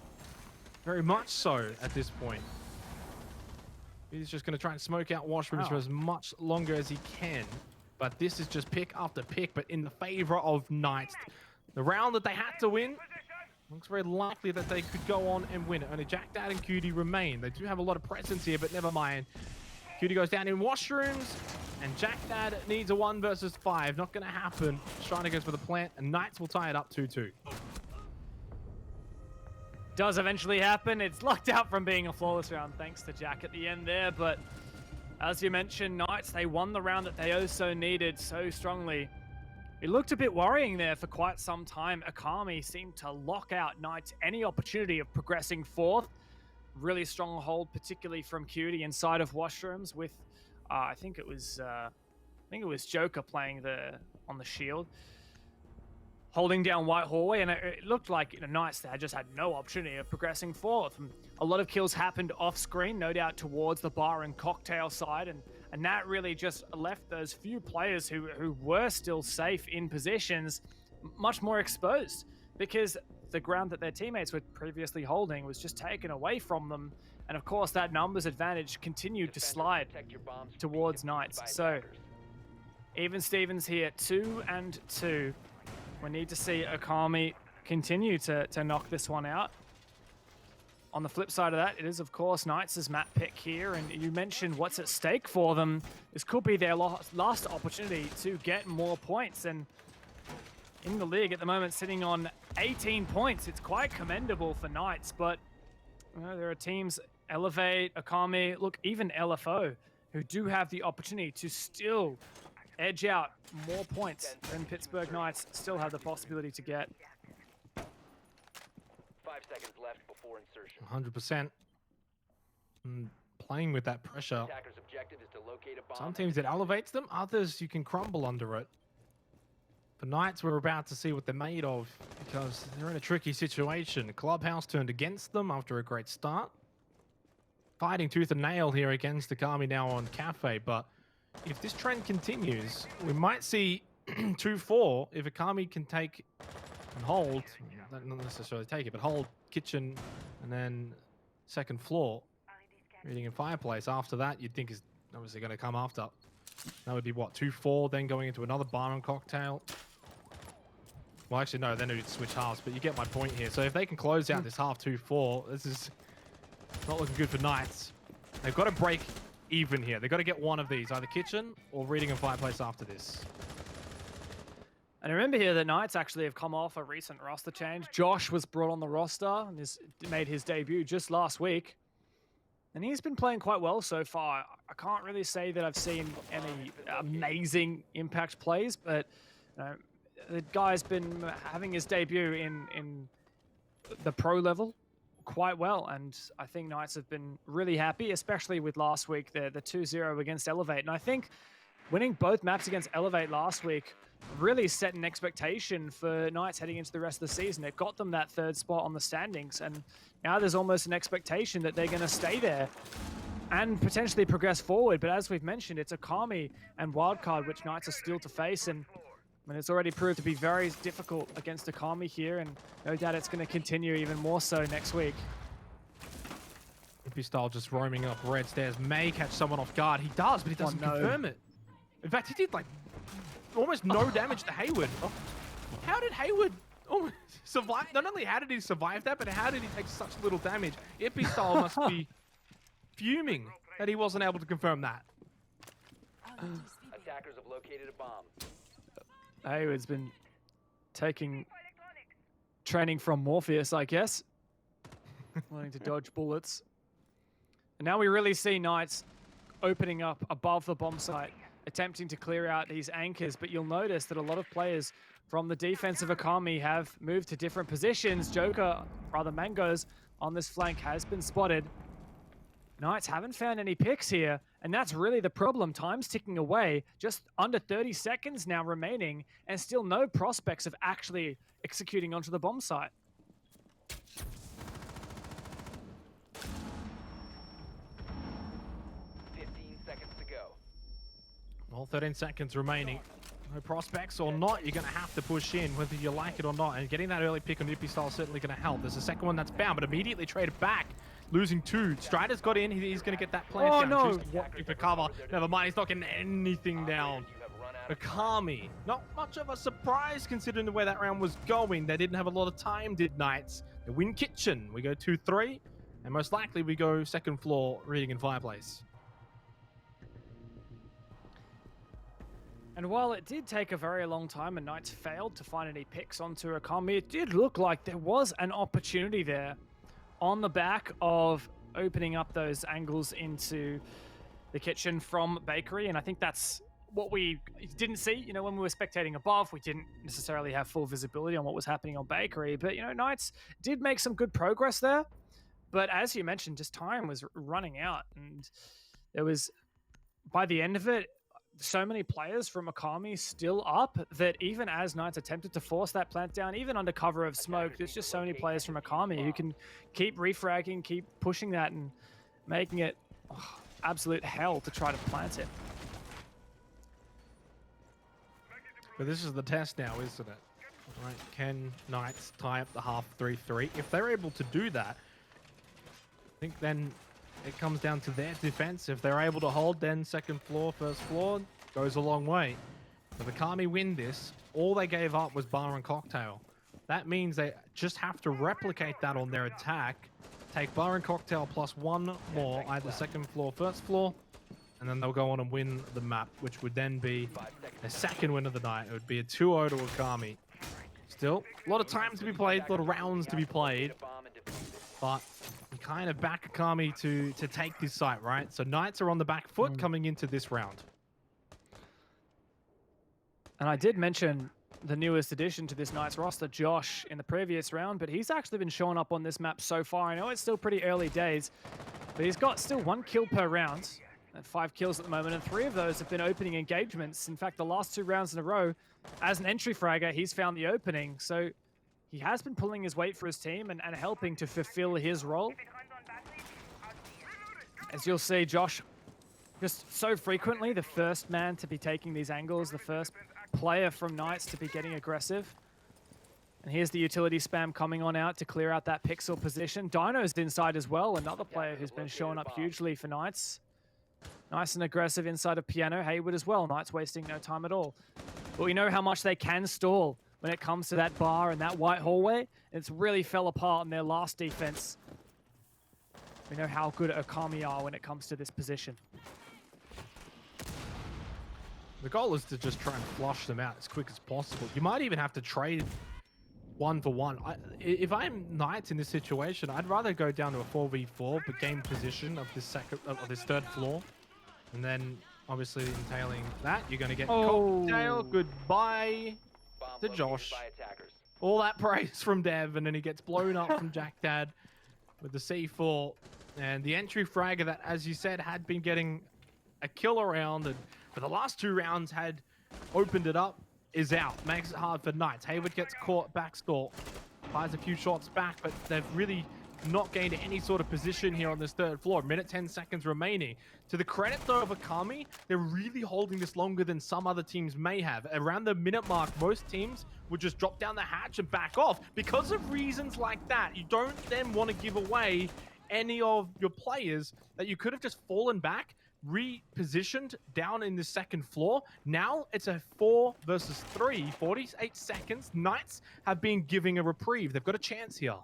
Very much so at this point. He's just going to try and smoke out Washrooms for as much longer as he can. But this is just pick after pick, but in the favor of Knights. The round that they had to win, looks very likely that they could go on and win it. Only Jack Dad and Cutie remain. They do have a lot of presence here, but never mind. Cutie goes down in Washrooms, and Jack Dad needs a 1 versus 5. Not going to happen. Strider goes for the plant, and Knights will tie it up 2-2. Does eventually happen. It's locked out from being a flawless round thanks to Jack at the end there, but as you mentioned, Knights, they won the round that they oh so needed so strongly. It looked a bit worrying there for quite some time. Akami seemed to lock out Knights any opportunity of progressing forth. Really strong hold, particularly from Cutie inside of Washrooms with, I think it was Joker playing on the shield, holding down White Hallway, and it looked like Knights they just had no opportunity of progressing forth. And a lot of kills happened off screen, no doubt towards the bar and cocktail side, and that really just left those few players who were still safe in positions much more exposed, because the ground that their teammates were previously holding was just taken away from them. And of course, that numbers advantage continued to slide Protect your bombs from towards being Knights. by So attackers. even Stevens here, 2-2. We need to see Akami continue to knock this one out. On the flip side of that, it is, of course, Knights' map pick here, and you mentioned what's at stake for them. This could be their last opportunity to get more points, and in the league at the moment, sitting on 18 points. It's quite commendable for Knights, but you know, there are teams, Elevate, Akami, look, even LFO, who do have the opportunity to still edge out more points than Pittsburgh Knights still have the possibility to get. 5 seconds left before insertion. 100%. Playing with that pressure. Attacker's objective is to locate a bomb. Some teams it elevates them, others you can crumble under it. For Knights, we're about to see what they're made of because they're in a tricky situation. Clubhouse turned against them after a great start. Fighting tooth and nail here against Akami now on Cafe, but if this trend continues, we might see 2-4 if Akami can take and hold, not necessarily take it, but hold kitchen and then second floor. Reading in fireplace. After that, you'd think is obviously going to come after. That would be what, 2-4, then going into another bar and cocktail. Well, actually, no, then it would switch halves, but you get my point here. So if they can close out this half 2-4, this is not looking good for Knights. They've got to break even here. They've got to get one of these, either kitchen or reading in fireplace after this. And remember here that Knights actually have come off a recent roster change. Josh was brought on the roster and made his debut just last week. And he's been playing quite well so far. I can't really say that I've seen any amazing impact plays, but you know, the guy's been having his debut in the pro level quite well, and I think Knights have been really happy, especially with last week, the 2-0 against Elevate. And I think winning both maps against Elevate last week really set an expectation for Knights heading into the rest of the season. It got them that third spot on the standings, and now there's almost an expectation that they're going to stay there and potentially progress forward. But as we've mentioned, it's Akami and Wildcard, which Knights are still to face, and I mean, it's already proved to be very difficult against Akami here, and no doubt it's going to continue even more so next week. Style just roaming up red stairs may catch someone off guard. He does, but he doesn't confirm it. In fact, he did like almost no damage to Hayward. How did Hayward almost survive? Not only how did he survive that, but how did he take such little damage? Style must be fuming that he wasn't able to confirm that. Attackers have located a bomb. Hayward's been taking training from Morpheus, I guess. Learning to dodge bullets. And now we really see Knights opening up above the bomb site, attempting to clear out these anchors, but you'll notice that a lot of players from the defensive Akami have moved to different positions. Joker, rather Mangoes, on this flank has been spotted. Knights haven't found any picks here, and that's really the problem. Time's ticking away, just under 30 seconds now remaining, and still no prospects of actually executing onto the bomb site. Well, 13 seconds remaining. No prospects or not, you're going to have to push in, whether you like it or not. And getting that early pick on Style is certainly going to help. There's a second one that's found, but immediately traded back. Losing 2. Strider's got in. He's going to get that plant down. No. Choosing walking for cover. Never mind, he's not getting anything down. Akami, not much of a surprise considering the way that round was going. They didn't have a lot of time, did Knights. They win kitchen. We go 2-3, and most likely we go second floor, reading in fireplace. And while it did take a very long time and Knights failed to find any picks onto Akami, it did look like there was an opportunity there on the back of opening up those angles into the kitchen from Bakery. And I think that's what we didn't see. You know, when we were spectating above, we didn't necessarily have full visibility on what was happening on Bakery. But, you know, Knights did make some good progress there. But as you mentioned, just time was running out. And there was, by the end of it, so many players from Akami still up that even as Knights attempted to force that plant down, even under cover of smoke, there's just so many players from Akami who can keep refragging, keep pushing that and making it absolute hell to try to plant it. But this is the test now, isn't it? Right, can Knights tie up the half 3-3? If they're able to do that, I think then it comes down to their defense. If they're able to hold, then second floor, first floor goes a long way. If the Kami win this, all they gave up was bar and cocktail. That means they just have to replicate that on their attack. Take bar and cocktail plus one more, either second floor, first floor, and then they'll go on and win the map, which would then be their second win of the night. It would be a 2-0 to Akami. Still, a lot of time to be played, a lot of rounds to be played, but you kind of back Akami to take this site, right? So Knights are on the back foot coming into this round. And I did mention the newest addition to this Knights roster, Josh, in the previous round, but he's actually been showing up on this map so far. I know it's still pretty early days, but he's got still 1 kill per round, and 5 kills at the moment, and 3 of those have been opening engagements. In fact, the last 2 rounds in a row, as an entry fragger, he's found the opening, so he has been pulling his weight for his team and helping to fulfill his role. As you'll see, Josh, just so frequently the first man to be taking these angles, the first player from Knights to be getting aggressive. And here's the utility spam coming on out to clear out that pixel position. Dino's inside as well, another player who's been showing up hugely for Knights. Nice and aggressive inside of Piano. Hayward as well. Knights wasting no time at all. But we know how much they can stall when it comes to that bar and that white hallway. It's really fell apart in their last defense. We know how good Akami are when it comes to this position. The goal is to just try and flush them out as quick as possible. You might even have to trade 1-for-1. If I'm Knights in this situation, I'd rather go down to a 4v4, but gain position of this third floor, and then obviously entailing that, you're going to get cocktail. Goodbye to Josh. All that praise from Dev, and then he gets blown up from Jack Dad with the C4, and the entry fragger that, as you said, had been getting a kill around, and for the last 2 rounds had opened it up, is out. Makes it hard for Knights. Hayward gets caught backstall, fires a few shots back, but they've really not gained any sort of position here on this third floor. Minute 10 seconds remaining. To the credit though of Akami, they're really holding this longer than some other teams may have. Around the minute mark, most teams would just drop down the hatch and back off. Because of reasons like that, you don't then want to give away any of your players that you could have just fallen back, repositioned down in the second floor. Now it's a 4 versus 3, 48 seconds. Knights have been giving a reprieve. They've got a chance here.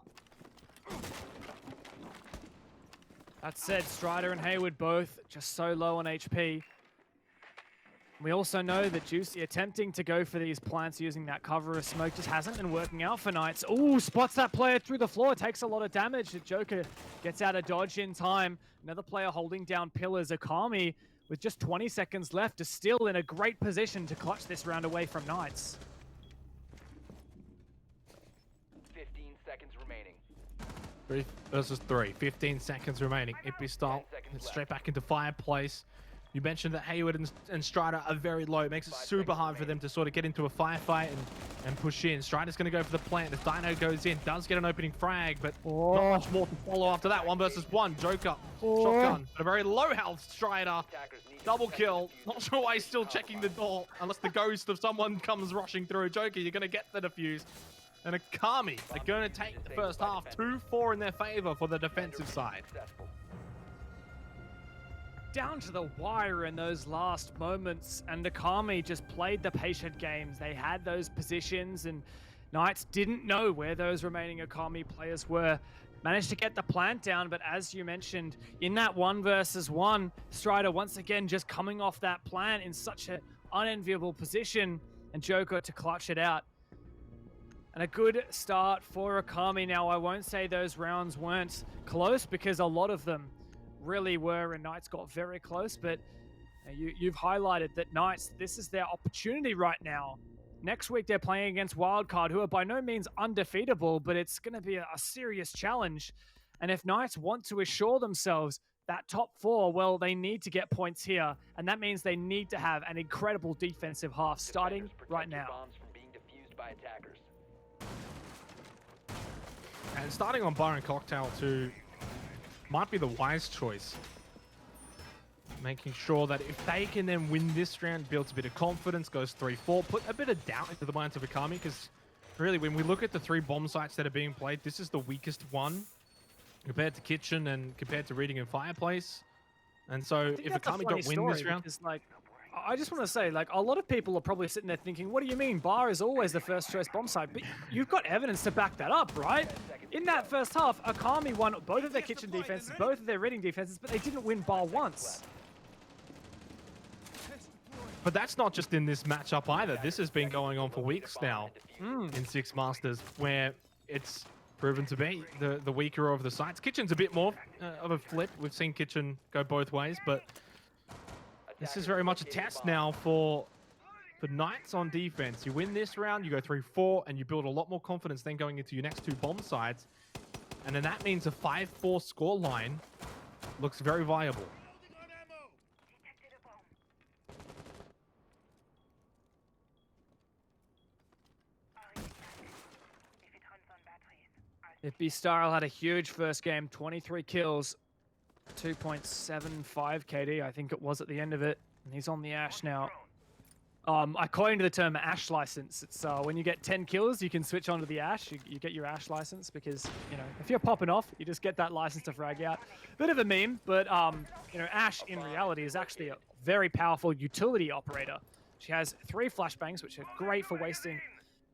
That said, Strider and Hayward both just so low on HP. We also know that Juicy attempting to go for these plants using that cover of smoke just hasn't been working out for Knights. Ooh, spots that player through the floor, takes a lot of damage. The Joker gets out of dodge in time. Another player holding down pillars. Akami, with just 20 seconds left, is still in a great position to clutch this round away from Knights. 15 seconds remaining. 3 versus 3, 15 seconds remaining. Ipistol straight back into fireplace. You mentioned that Hayward and Strider are very low. It makes it super hard for them to sort of get into a firefight and push in. Strider's going to go for the plant. As Dino goes in, does get an opening frag, but not much more to follow after that. 1 versus 1. Joker, shotgun, but a very low health Strider. Double kill. Not sure why he's still checking the door, unless the ghost of someone comes rushing through. Joker, you're going to get the defuse. And Akami are going to take the first half. 2-4 in their favor for the defensive side. Down to the wire in those last moments, and Akami just played the patient games. They had those positions, and Knights didn't know where those remaining Akami players were. Managed to get the plant down, but as you mentioned, in that 1 versus 1, Strider once again just coming off that plant in such an unenviable position, and Joker to clutch it out. And a good start for Akami. Now, I won't say those rounds weren't close, because a lot of them really were, and Knights got very close, but you've highlighted that Knights, this is their opportunity right now. Next week they're playing against Wildcard, who are by no means undefeatable, but it's going to be a serious challenge. And if Knights want to assure themselves that top 4, well, they need to get points here, and that means they need to have an incredible defensive half starting right now. And starting on Bar and Cocktail too might be the wise choice. Making sure that if they can then win this round, builds a bit of confidence, goes 3-4, put a bit of doubt into the minds of Akami, because Really, when we look at the 3 bomb sites that are being played, this is the weakest one compared to Kitchen and compared to Reading and Fireplace. And so if Akami don't win this round, because, like, I just want to say, like, a lot of people are probably sitting there thinking, what do you mean? Bar is always the first choice bomb site, but you've got evidence to back that up, right? In that first half, Akami won both of their Kitchen defenses, both of their Reading defenses, but they didn't win Bar once. but that's not just in this matchup either. This has been going on for weeks now in Six Masters, where it's proven to be the weaker of the sites. Kitchen's a bit more of a flip. We've seen Kitchen go both ways, but this is very much a test now for Knights on defense. You win this round, you go 3-4, and you build a lot more confidence then going into your next 2 bomb sides. And then that means a 5-4 scoreline looks very viable. If B-Style had a huge first game, 23 kills, 2.75 KD, I think it was at the end of it, and he's on the Ash now. I coined the term Ash license. It's when you get 10 kills, you can switch onto the Ash. You get your Ash license because, you know, if you're popping off, you just get that license to frag out. Bit of a meme, but, you know, Ash in reality is actually a very powerful utility operator. She has 3 flashbangs, which are great for wasting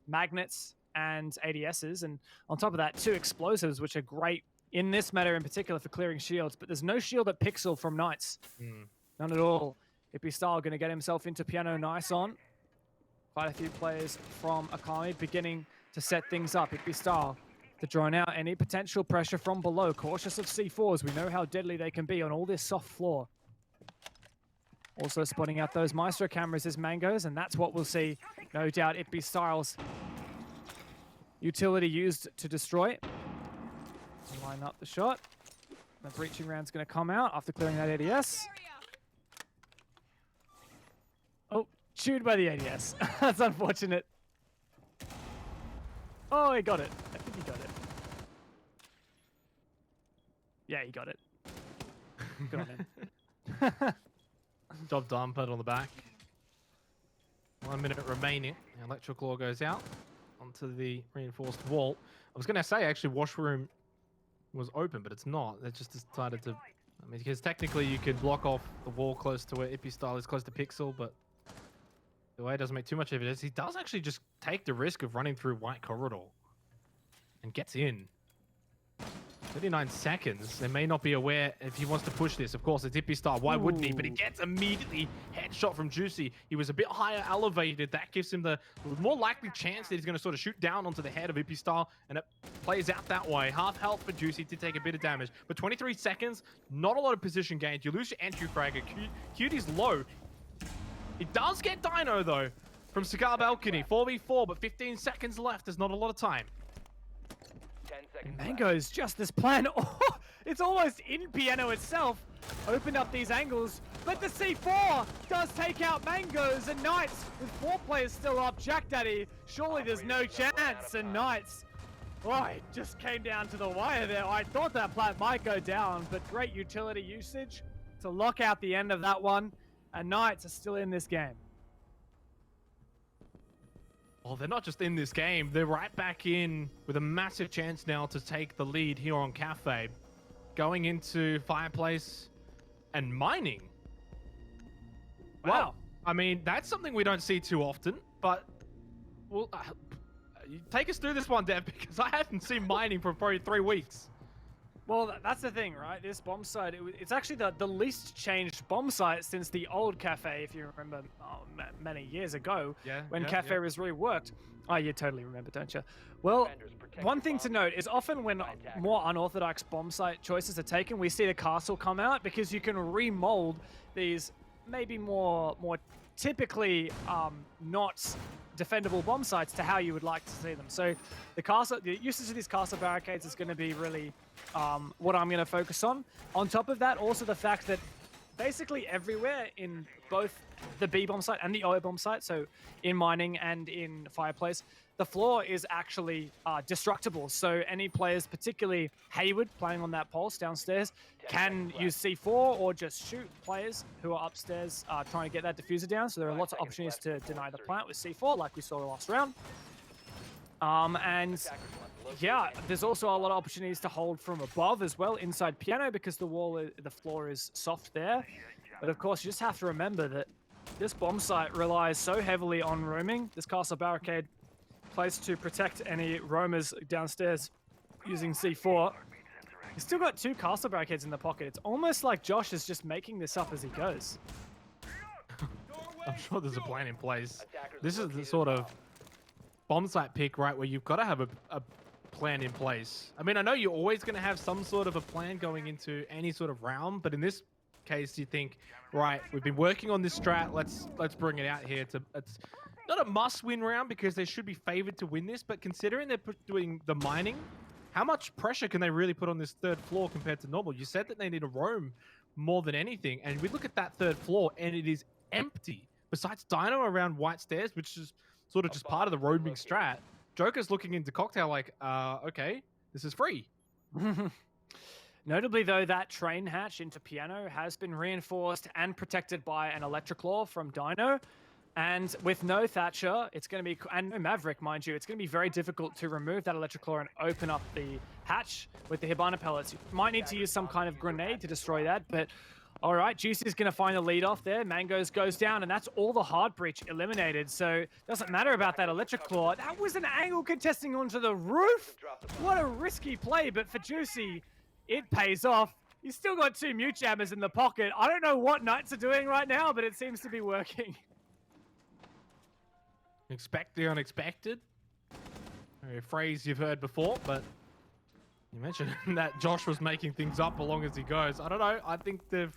magnets and ADSs, and on top of that, 2 explosives, which are great in this meta in particular for clearing shields, but there's no shield at Pixel from Knights. None at all. Hippie Style going to get himself into Piano Nice on. Quite a few players from Akami beginning to set things up. Hippie Style to drone out any potential pressure from below. Cautious of C4s. We know how deadly they can be on all this soft floor. Also spotting out those Maestro cameras is Mangoes, and that's what we'll see, no doubt, Hippie Styles utility used to destroy. Line up the shot. The breaching round's going to come out after clearing that ADS. Oh, chewed by the ADS. That's unfortunate. Oh, he got it. I think he got it. Yeah, he got it. Good on him. Job done, put it on the back. 1 minute remaining. The electric claw goes out onto the reinforced wall. I was going to say, actually, washroom was open, but it's not. They just decided to... I mean, because technically you could block off the wall close to where Ippy Style is close to Pixel, but the way it doesn't make too much evidence. He does actually just take the risk of running through White Corridor and gets in. 39 seconds. They may not be aware if he wants to push this. Of course, it's Ippy Style. Why wouldn't he? But he gets immediately headshot from Juicy. He was a bit higher elevated. That gives him the more likely chance that he's going to sort of shoot down onto the head of Ippy Style, and it plays out that way. Half health for Juicy to take a bit of damage. But 23 seconds, not a lot of position gains. You lose your entry fragger. Cutie's low. He does get Dino, though, from Cigar Balcony. 4v4, but 15 seconds left. There's not a lot of time. 10 seconds Mango's just this plan. Oh, it's almost in Piano itself. Opened up these angles, but the C4 does take out Mango's, and Knights with 4 players still up. Jack Daddy, surely there's no chance, and Knights, oh, it just came down to the wire there. I thought that plant might go down, but great utility usage to lock out the end of that one, and Knights are still in this game. Well, they're not just in this game. They're right back in with a massive chance now to take the lead here on Cafe. Going into Fireplace and mining. Wow. Well, I mean, that's something we don't see too often, but well, take us through this one, Dev, because I haven't seen mining for probably 3 weeks. Well, that's the thing, right? This bomb site, it's actually the least changed bomb site since the old Cafe, if you remember, many years ago, when Cafe was reworked. Oh, you totally remember, don't you? Well, one thing to note is often when more unorthodox bomb site choices are taken, we see the castle come out because you can remold these maybe more typically not defendable bomb sites to how you would like to see them. So the usage of these castle barricades is going to be really what I'm going to focus on. On top of that, also the fact that basically everywhere in both the B bomb site and the O bomb site, so in mining and in Fireplace, the floor is actually destructible. So any players, particularly Hayward playing on that pulse downstairs, can use C4 or just shoot players who are upstairs trying to get that diffuser down. So there are lots of opportunities to deny the plant with C4 like we saw last round. And yeah, there's also a lot of opportunities to hold from above as well inside Piano because the floor is soft there. But of course, you just have to remember that this bomb site relies so heavily on roaming. This castle barricade placed to protect any roamers downstairs using C4. He's still got 2 castle barricades in the pocket. It's almost like Josh is just making this up as he goes. I'm sure there's a plan in place. This is the sort of bomb site pick, right, where you've got to have a plan in place. I mean, I know you're always going to have some sort of a plan going into any sort of round, but in this case, you think, right, we've been working on this strat. Let's bring it out here. It's not a must-win round because they should be favored to win this, but considering they're doing the mining, how much pressure can they really put on this 3rd floor compared to normal? You said that they need to roam more than anything, and we look at that 3rd floor, and it is empty. Besides Dino around White Stairs, which is sort of just part of the roaming strat, Joker's looking into Cocktail like, okay, this is free. Notably, though, that train hatch into Piano has been reinforced and protected by an Electroclaw from Dino. And with no Thatcher, it's going to be, and no Maverick, mind you, it's going to be very difficult to remove that Electroclaw and open up the hatch with the Hibana pellets. You might need to use some kind of grenade to destroy that, but all right, Juicy's going to find the lead off there. Mangoes goes down, and that's all the hard breach eliminated. So doesn't matter about that Electroclaw. That was an angle contesting onto the roof. What a risky play, but for Juicy, it pays off. He's still got 2 mute jammers in the pocket. I don't know what Knights are doing right now, but it seems to be working. Expect the unexpected. A phrase you've heard before, but you mentioned that Josh was making things up along as he goes. I don't know. I think they've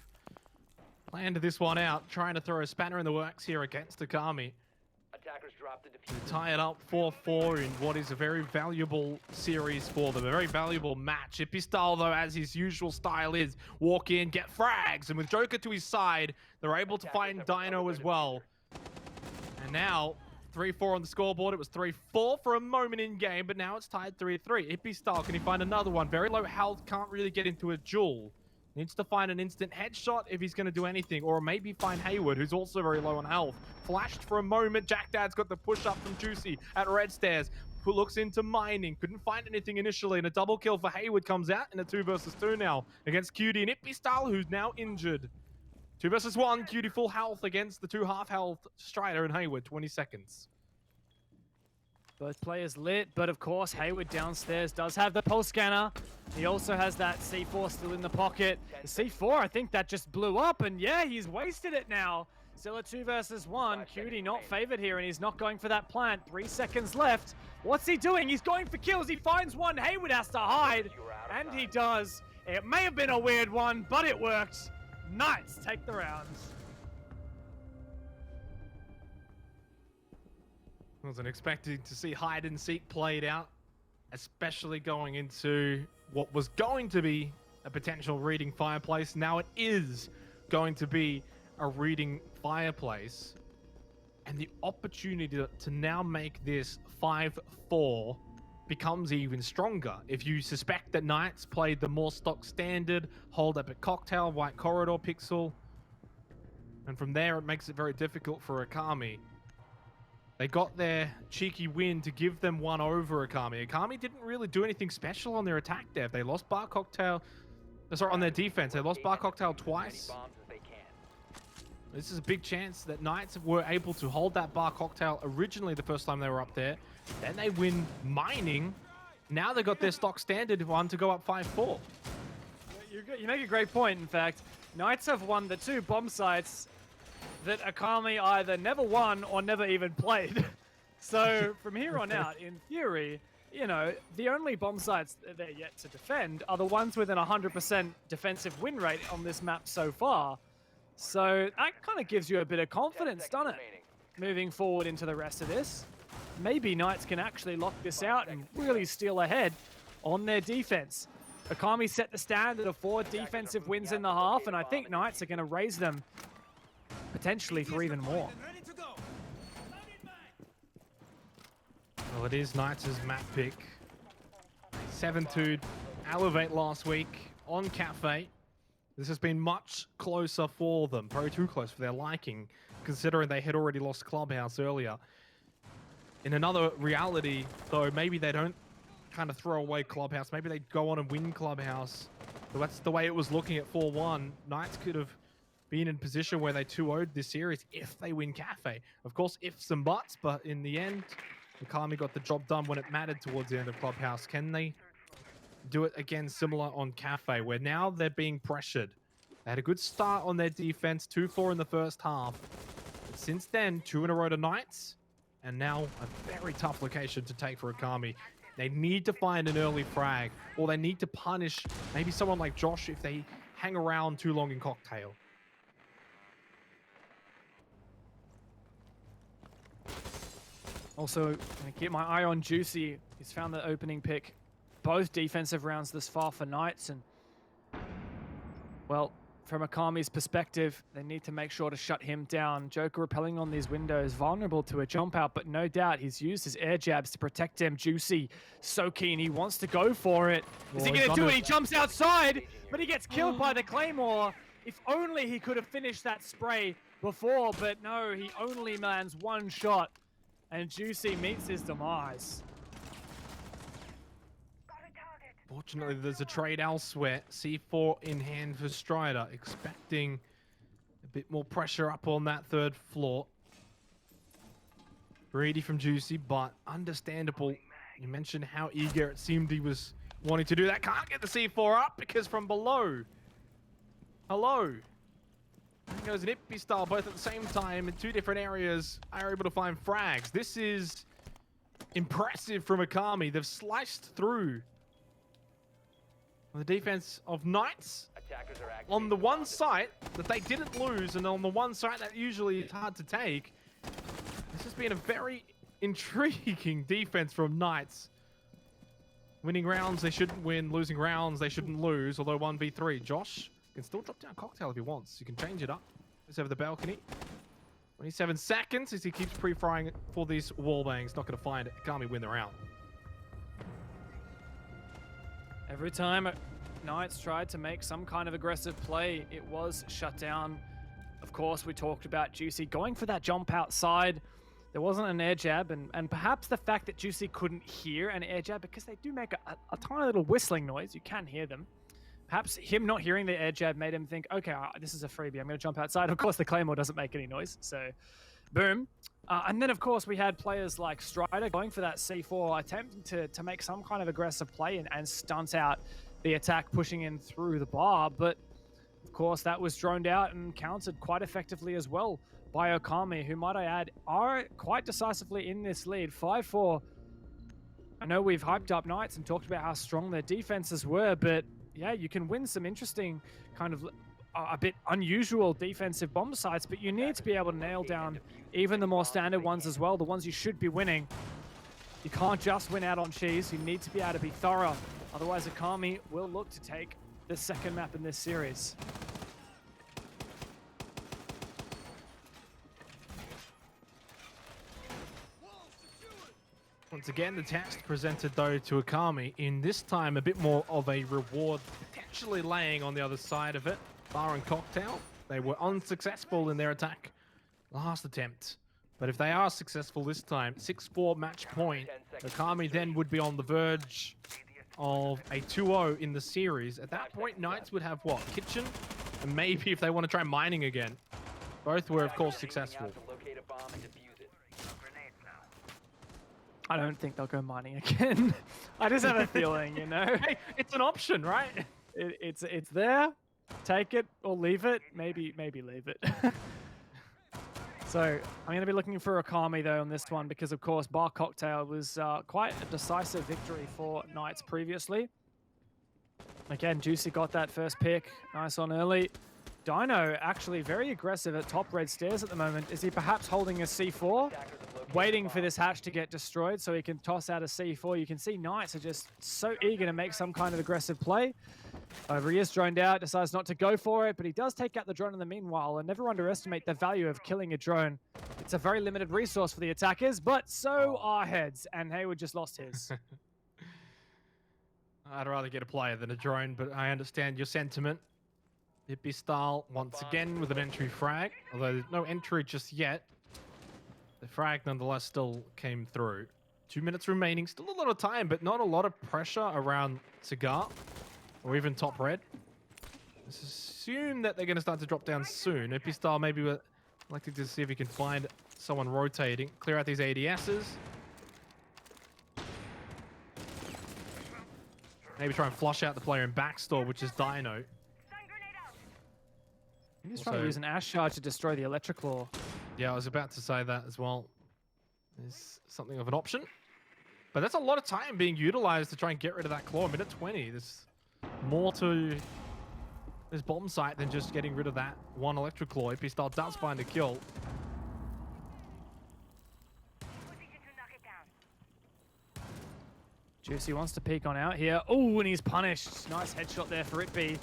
planned this one out, trying to throw a spanner in the works here against Akami. Attackers dropped the To defuse. tie it up 4-4 in what is a very valuable series for them, a very valuable match. Ippy though, as his usual style is, walk in, get frags, and with Joker to his side, they're able to find Dino as well. And now, 3-4 on the scoreboard. It was 3-4 for a moment in game, but now it's tied 3-3. Ippy, can he find another one? Very low health, can't really get into a duel. Needs to find an instant headshot if he's going to do anything, or maybe find Hayward, who's also very low on health. Flashed for a moment. Jack Dad's got the push up from Juicy at Red Stairs. Who looks into mining. Couldn't find anything initially, and a double kill for Hayward comes out in a 2 versus 2 now against Cutie and Ippy, who's now injured. 2 versus 1, Cutie full health against the 2 half health Strider and Hayward, 20 seconds. Both players lit, but of course Hayward downstairs does have the pulse scanner. He also has that C4 still in the pocket. The C4, I think that just blew up, and yeah, he's wasted it now. Still a 2 versus 1. Cutie not favored here, and he's not going for that plant. 3 seconds left. What's he doing? He's going for kills. He finds one. Hayward has to hide, and he does. It may have been a weird one, but it worked. Knights take the rounds. Wasn't expecting to see hide and seek played out, especially going into what was going to be a potential reading fireplace. Now it is going to be a reading fireplace, and the opportunity to now make this 5-4 becomes even stronger. If you suspect that Knights played the more stock standard, hold up at Cocktail, White Corridor Pixel, and from there it makes it very difficult for Akami. They got their cheeky win to give them one over Akami. Akami didn't really do anything special on their attack dev. They lost Bar Cocktail, sorry, on their defense. They lost Bar Cocktail twice. Bombs as they can. This is a big chance that Knights were able to hold that Bar Cocktail originally the first time they were up there. Then they win mining. Now they got their stock standard one to go up 5-4. You make a great point, in fact. Knights have won the 2 bomb sites that Akami either never won or never even played. So from here on out, in theory, you know, the only bomb sites that they're yet to defend are the ones with an 100% defensive win rate on this map so far. So that kind of gives you a bit of confidence, doesn't it? Moving forward into the rest of this. Maybe Knights can actually lock this out and really steal ahead on their defense. Akami set the standard of 4 defensive wins in the half, and I think Knights are going to raise them potentially for even more. Well, it is Knights' map pick. 7-2 Elevate last week on Cafe. This has been much closer for them. Probably too close for their liking, considering they had already lost Clubhouse earlier. In another reality, though, maybe they don't kind of throw away Clubhouse. Maybe they go on and win Clubhouse. So that's the way it was looking at 4-1. Knights could have been in position where they 2-0'd this series if they win Cafe. Of course, ifs and buts, but in the end, Akami got the job done when it mattered towards the end of Clubhouse. Can they do it again similar on Cafe, where now they're being pressured? They had a good start on their defense, 2-4 in the first half. But since then, 2 in a row to Knights, and now a very tough location to take for Akami. They need to find an early frag, or they need to punish maybe someone like Josh if they hang around too long in Cocktail. Also, gonna keep my eye on Juicy. He's found the opening pick. Both defensive rounds this far for Knights, and well, from Akami's perspective, they need to make sure to shut him down. Joker repelling on these windows, vulnerable to a jump out, but no doubt he's used his air jabs to protect him. Juicy, so keen, he wants to go for it. Is he he's gonna do gonna- it? He jumps outside, but he gets killed by the Claymore. If only he could have finished that spray before, but no, he only lands one shot, and Juicy meets his demise. Fortunately, there's a trade elsewhere. C4 in hand for Strider, expecting a bit more pressure up on that third floor. Greedy from Juicy, but understandable. You mentioned how eager it seemed he was wanting to do that. Can't get the C4 up because from below. Hello. There goes an Ippy style, both at the same time in two different areas, are able to find frags. This is impressive from Akami. They've sliced through the defense of Knights Attackers are activating on the the one bomb site that they didn't lose, and on the one site that usually is hard to take. This has been a very intriguing defense from Knights. Winning rounds they shouldn't win, losing rounds they shouldn't lose, although 1v3. Josh can still drop down Cocktail if he wants. You can change it up. Just over the balcony. 27 seconds as he keeps pre-firing for these wall bangs. Not going to find it. Akami win the round. Every time Knights tried to make some kind of aggressive play, it was shut down. Of course, we talked about Juicy going for that jump outside. There wasn't an air jab, and perhaps the fact that Juicy couldn't hear an air jab, because they do make a tiny little whistling noise. You can hear them. Perhaps him not hearing the air jab made him think, okay, this is a freebie. I'm going to jump outside. Of course, the Claymore doesn't make any noise, so boom. And then, of course, we had players like Strider going for that C4, attempting to make some kind of aggressive play and stunt out the attack, pushing in through the bar. But, of course, that was droned out and countered quite effectively as well by Okami, who, might I add, are quite decisively in this lead. 5-4. I know we've hyped up Knights and talked about how strong their defenses were, but, yeah, you can win some interesting kind of a bit unusual defensive bomb sites, but you need to be able to nail down even the more standard ones as well, the ones you should be winning. You can't just win out on cheese. You need to be able to be thorough. Otherwise, Akami will look to take the second map in this series. Once again, the test presented though to Akami, in this time a bit more of a reward, potentially laying on the other side of it. Bar and Cocktail, they were unsuccessful in their attack last attempt. But if they are successful this time, 6-4 match point, Akami then would be on the verge of a 2-0 in the series. At that point, Knights would have what? Kitchen? And maybe if they want to try mining again. Both were, of course, successful. to locate a bomb and defuse it. I don't think they'll go mining again. I just have a feeling, you know? Hey, it's an option, right? It's there. Take it or leave it. Maybe leave it. So I'm going to be looking for Akami though on this one, because of course Bar Cocktail was quite a decisive victory for Knights previously. Again, Juicy got that first pick. Nice on early. Dino actually very aggressive at top red stairs at the moment. Is he perhaps holding a C4? Waiting for this hatch to get destroyed so he can toss out a C4. You can see Knights are just so eager to make some kind of aggressive play. Over he is droned out, decides not to go for it, but he does take out the drone in the meanwhile, and never underestimate the value of killing a drone. It's a very limited resource for the attackers, but so are heads, and Hayward just lost his. I'd rather get a player than a drone, but I understand your sentiment. Hippie style once again with an entry frag, although there's no entry just yet. The frag nonetheless still came through. 2 minutes remaining, still a lot of time, but not a lot of pressure around Cigar or even Top Red. Let's assume that they're going to start to drop down soon. Ippy Style maybe we're likely to see if he can find someone rotating, clear out these ADSs. Maybe try and flush out the player in backstore, which is Dino. He's trying to Also- use an Ash Shard to destroy the Electric Law. Yeah, I was about to say that as well. Is something of an option. But that's a lot of time being utilized to try and get rid of that claw. Minute 20. There's more to this bomb site than just getting rid of that one electric claw. Ippy Style does find a kill. Juicy wants to peek on out here. Oh, and he's punished. Nice headshot there for Itby.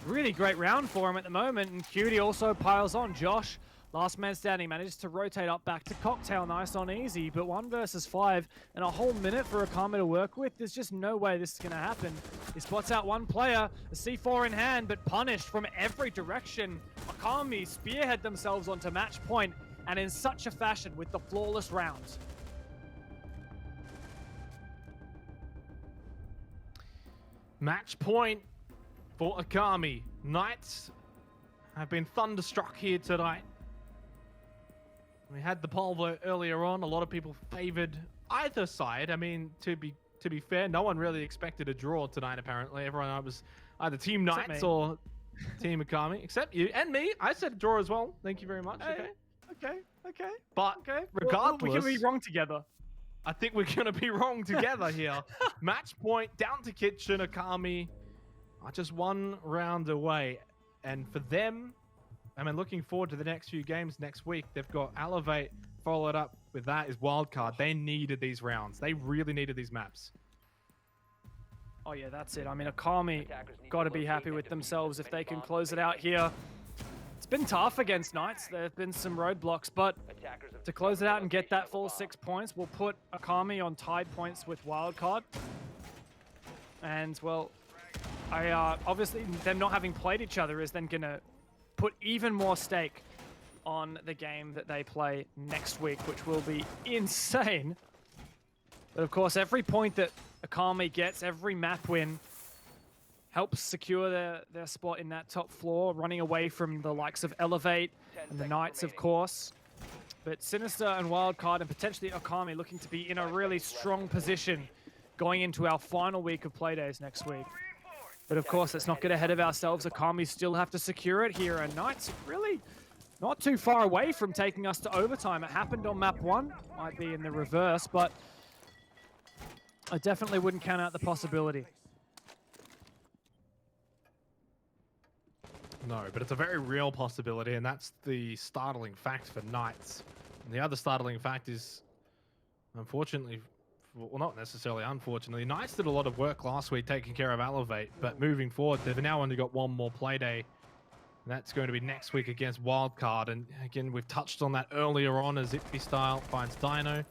Really great round for him at the moment. And Cutie also piles on. Josh, last man standing, manages to rotate up back to Cocktail. Nice on easy, but 1 versus 5 and a whole minute for Akami to work with. There's just no way this is going to happen. He spots out one player, a C4 in hand, but punished from every direction. Akami spearhead themselves onto match point, and in such a fashion with the flawless round. Match point for Akami. Knights have been thunderstruck here tonight. We had the poll vote earlier on. A lot of people favored either side. I mean, to be fair, no one really expected a draw tonight, apparently. Everyone was either Team Except Knights me. or Team Akami, except you and me. I said a draw as well. Thank you very much. Hey. Okay. Okay. But Okay. regardless, we can be wrong together. I think we're going to be wrong together here. Match point down to Kitchen. Akami are just 1 round away. And for them, I mean, looking forward to the next few games next week. They've got Elevate followed up with that is Wildcard. They needed these rounds. They really needed these maps. Oh yeah, that's it. I mean, Akami Attackers need got to to be locate happy and with defuse themselves as if many they can bombs close as it out they can. here. It's been tough against Knights. There have been some roadblocks, but Attackers have to close it discovered out the and get location that of a full bomb. 6 points will put Akami on tied points with Wildcard. And, well, obviously them not having played each other is then going to put even more stake on the game that they play next week, which will be insane. But, of course, every point that Akami gets, every map win, helps secure their spot in that top floor, running away from the likes of Elevate 10 and the seconds Knights, of remaining. course. But Sinister and Wildcard and potentially Akami looking to be in a really strong position going into our final week of playdays next week. But of course, let's not get ahead of ourselves. Akami still have to secure it here, and Knights really not too far away from taking us to overtime. It happened on map 1, might be in the reverse, but I definitely wouldn't count out the possibility. No, but it's a very real possibility, and that's the startling fact for Knights. And the other startling fact is, unfortunately, well, not necessarily unfortunately, Knights did a lot of work last week taking care of Elevate, but moving forward, they've now only got 1 more play day, and that's going to be next week against Wildcard. And again, we've touched on that earlier on as Ippy Style finds Dino.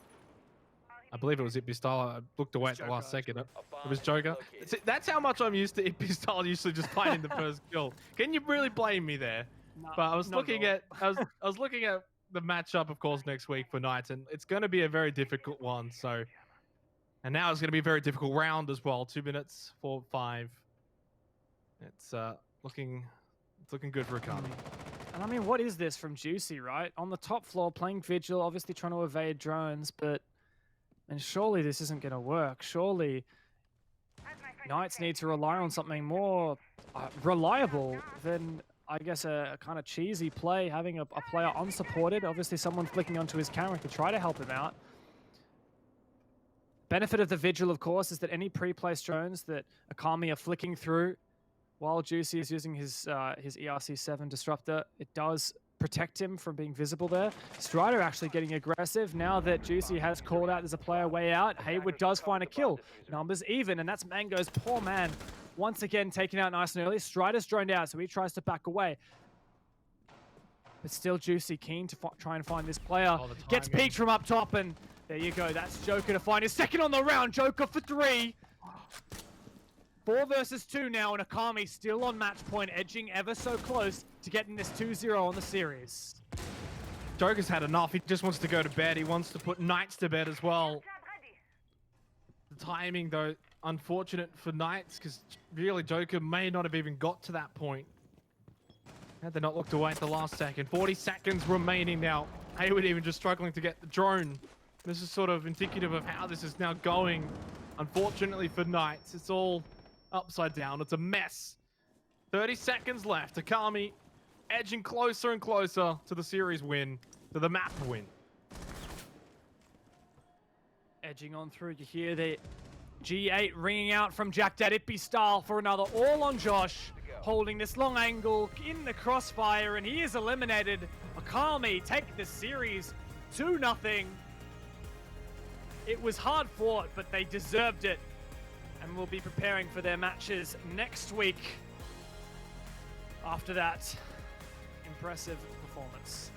I believe it was Ippy Style. I looked away at the last second. It was Joker. That's how much I'm used to Ippy Style usually just finding the first kill. Can you really blame me there? But I was looking at I was looking at the matchup, of course, next week for Knights, and it's going to be a very difficult one. So, and now it's going to be a very difficult round as well. 2 minutes, 4-5. It's looking good for Akami. And I mean, what is this from Juicy, right? On the top floor, playing Vigil, obviously trying to evade drones, but and surely this isn't going to work. Surely Knights need to rely on something more reliable than, I guess, a kind of cheesy play, having a player unsupported. Obviously, someone flicking onto his camera to try to help him out. Benefit of the Vigil, of course, is that any pre-placed drones that Akami are flicking through while Juicy is using his ERC-7 disruptor, it does protect him from being visible there. Strider actually getting aggressive now that Juicy has called out there's a player way out. Hayward does find a kill. Numbers even, and that's Mango's poor man once again taken out nice and early. Strider's droned out, so he tries to back away. But still Juicy keen to try and find this player. Oh, the Gets timing. peeked from up top, and there you go. That's Joker to find his second on the round. Joker for 3. 4 versus 2 now, and Akami still on match point, edging ever so close to getting this 2-0 on the series. Joker's had enough. He just wants to go to bed. He wants to put Knights to bed as well. The timing, though, unfortunate for Knights, because really Joker may not have even got to that point. Had they not looked away at the last second. 40 seconds remaining now. Hayward even just struggling to get the drone. This is sort of indicative of how this is now going. Unfortunately for Knights, it's all upside down. It's a mess. 30 seconds left. Akami edging closer and closer to the series win, to the map win. Edging on through, you hear the G8 ringing out from Jack Dad Ippy style for another all on Josh, holding this long angle in the crossfire, and he is eliminated. Akami take the series 2-0. It was hard fought, but they deserved it, and will be preparing for their matches next week after that impressive performance.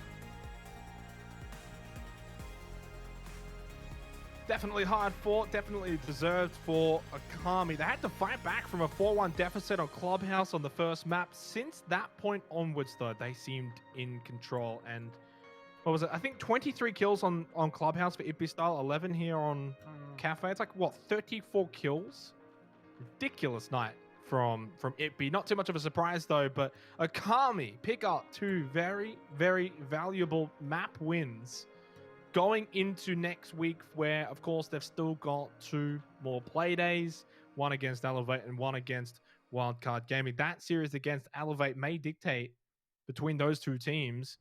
Definitely hard fought, definitely deserved for Akami. They had to fight back from a 4-1 deficit on Clubhouse on the first map. Since that point onwards, though, they seemed in control. And what was it? I think 23 kills on Clubhouse for Ippy Style, 11 here on Cafe. It's like, what, 34 kills? Ridiculous night from Ippy. Not too much of a surprise, though, but Akami pick up 2 very, very valuable map wins going into next week, where, of course, they've still got 2 more play days, one against Elevate and one against Wildcard Gaming. That series against Elevate may dictate between those 2 teams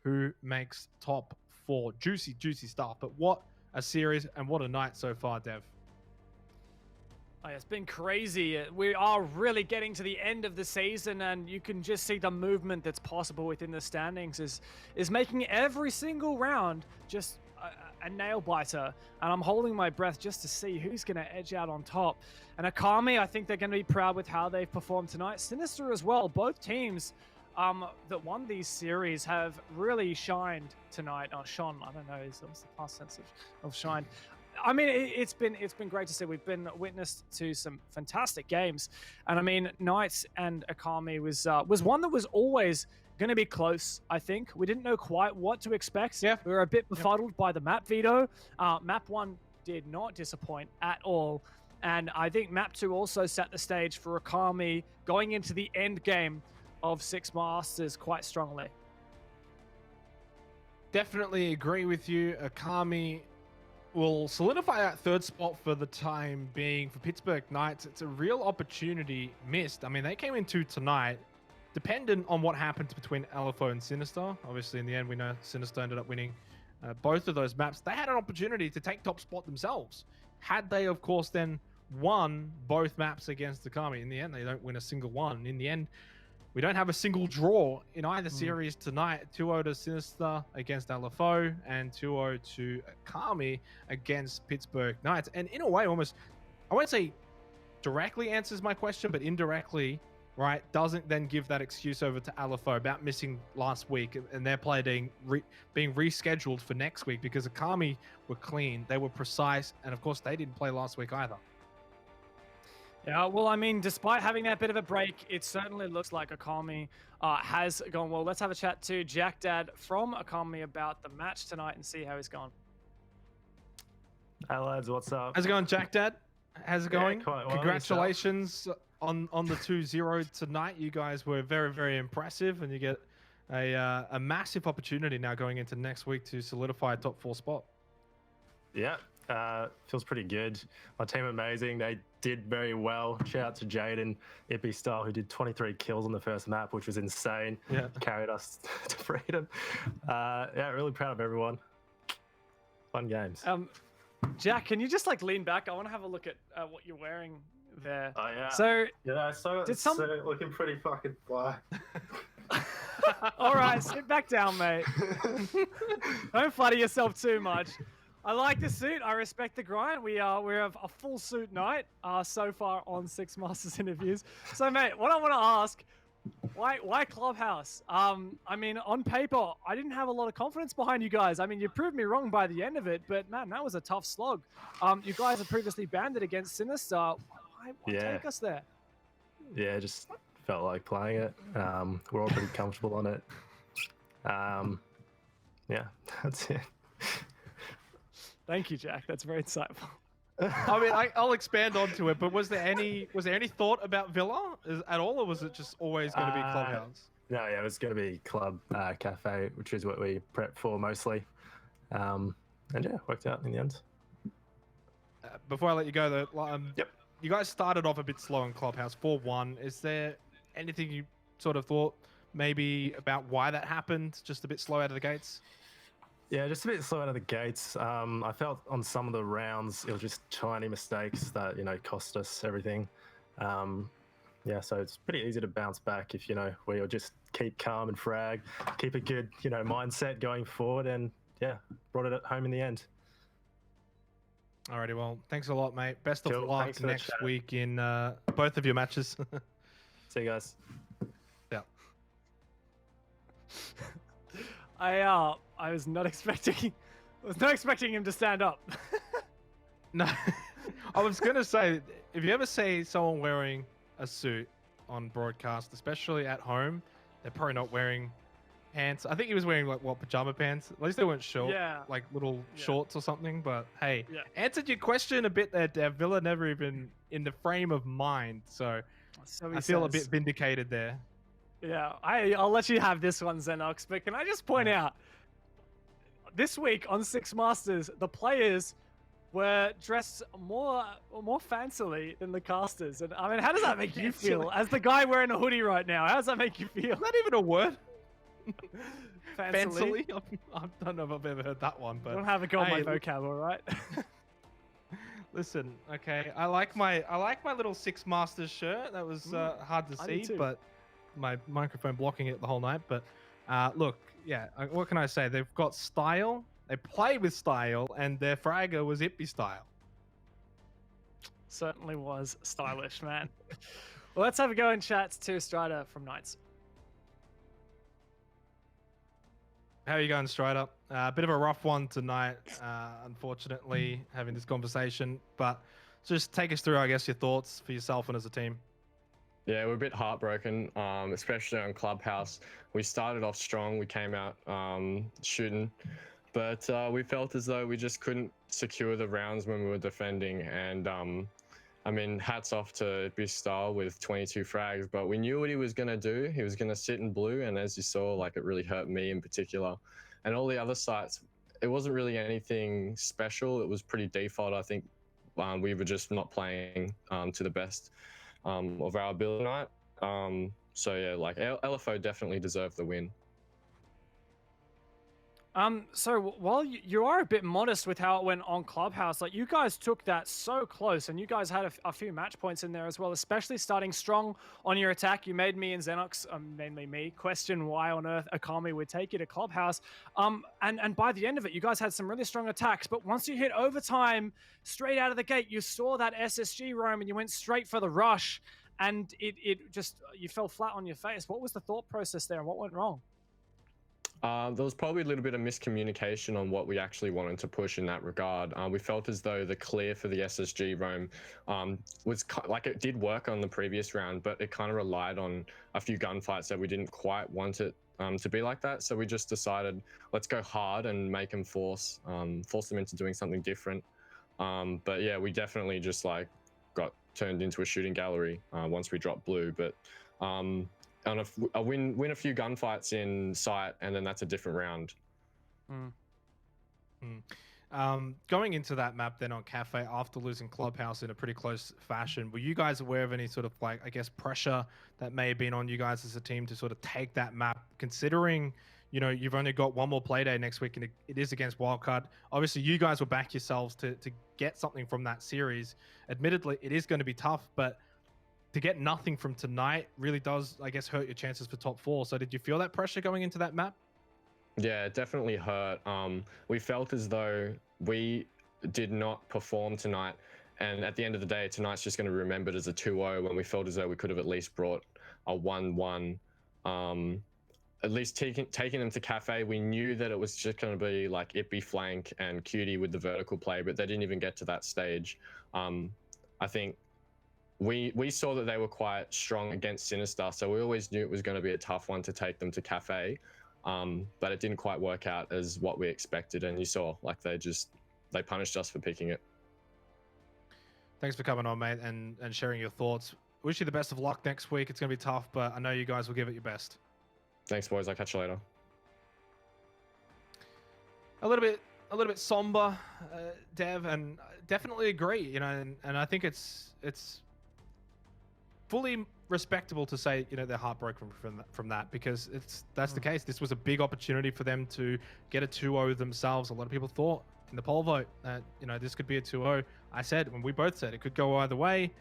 who makes top 4. Juicy, juicy stuff. But what a series and what a night so far, Dev. Oh, it's been crazy. We are really getting to the end of the season, and you can just see the movement that's possible within the standings is making every single round just a nail biter. And I'm holding my breath just to see who's going to edge out on top. And Akami, I think they're going to be proud with how they've performed tonight. Sinister as well. Both teams that won these series have really shined tonight. Oh, shone. I don't know. It's the past sense of shined. I mean, it's been great to see. We've been witness to some fantastic games, and I mean, Knights and Akami was one that was always going to be close. I think we didn't know quite what to expect. Yeah, we were a bit befuddled by the map veto. Map 1 did not disappoint at all, and I think Map 2 also set the stage for Akami going into the end game of Six Masters quite strongly. Definitely agree with you. Akami will solidify that 3rd spot for the time being for Pittsburgh Knights. It's a real opportunity missed. I mean, they came into tonight dependent on what happens between LFO and Sinister. Obviously, in the end, we know Sinister ended up winning both of those maps. They had an opportunity to take top spot themselves. Had they, of course, then won both maps against Akami. In the end, they don't win a single one. In the end, we don't have a single draw in either series tonight. 2-0 to Sinister against LFO and 2-0 to Akami against Pittsburgh Knights. And in a way, almost, I won't say directly answers my question, but indirectly, right, doesn't then give that excuse over to LFO about missing last week and their play being rescheduled for next week, because Akami were clean, they were precise, and of course, they didn't play last week either. Yeah, well, I mean, despite having that bit of a break, it certainly looks like Akami has gone well. Let's have a chat to Jack Dad from Akami about the match tonight and see how he's gone. Hey lads, what's up? How's it going, Jack Dad? How's it going? Quite well, Congratulations on the 2-0 tonight. You guys were very, very impressive, and you get a massive opportunity now going into next week to solidify a top 4 spot. Yeah, feels pretty good. My team amazing. They did very well. Shout out to Jaden, Ippy Style, who did 23 kills on the first map, which was insane. Yeah. Carried us to freedom. Yeah, really proud of everyone. Fun games. Jack, can you just like lean back? I want to have a look at what you're wearing there. Oh yeah. So yeah, so it's looking pretty fucking black. All right, sit back down, mate. Don't flatter yourself too much. I like the suit. I respect the grind. We have a full suit night so far on Six Masters interviews. So, mate, what I want to ask, why Clubhouse? I mean, on paper, I didn't have a lot of confidence behind you guys. I mean, you proved me wrong by the end of it, but man, that was a tough slog. You guys have previously banded against Sinister. Why take us there? Yeah, just felt like playing it. We're all pretty comfortable on it. yeah, that's it. Thank you, Jack. That's very insightful. I mean, I'll expand onto it, but was there any thought about Villa at all, or was it just always going to be Clubhouse? No, yeah, it was going to be Club Cafe, which is what we prepped for mostly. And yeah, worked out in the end. Before I let you go, though, Yep. you guys started off a bit slow in Clubhouse 4-1. Is there anything you sort of thought maybe about why that happened? Just a bit slow out of the gates? Yeah, just a bit slow out of the gates. I felt on some of the rounds it was just tiny mistakes that cost us everything. Yeah, so it's pretty easy to bounce back if where you'll just keep calm and frag, keep a good mindset going forward, and yeah, brought it at home in the end. Alrighty, well, thanks a lot, mate. Best of Cool, luck thanks for the next chat. week in both of your matches. See you guys. Yeah. I was not expecting him to stand up. No, I was gonna say, if you ever see someone wearing a suit on broadcast, especially at home, they're probably not wearing pants. I think he was wearing pajama pants. At least they weren't short, Yeah. like little Yeah. shorts or something. But hey, Yeah. answered your question a bit there, Dev. Villa never even in the frame of mind, so So I feel a bit vindicated there. Yeah, I'll let you have this one, Xenox, but can I just point out, this week on Six Masters, the players were dressed more fancily than the casters. And I mean, how does that make you feel? As the guy wearing a hoodie right now, how does that make you feel? Is that even a word? Fancily? I don't know if I've ever heard that one, I but don't have a go on my hey, vocab, all right? listen, okay, I like my little Six Masters shirt. That was hard to I do see, too. but my microphone blocking it the whole night. But look, yeah, what can I say? They've got style. They play with style, and their fragger was Ippy style. Certainly was stylish, man. Well, let's have a go in chats to Strider from Knights. How are you going, Strider? A bit of a rough one tonight, unfortunately, having this conversation. But just take us through, I guess, your thoughts for yourself and as a team. Yeah, we're a bit heartbroken, especially on Clubhouse. We started off strong. We came out shooting, but we felt as though we just couldn't secure the rounds when we were defending. And I mean, hats off to Bistal with 22 frags, but we knew what he was going to do. He was going to sit in blue, and as you saw, like, it really hurt me in particular. And all the other sites, it wasn't really anything special. It was pretty default. I think we were just not playing to the best of our ability tonight. So yeah, like LFO definitely deserved the win. So while you are a bit modest with how it went on Clubhouse, like, you guys took that so close, and you guys had a few match points in there as well, especially starting strong on your attack. You made me and Xenox, mainly me, question why on earth Akami would take you to Clubhouse. And by the end of it, you guys had some really strong attacks, but once you hit overtime, straight out of the gate, you saw that SSG roam and you went straight for the rush, and it just, you fell flat on your face. What was the thought process there, and what went wrong? There was probably a little bit of miscommunication on what we actually wanted to push in that regard. We felt as though the clear for the SSG roam was like, it did work on the previous round, but it kind of relied on a few gunfights that we didn't quite want it to be like that. So we just decided, let's go hard and make them force them into doing something different. But yeah, we definitely just like got turned into a shooting gallery once we dropped blue. But on win a few gunfights in sight, and then that's a different round. Going into that map then on Cafe after losing Clubhouse in a pretty close fashion, were you guys aware of any sort of, like, I guess, pressure that may have been on you guys as a team to sort of take that map, considering, you know, you've only got one more play day next week and it is against Wildcard? Obviously, you guys will back yourselves to get something from that series. Admittedly, it is going to be tough, but to get nothing from tonight really does, I guess, hurt your chances for top 4. So did you feel that pressure going into that map? Yeah, it definitely hurt. We felt as though we did not perform tonight, and at the end of the day, tonight's just going to be remembered as a 2-0 when we felt as though we could have at least brought a 1-1. At least taking them to Cafe, we knew that it was just going to be like Ippy flank and Cutie with the vertical play, but they didn't even get to that stage. I think we saw that they were quite strong against Sinister, so we always knew it was going to be a tough one to take them to Cafe. but it didn't quite work out as what we expected. And you saw like they punished us for picking it. Thanks for coming on, mate, and sharing your thoughts. Wish you the best of luck next week. It's going to be tough, but I know you guys will give it your best. Thanks, boys. I'll catch you later. A little bit somber, Dev, and definitely agree. You know, and I think it's fully respectable to say, you know, they're heartbroken from that because that's the case. This was a big opportunity for them to get a 2-0 themselves. A lot of people thought in the poll vote that, you know, this could be a 2-0. I said, when we both said it could go either way,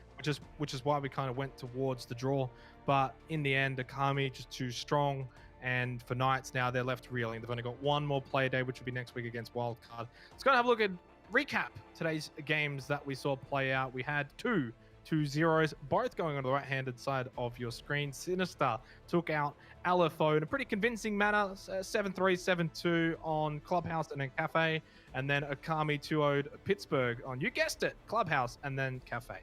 which is why we kind of went towards the draw. But in the end, Akami just too strong. And for Knights now, they're left reeling. They've only got one more play day, which will be next week against Wildcard. Let's go and have a look at recap today's games that we saw play out. We had two 2-0s, both going on the right-handed side of your screen. Sinister took out LFO in a pretty convincing manner, 7-3, 7-2 on Clubhouse and then Cafe, and then Akami 2-0'd Pittsburgh on, you guessed it, Clubhouse and then Cafe.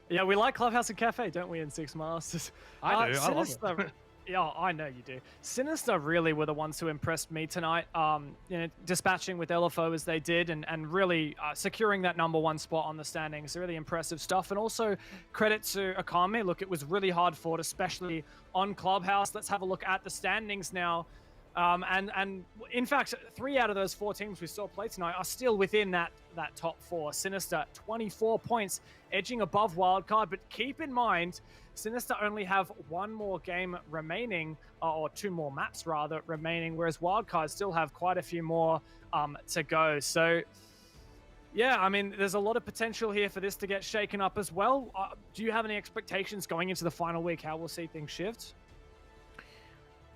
Yeah, we like Clubhouse and Cafe, don't we, in Six Masters? I do, I love it. Yeah, I know you do. Sinister really were the ones who impressed me tonight. You know, dispatching with LFO as they did, and really securing that #1 spot on the standings. Really impressive stuff. And also credit to Akami. Look, it was really hard fought, especially on Clubhouse. Let's have a look at the standings now. And in fact, 3 out of those 4 teams we saw play tonight are still within that top 4. Sinister, 24 points, edging above Wildcard. But keep in mind, Sinister only have 1 more game remaining, or 2 more maps rather remaining, whereas Wildcard still have quite a few more to go. So yeah, I mean, there's a lot of potential here for this to get shaken up as well. Do you have any expectations going into the final week, how we'll see things shift?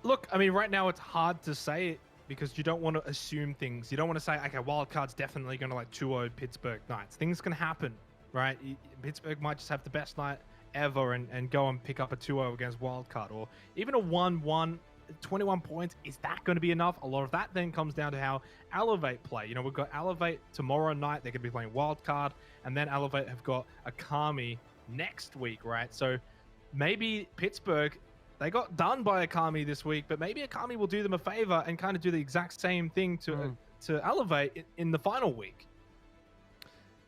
Look, I mean, right now it's hard to say it because you don't want to assume things. You don't want to say, okay, Wildcard's definitely going to like 2-0 Pittsburgh Knights. Things can happen, right? Pittsburgh might just have the best night ever and go and pick up a 2-0 against Wildcard, or even a 1-1, 21 points. Is that going to be enough? A lot of that then comes down to how Elevate play. You know, we've got Elevate tomorrow night. They're going to be playing Wildcard, and then Elevate have got Akami next week, right? So maybe Pittsburgh, they got done by Akami this week, but maybe Akami will do them a favor and kind of do the exact same thing to Elevate in the final week.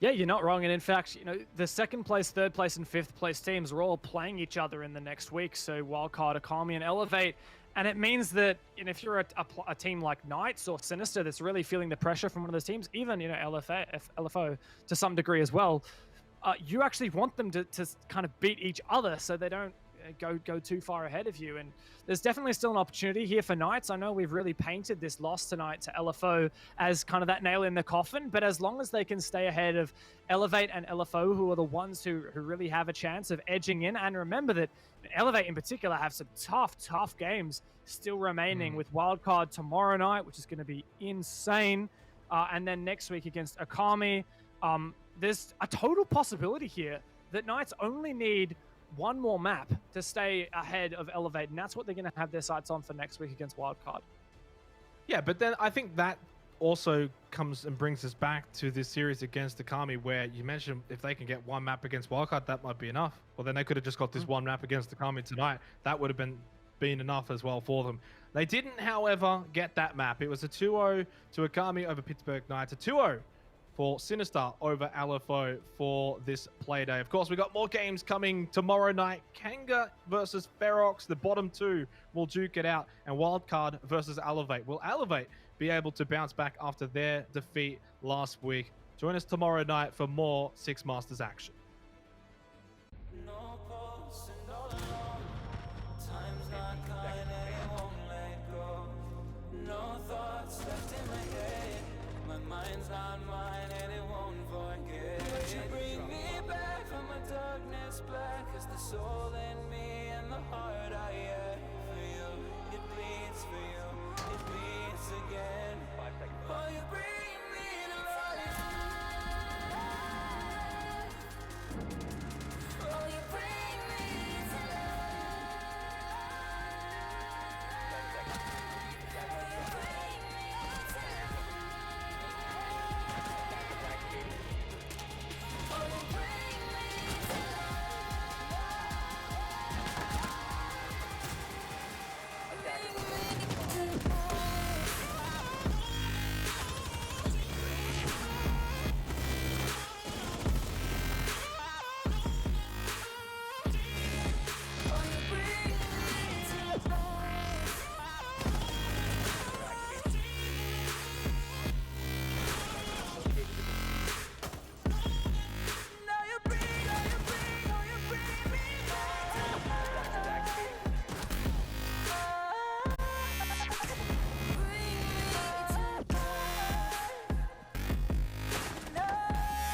Yeah, you're not wrong. And in fact, you know, the 2nd place, 3rd place, and 5th place teams are all playing each other in the next week. So Wildcard, Akami, and Elevate. And it means that, you know, if you're a team like Knights or Sinister that's really feeling the pressure from one of those teams, even, you know, LFO to some degree as well, you actually want them to kind of beat each other so they don't go too far ahead of you. And there's definitely still an opportunity here for Knights. I know we've really painted this loss tonight to LFO as kind of that nail in the coffin, but as long as they can stay ahead of Elevate and LFO, who are the ones who really have a chance of edging in, and remember that Elevate in particular have some tough games still remaining with Wildcard tomorrow night, which is going to be insane, and then next week against Akami. There's a total possibility here that Knights only need 1 more map to stay ahead of Elevate, and that's what they're going to have their sights on for next week against Wildcard. Yeah, but then I think that also comes and brings us back to this series against Akami, where you mentioned if they can get 1 map against Wildcard, that might be enough. Well, then they could have just got this 1 map against Akami tonight. That would have been enough as well for them. They didn't, however, get that map. It was a 2-0 to Akami over Pittsburgh Knights, a 2-0 for Sinister over LFO for this play day. Of course, we got more games coming tomorrow night. Kanga versus Ferox, the bottom 2 will duke it out, and Wildcard versus Elevate. Will Elevate be able to bounce back after their defeat last week? Join us tomorrow night for more Six Masters action. No pulse and all alone. Time's not kind and it won't let go. No thoughts left in my head. My mind's not mine and it won't forget. But you bring me back from a darkness black. It's the soul in me and the heart I am.